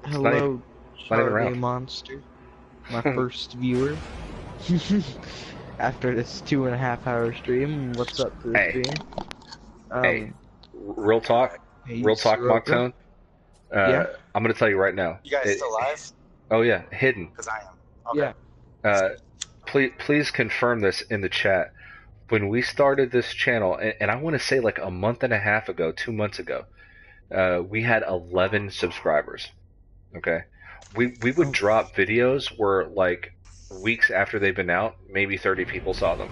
It's Hello, not even Charlie round. Monster, my first viewer. After this 2.5-hour stream, what's up to the stream? Hey, real talk, Seroka. Mocktown. Yeah. I'm gonna tell you right now. You guys still live? Oh yeah, hidden. Because I am. Okay. Yeah. Please confirm this in the chat. When we started this channel, and I want to say like a month and a half ago, 2 months ago, we had 11 subscribers. Okay, we would drop videos where, like, weeks after they've been out, maybe 30 people saw them.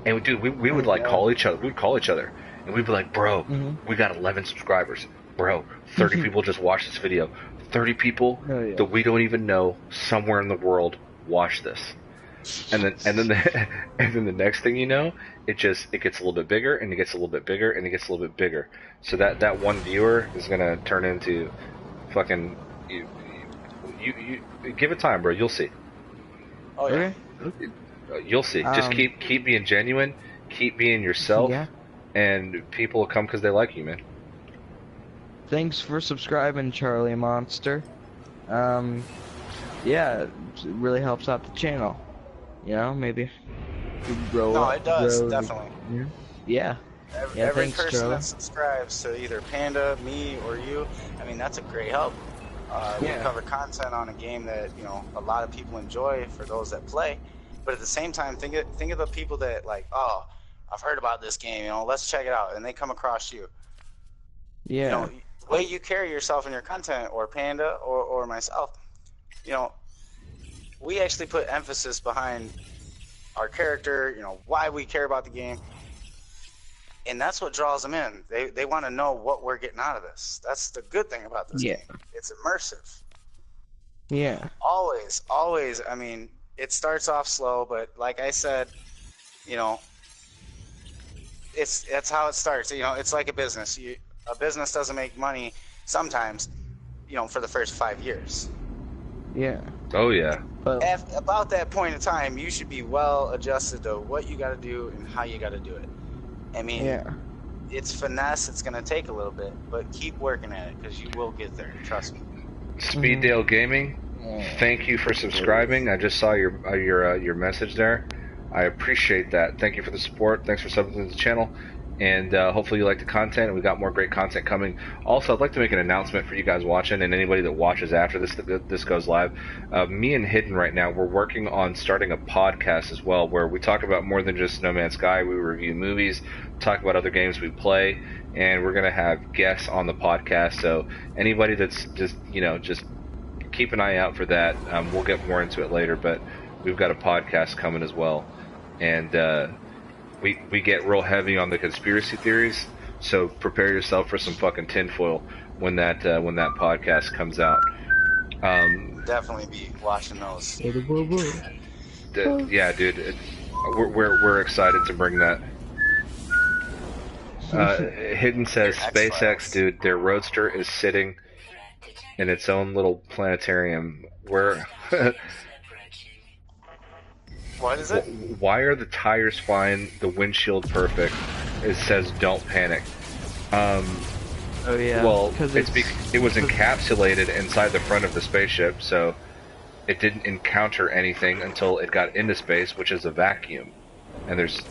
And dude, we would like call each other. We'd call each other, and we'd be like, "Bro, we got 11 subscribers. Bro, 30 people just watched this video. 30 people that we don't even know somewhere in the world watch this." And then the next thing you know, it gets a little bit bigger, and it gets a little bit bigger, and it gets a little bit bigger. So that one viewer is gonna turn into fucking you give it time, bro. You'll see. Oh yeah. You'll see. Just keep being genuine, keep being yourself, and people will come because they like you, man. Thanks for subscribing, Charlie Monster. Yeah, it really helps out the channel. You know, maybe grow up. No, it does, definitely. Yeah. Every thanks, person Charlie. that subscribes to either Panda, me, or you, I mean, that's a great help. We cover content on a game that, you know, a lot of people enjoy for those that play. But at the same time, think of the people that, like, oh, I've heard about this game, you know, let's check it out, and they come across you. Yeah. You know, the way you carry yourself in your content, or Panda, or myself, you know, we actually put emphasis behind our character, you know, why we care about the game. And that's what draws them in. They want to know what we're getting out of this. That's the good thing about this game. It's immersive. Yeah. Always. I mean, it starts off slow, but like I said, you know, that's how it starts. You know, it's like a business. A business doesn't make money sometimes, you know, for the first 5 years. Yeah. Oh yeah. But about that point in time, you should be well adjusted to what you got to do and how you got to do it. I mean, it's finesse. It's gonna take a little bit, but keep working at it because you will get there. Trust me. Speeddale Gaming, thank you for subscribing. I just saw your message there. I appreciate that. Thank you for the support. Thanks for subbing to the channel. And hopefully you like the content. We got more great content coming. Also, I'd like to make an announcement for you guys watching and anybody that watches after this goes live. Me and Hidden right now, we're working on starting a podcast as well, where we talk about more than just No Man's Sky. We review movies, talk about other games we play, and we're gonna have guests on the podcast. So anybody that's just keep an eye out for that. We'll get more into it later, but we've got a podcast coming as well, and we get real heavy on the conspiracy theories, so prepare yourself for some fucking tinfoil when that podcast comes out. Definitely be watching those. Yeah, dude, we're excited to bring that. Hidden says SpaceX, dude, their Roadster is sitting in its own little planetarium. Where? What is it? Why are the tires fine, the windshield perfect? It says don't panic. Oh yeah. Well, it was encapsulated inside the front of the spaceship, so it didn't encounter anything until it got into space, which is a vacuum, and there's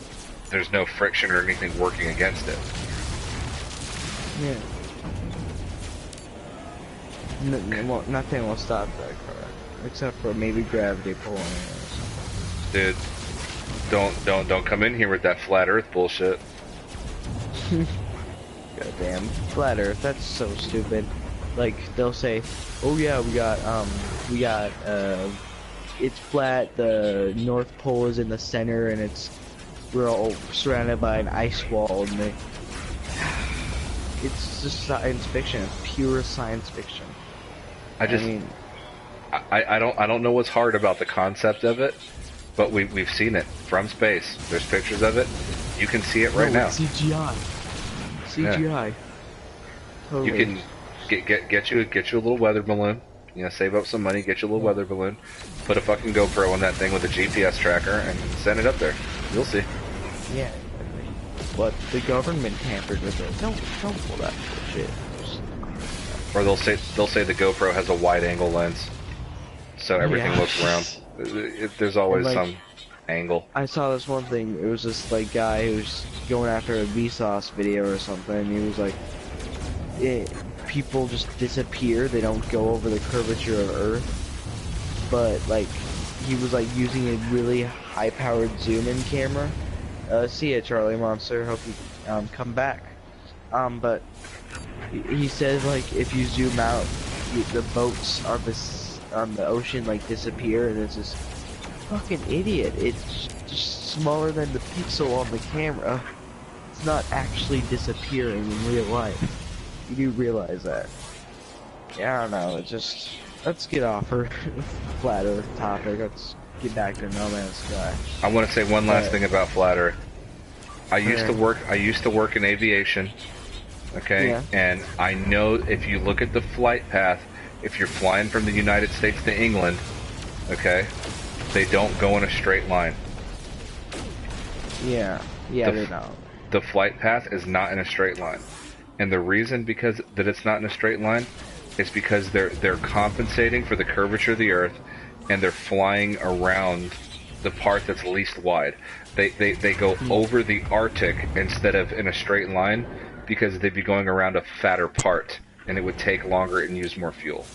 no friction or anything working against it. Yeah. Nothing will stop that car, except for maybe gravity pulling it. Dude, don't come in here with that flat Earth bullshit. Goddamn flat Earth, that's so stupid. Like they'll say, "Oh yeah, we got it's flat. The North Pole is in the center, and we're all surrounded by an ice wall." And it's just science fiction. It's pure science fiction. I don't know what's hard about the concept of it. But we've seen it from space. There's pictures of it. You can see it right now. CGI. Yeah. Totally. You can get you a little weather balloon. You know, save up some money, get you a little weather balloon, put a fucking GoPro on that thing with a GPS tracker, and send it up there. You'll see. Yeah. But the government tampered with it. Don't pull that shit. Or they'll say the GoPro has a wide-angle lens, so everything looks round. There's always some angle. I saw this one thing. It was this like guy who was going after a Vsauce video or something. And he was like, people just disappear. They don't go over the curvature of Earth. But like, he was like using a really high-powered zoom-in camera. See ya, Charlie Monster. Hope you come back. But he said like if you zoom out, the boats on the ocean like disappear, and it's this fucking idiot. It's just smaller than the pixel on the camera. It's not actually disappearing in real life. You do realize that? Yeah, I don't know. It's just, let's get off our flat Earth topic. Let's get back to No Man's Sky. I want to say one last thing about flat Earth. I used to work in aviation. Okay, and I know if you look at the flight path, if you're flying from the United States to England, okay, they don't go in a straight line. Yeah, they don't. The flight path is not in a straight line, and the reason that it's not in a straight line is because they're compensating for the curvature of the Earth, and they're flying around the part that's least wide. They go over the Arctic instead of in a straight line, because they'd be going around a fatter part, and it would take longer and use more fuel.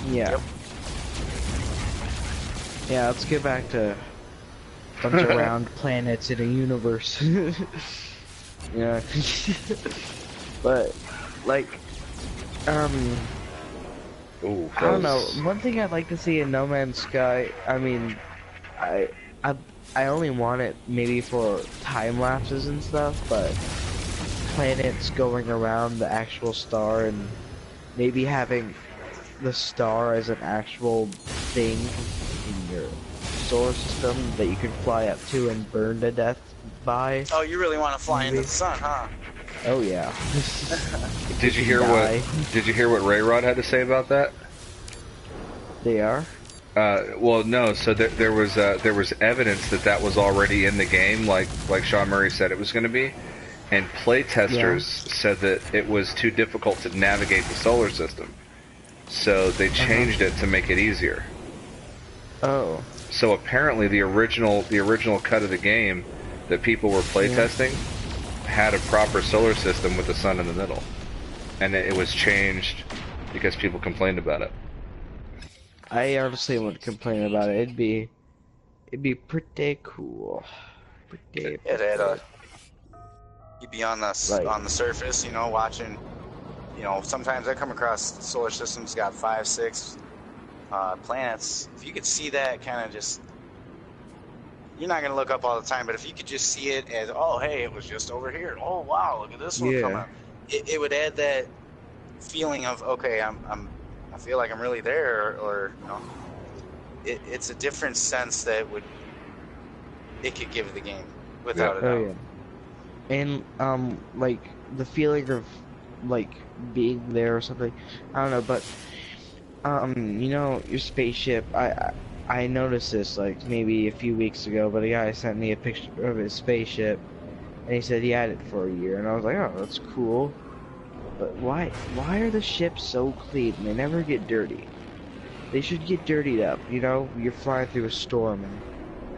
Yeah. Yep. Yeah, let's get back to a bunch of round planets in a universe. Yeah. But, like, I don't know. One thing I'd like to see in No Man's Sky, I mean, I only want it maybe for time lapses and stuff, but planets going around the actual star and maybe having the star as an actual thing in your solar system that you can fly up to and burn to death by. Oh, you really want to fly into the sun, huh? Oh yeah. Did you hear what Ray Rod had to say about that? They are? Well, no. So there was evidence that was already in the game, like Shaun Murray said it was going to be, and playtesters said that it was too difficult to navigate the solar system, so they changed it to make it easier. Oh. So apparently the original cut of the game that people were playtesting had a proper solar system with the sun in the middle, and it was changed because people complained about it. I honestly wouldn't complain about it. It'd be pretty cool. Pretty. You'd be on the surface, you know, watching. You know, sometimes I come across solar systems got 5, 6 planets. If you could see that, kind of just, you're not gonna look up all the time, but if you could just see it as, oh hey, it was just over here. Oh wow, look at this one coming. It would add that feeling of, okay, I feel like I'm really there, or you know, it's a different sense that it could give the game without a doubt. Oh yeah. And like the feeling of like being there or something, I don't know, but you know, your spaceship, I noticed this like maybe a few weeks ago, but a guy sent me a picture of his spaceship and he said he had it for a year, and I was like, oh, that's cool. But why are the ships so clean? They never get dirty. They should get dirtied up, you know? You're flying through a storm and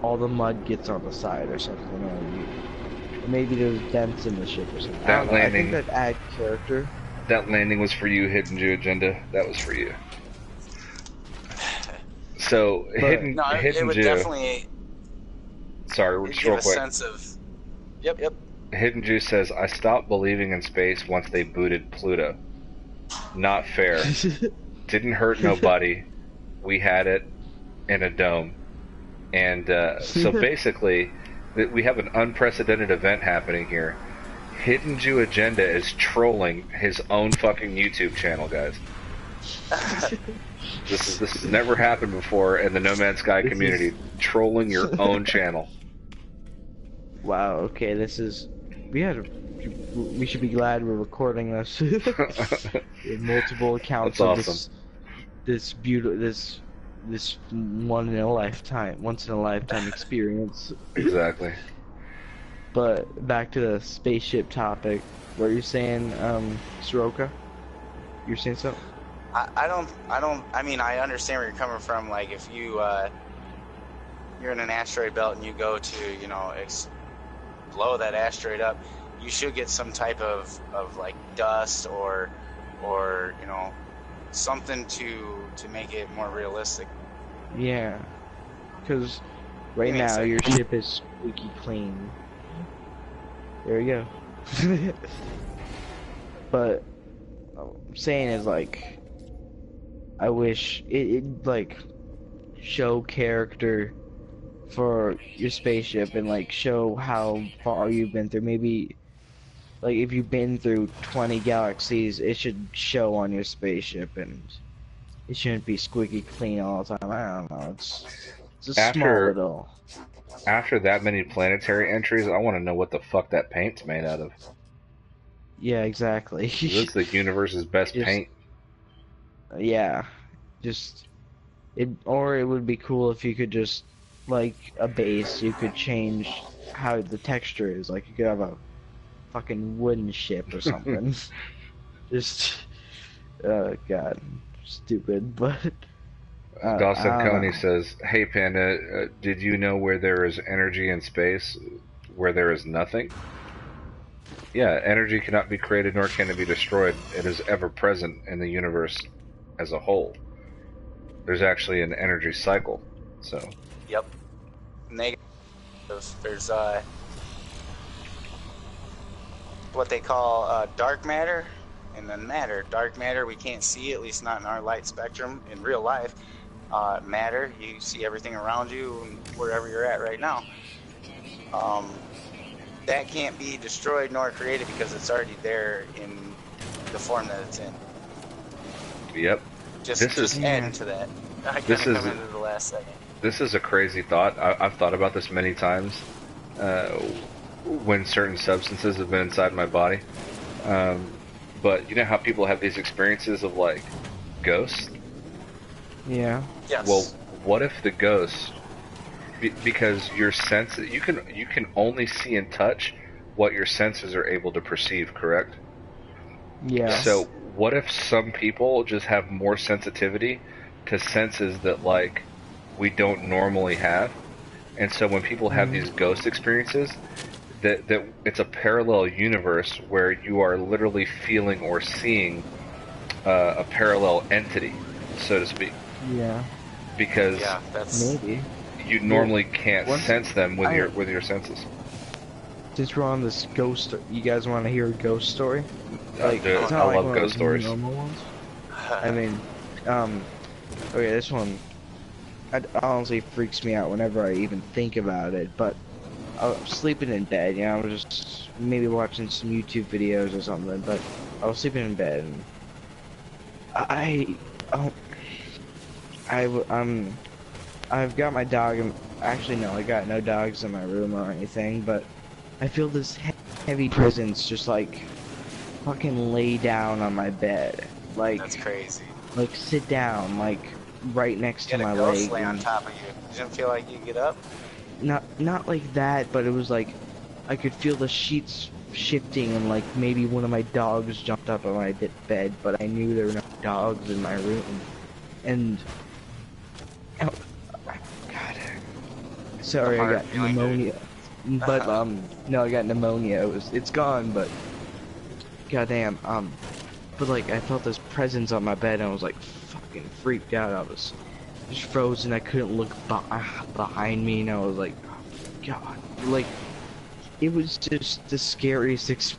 all the mud gets on the side or something, or maybe there's dents in the ship or something. I think that add character. That landing was for you, HiddenJewAgenda. That was for you. So, Hidden it would Jew. Definitely. Sorry, just real quick. Sense of. Yep. Hidden Jew says, I stopped believing in space once they booted Pluto. Not fair. Didn't hurt nobody. We had it in a dome. And so basically, we have an unprecedented event happening here. HiddenJewAgenda is trolling his own fucking YouTube channel, guys. This has never happened before in the No Man's Sky community. Trolling your own channel. Wow, okay, we should be glad we're recording this. We have multiple accounts of this once in a lifetime experience. Exactly. But back to the spaceship topic, what you're saying, Seroka? You're saying something? I mean, I understand where you're coming from. Like, if you're in an asteroid belt and you go to, you know, blow that asteroid up, you should get some type of like dust or you know, something to make it more realistic. Yeah, because right now your ship is squeaky clean. There you go. But what I'm saying is, like, I wish it like show character for your spaceship and like show how far you've been through. Maybe like if you've been through 20 galaxies, it should show on your spaceship, and it shouldn't be squeaky clean all the time. I don't know. It's a small little. After that many planetary entries, I want to know what the fuck that paint's made out of. Yeah, exactly. This is the universe's best paint. Yeah, or it would be cool if you could just, like a base, you could change how the texture is. Like you could have a fucking wooden ship or something. God, stupid, but. Dawson Coney says, "Hey Panda, did you know where there is energy in space, where there is nothing? Yeah, energy cannot be created nor can it be destroyed. It is ever present in the universe as a whole. There's actually an energy cycle, so." Yep. Negative. There's what they call dark matter, and then matter. Dark matter we can't see, at least not in our light spectrum in real life. matter. You see everything around you and wherever you're at right now. That can't be destroyed nor created because it's already there in the form that it's in. Yep. Just adding to that. I kind of come into the last second. This is a crazy thought. I've thought about this many times when certain substances have been inside my body. But you know how people have these experiences of like ghosts? Yeah. Yes. Well, what if the ghost, because your sense, you can only see and touch what your senses are able to perceive, correct? Yeah. So what if some people just have more sensitivity to senses that like we don't normally have, and so when people have these ghost experiences, that it's a parallel universe where you are literally feeling or seeing a parallel entity, so to speak. Yeah. Because maybe you normally can't sense them with your senses. Since we're on this ghost, you guys want to hear a ghost story? Like, Dude, it's not I like love ghost stories. Normal ones. I mean, okay, this one, it honestly freaks me out whenever I even think about it. But I was sleeping in bed, you know, I was just maybe watching some YouTube videos or something. But I was sleeping in bed, and I've got my dog, and actually no, I got no dogs in my room or anything, but I feel this heavy presence just like fucking lay down on my bed. Like, that's crazy. Like sit down, like right next to my leg. leg. Lay on top of you. You didn't feel like you get up? Not like that, but it was like I could feel the sheets shifting, and like maybe one of my dogs jumped up on my bed, but I knew there were no dogs in my room. And oh, God, sorry, I got pneumonia. But no, I got pneumonia. It's gone, but goddamn, but like I felt this presence on my bed, and I was like fucking freaked out. I was just frozen. I couldn't look behind me, and I was like, oh, God, like it was just the scariest. It's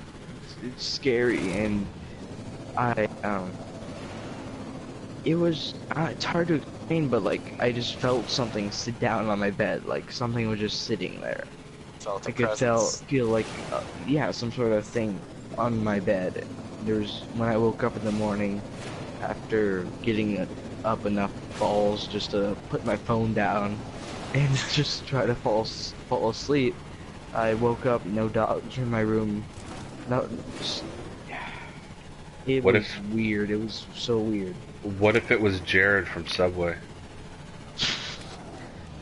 scary, and it was it's hard to explain, but like I just felt something sit down on my bed, like something was just sitting there. I could feel like yeah, some sort of thing on my bed. There's when I woke up in the morning after getting up enough balls just to put my phone down and just try to fall asleep. I woke up, no dogs in my room. No, it was weird. It was so weird. What if it was Jared from Subway?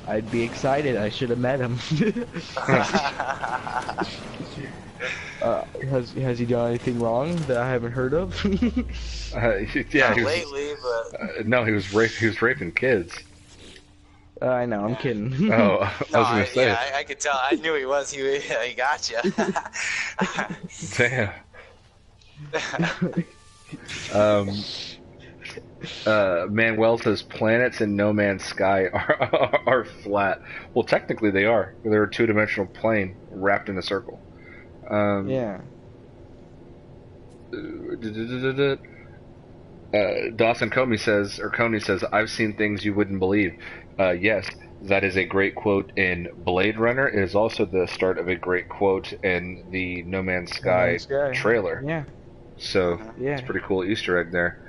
I'd be excited. I should have met him. Has he done anything wrong that I haven't heard of? Yeah, lately, but no, he was raping kids. I know, I'm kidding. Oh, I was gonna say. Yeah, I could tell. I knew he was. He got you. Damn. Manuel says planets in No Man's Sky are flat. Well, technically they are. They're a two-dimensional plane wrapped in a circle. Yeah. Dawson Coney says, I've seen things you wouldn't believe. Yes, that is a great quote in Blade Runner. It is also the start of a great quote in the No Man's Sky trailer. Yeah. So, it's a pretty cool Easter egg there.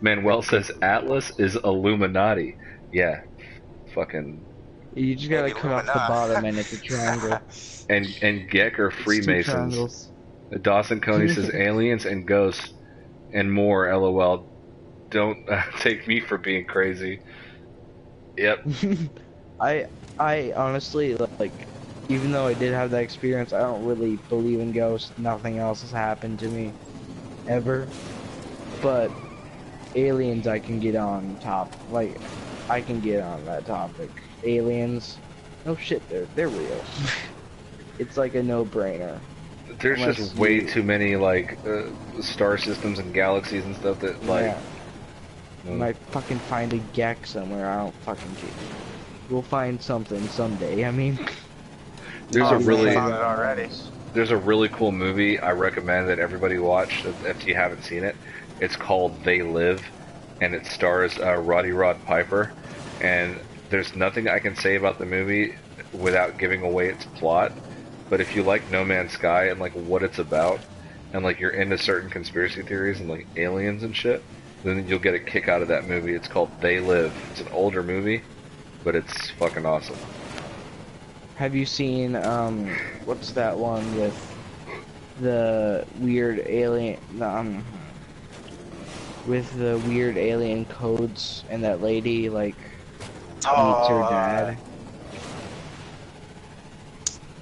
Manuel says Atlas is Illuminati. Yeah. Fucking... You just gotta cut off the bottom and it's a triangle. and Gek are Freemasons. Dawson Coney says aliens and ghosts and more, LOL. Don't take me for being crazy. Yep. I honestly, like, even though I did have that experience, I don't really believe in ghosts. Nothing else has happened to me. Ever. But aliens I can get on top. Like, I can get on that topic. Aliens, no shit, they're real. It's like a no-brainer. There's just way too many like star systems and galaxies and stuff that like. You might fucking find a Gek somewhere. I don't fucking care. We'll find something someday. I mean, there's already. There's a really cool movie I recommend that everybody watch if you haven't seen it. It's called They Live. and it stars Roddy Rod Piper. And there's nothing I can say about the movie without giving away its plot. But if you like No Man's Sky and like what it's about, and like you're into certain conspiracy theories and like aliens and shit, then you'll get a kick out of that movie. It's called They Live. It's an older movie, but it's fucking awesome. Have you seen what's that one with the weird alien with the weird alien codes and that lady like meets her dad?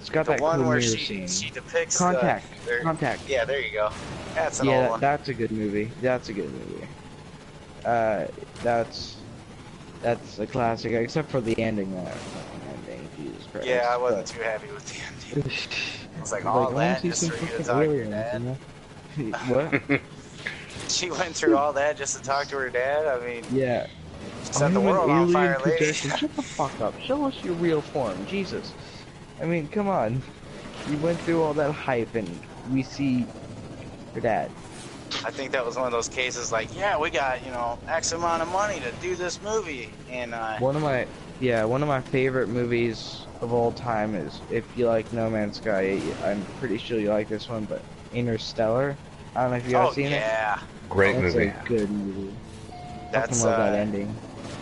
It's got that one cool where mirror she scene. depicts Contact. their- Contact. Yeah, there you go. That's an old one. That's a good movie. That's a good movie. That's a classic, except for the ending. That fucking ending, Jesus Christ. Yeah, I wasn't too happy with the ending. I was like, all I that wanna see just some for you to fucking talk to your aliens, dad? you know? What? She went through all that just to talk to her dad? I mean, Yeah. set the world on fire, lady. Possession. Shut the fuck up. Show us your real form, Jesus. I mean, come on. You went through all that hype, and we see your dad. I think that was one of those cases like, yeah, we got, X amount of money to do this movie. And, One of my favorite movies of all time is, if you like No Man's Sky, I'm pretty sure you like this one, but Interstellar. I don't know if you guys seen it. Yeah. Great movie. That's a good movie. That's, Fucking love that ending.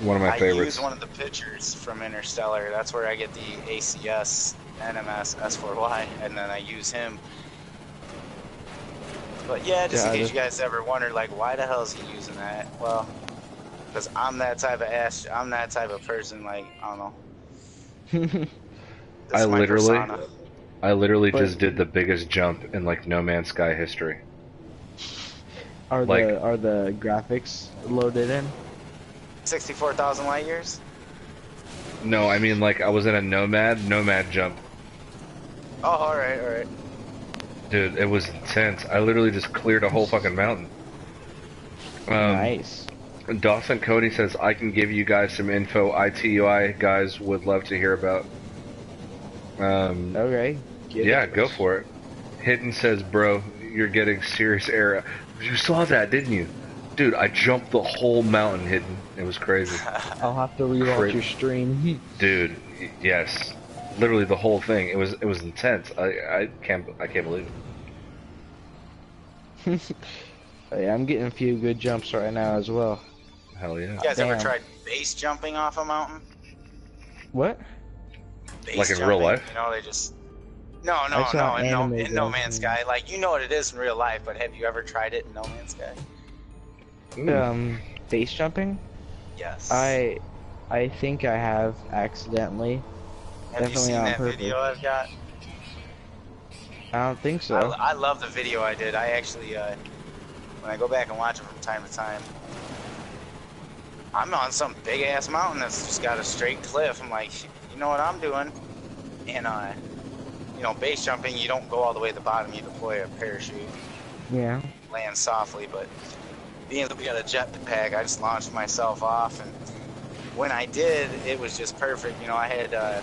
One of my I favorites. use one of the pictures from Interstellar. That's where I get the ACS, NMS, S4Y, and then I use him. But yeah, just in case you guys ever wonder, like, why the hell is he using that? Well, because I'm that type of person. Like, I don't know. I literally But- just did the biggest jump in like No Man's Sky history. Are Like- the graphics loaded in? 64,000 light years. No, I mean like I was in a nomad jump. Oh, all right. Dude, it was intense. I literally just cleared a whole fucking mountain. Nice. Dawson Cody says, I can give you guys some info ITUI guys would love to hear about. Okay. Yeah, go for it. Hidden says, bro, you're getting serious error. You saw that, didn't you? Dude, I jumped the whole mountain, Hidden. It was crazy. I'll have to rewatch your stream. Dude, yes. Literally the whole thing. It was intense. I can't believe it. Yeah, I'm getting a few good jumps right now as well. Hell yeah. You guys ever Damn. tried base jumping off a mountain? What? Base Like in jumping, real life? they just... No, I saw in anime No guys Man's doing Sky. Like, you know what it is in real life, but have you ever tried it in No Man's Sky? Base jumping? Yes. I think I have accidentally. Have you definitely seen on that purpose. video I've got? I don't think so. I love the video I did. I actually, when I go back and watch it from time to time, I'm on some big ass mountain that's just got a straight cliff. I'm like, you know what I'm doing? And, base jumping, you don't go all the way to the bottom. You deploy a parachute, Yeah. land softly. But being that we got a jetpack, I just launched myself off. And when I did, it was just perfect. I had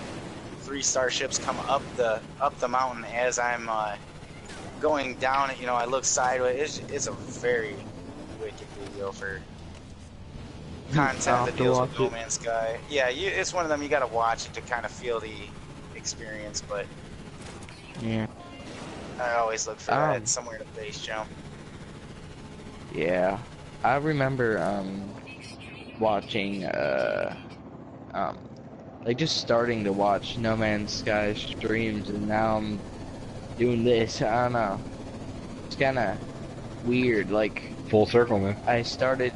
3 starships come up the mountain as I'm going down it. I look sideways. It's a very wicked video for content that deals with No Man's Sky. Yeah, it's one of them you gotta watch it to kind of feel the experience. But Yeah. I always look for that somewhere to base jump. Yeah. I remember watching like just starting to watch No Man's Sky streams, and now I'm doing this. I don't know. It's kind of weird. Like, Full circle, man. I started,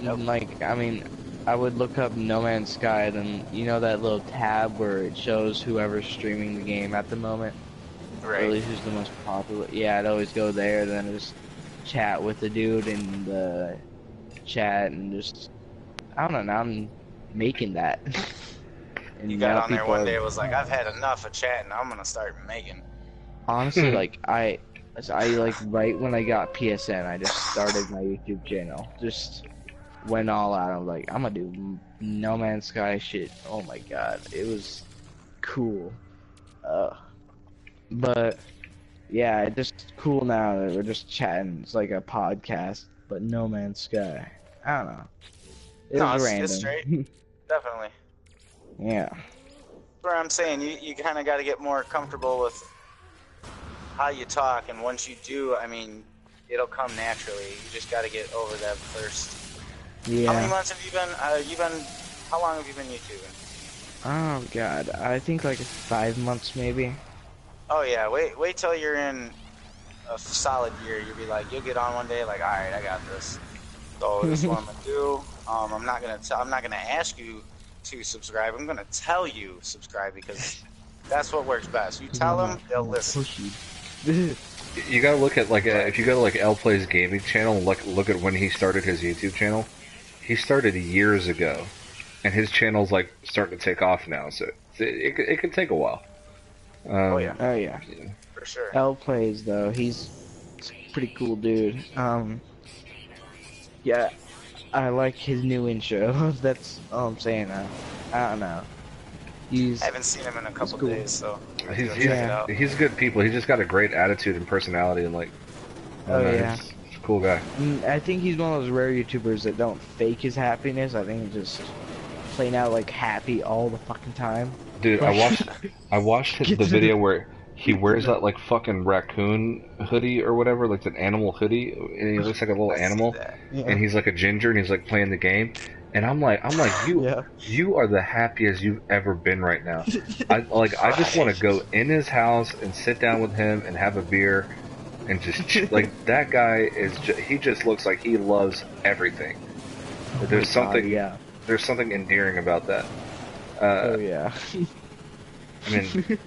I would look up No Man's Sky, then that little tab where it shows whoever's streaming the game at the moment. Right. Really, who's the most popular? Yeah, I'd always go there, then just chat with the dude in the chat, and just I don't know. Now I'm making that. And You got now on there people one are- day. It was like, I've had enough of chatting. I'm gonna start making. Honestly, like I like right when I got PSN, I just started my YouTube channel. Just went all out. I'm like, I'm gonna do No Man's Sky shit. Oh my god, it was cool. But yeah, it's just cool now that we're just chatting. It's like a podcast, but No Man's Sky. I don't know. It No, was it's straight. random. Definitely. Yeah. Where I'm saying you kind of got to get more comfortable with how you talk, and once you do, I mean, it'll come naturally. You just got to get over that first. Yeah. How many months have you been? How long have you been YouTubing? Oh God, I think like 5 months maybe. Oh yeah, wait till you're in a solid year. You'll be like, you'll get on one day, like, all right, I got this. So this is what I'm gonna do. I'm not gonna ask you to subscribe. I'm gonna tell you subscribe because that's what works best. You tell them, they'll listen. You gotta look at like if you go to like L Plays gaming channel and look at when he started his YouTube channel. He started years ago, and his channel's like starting to take off now. So it can take a while. Oh yeah. Oh yeah. For sure. L plays though. He's a pretty cool dude. Yeah, I like his new intro. That's all I'm saying. I don't know. I haven't seen him in a couple days, so he's check it out. He's good people. He's just got a great attitude and personality, and like, yeah, he's a cool guy. I think he's one of those rare YouTubers that don't fake his happiness. I think he's just plain out like happy all the fucking time. Dude, I watched the video where he wears that like fucking raccoon hoodie or whatever, like an animal hoodie, and he looks like a little animal, and he's like a ginger, and he's like playing the game, and I'm like you are the happiest you've ever been right now. I just want to go in his house and sit down with him and have a beer, and just like that guy he just looks like he loves everything. There's something endearing about that. Oh yeah. I mean,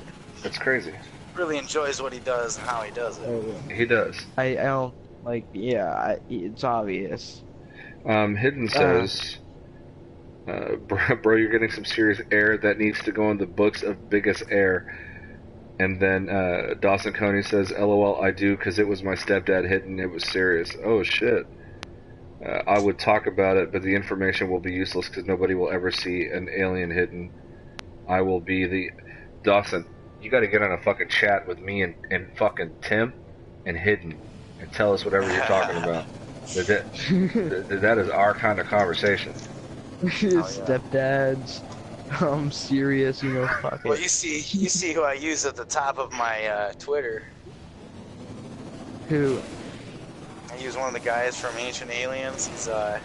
it's crazy. Really enjoys what he does and how he does it. Oh, yeah. He does. I don't like. Yeah, it's obvious. Hidden says, bro, you're getting some serious air that needs to go in the books of biggest air. And then Dawson Coney says, LOL, I do, because it was my stepdad Hidden. It was serious. Oh shit. I would talk about it, but the information will be useless because nobody will ever see an alien hidden. I will be the... Dawson, you gotta get on a fucking chat with me and fucking Tim and Hidden and tell us whatever you're talking about. That is our kind of conversation. Stepdads, I'm serious, you know, fuck it. Well, you see who I use at the top of my Twitter. Who? I use one of the guys from Ancient Aliens. He's Oh,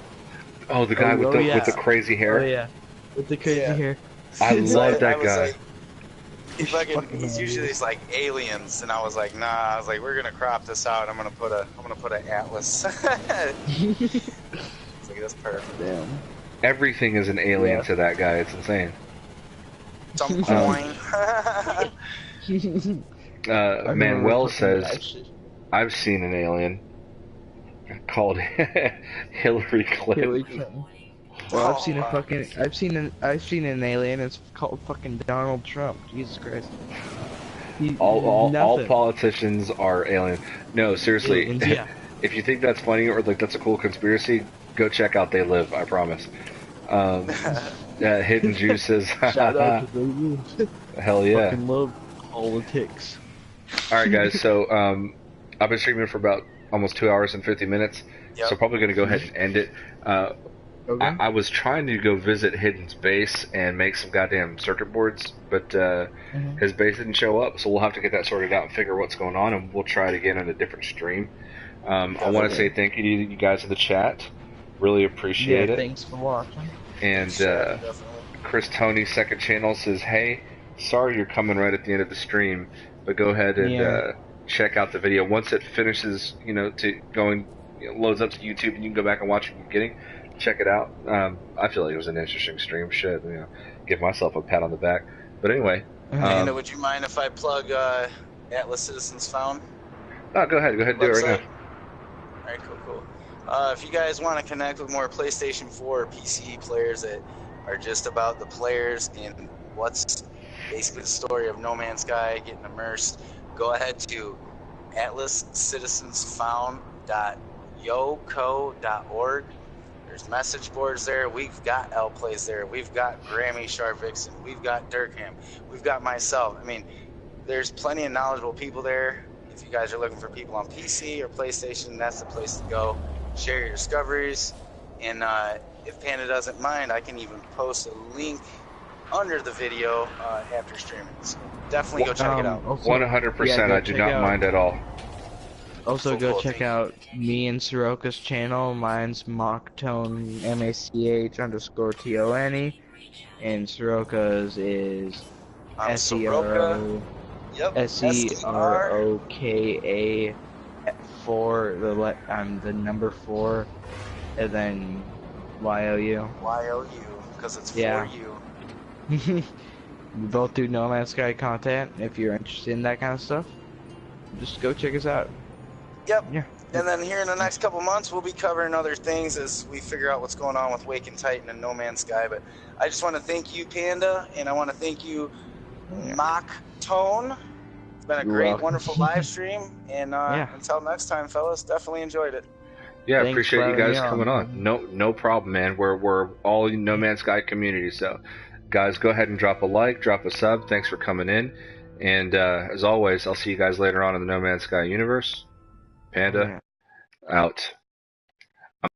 the guy with the crazy hair. Oh yeah, with the crazy hair. I love that guy. Like, he's usually like aliens, and I was like, nah. I was like, we're gonna crop this out. I'm gonna put an atlas. It's like that's perfect. Damn. Everything is an alien to that guy. It's insane. Some point. Manuel says, I've seen an alien called Hillary Clinton. Well, I've seen an alien. It's called fucking Donald Trump. Jesus Christ. All politicians are alien. No, seriously. Aliens, yeah. If you think that's funny or like that's a cool conspiracy, go check out They Live. I promise. Hidden Jew says, Shout out to They Live. Hell yeah. Fucking love politics. All right, guys. So I've been streaming for about almost 2 hours and 50 minutes. Yep. So probably going to go ahead and end it. Okay. I was trying to go visit Hidden's base and make some goddamn circuit boards, but his base didn't show up, so we'll have to get that sorted out and figure what's going on, and we'll try it again on a different stream. I want to say thank you to you guys in the chat. Really appreciate it. Thanks for watching. And Chris Tony's second channel says, hey, sorry you're coming right at the end of the stream, but go ahead and check out the video. Once it finishes, loads up to YouTube, and you can go back and watch it from the beginning. Check it out. I feel like it was an interesting stream. Shit, give myself a pat on the back. But anyway, Panda, would you mind if I plug Atlas Citizens Found? Oh, go ahead. Do it right now. All right, cool. If you guys want to connect with more PlayStation 4 or PC players that are just about the players and what's basically the story of No Man's Sky, getting immersed, go ahead to atlascitizensfound.yoco.org. There's message boards there. We've got L Plays there. We've got Grammy Sharp Vixen. We've got Durkham. We've got myself. I mean, there's plenty of knowledgeable people there. If you guys are looking for people on PC or PlayStation, that's the place to go. Share your discoveries. And if Panda doesn't mind, I can even post a link under the video after streaming. So definitely go check it out. Also, 100%. I do not mind at all. Also, Cool, go cool, check thank you. out me and Seroka's channel. Mine's Mochtone, MACH_TONE, and Seroka's is Seroka. Yep. SEROKA 4, the number 4, and then YOU. YOU, because it's Yeah. for you. We both do No Man's Sky content. If you're interested in that kind of stuff, just go check us out. Yep. Yeah. And then here in the next couple months, we'll be covering other things as we figure out what's going on with Waking Titan and No Man's Sky. But I just want to thank you, Panda, and I want to thank you, Mock Tone. It's been a great, wonderful live stream. And until next time, fellas, definitely enjoyed it. Yeah, Thanks appreciate you for having guys me coming on. No problem, man. We're all No Man's Sky community. So, guys, go ahead and drop a like, drop a sub. Thanks for coming in. And as always, I'll see you guys later on in the No Man's Sky universe. Panda, out.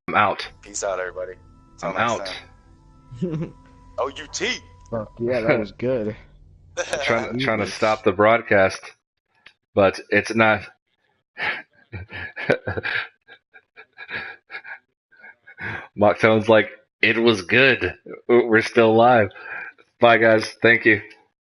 I'm out. Peace out, everybody. Till I'm next out. time. OUT. Fuck yeah, that was good. trying to stop the broadcast, but it's not. Mocktone's like, it was good. We're still live. Bye, guys. Thank you.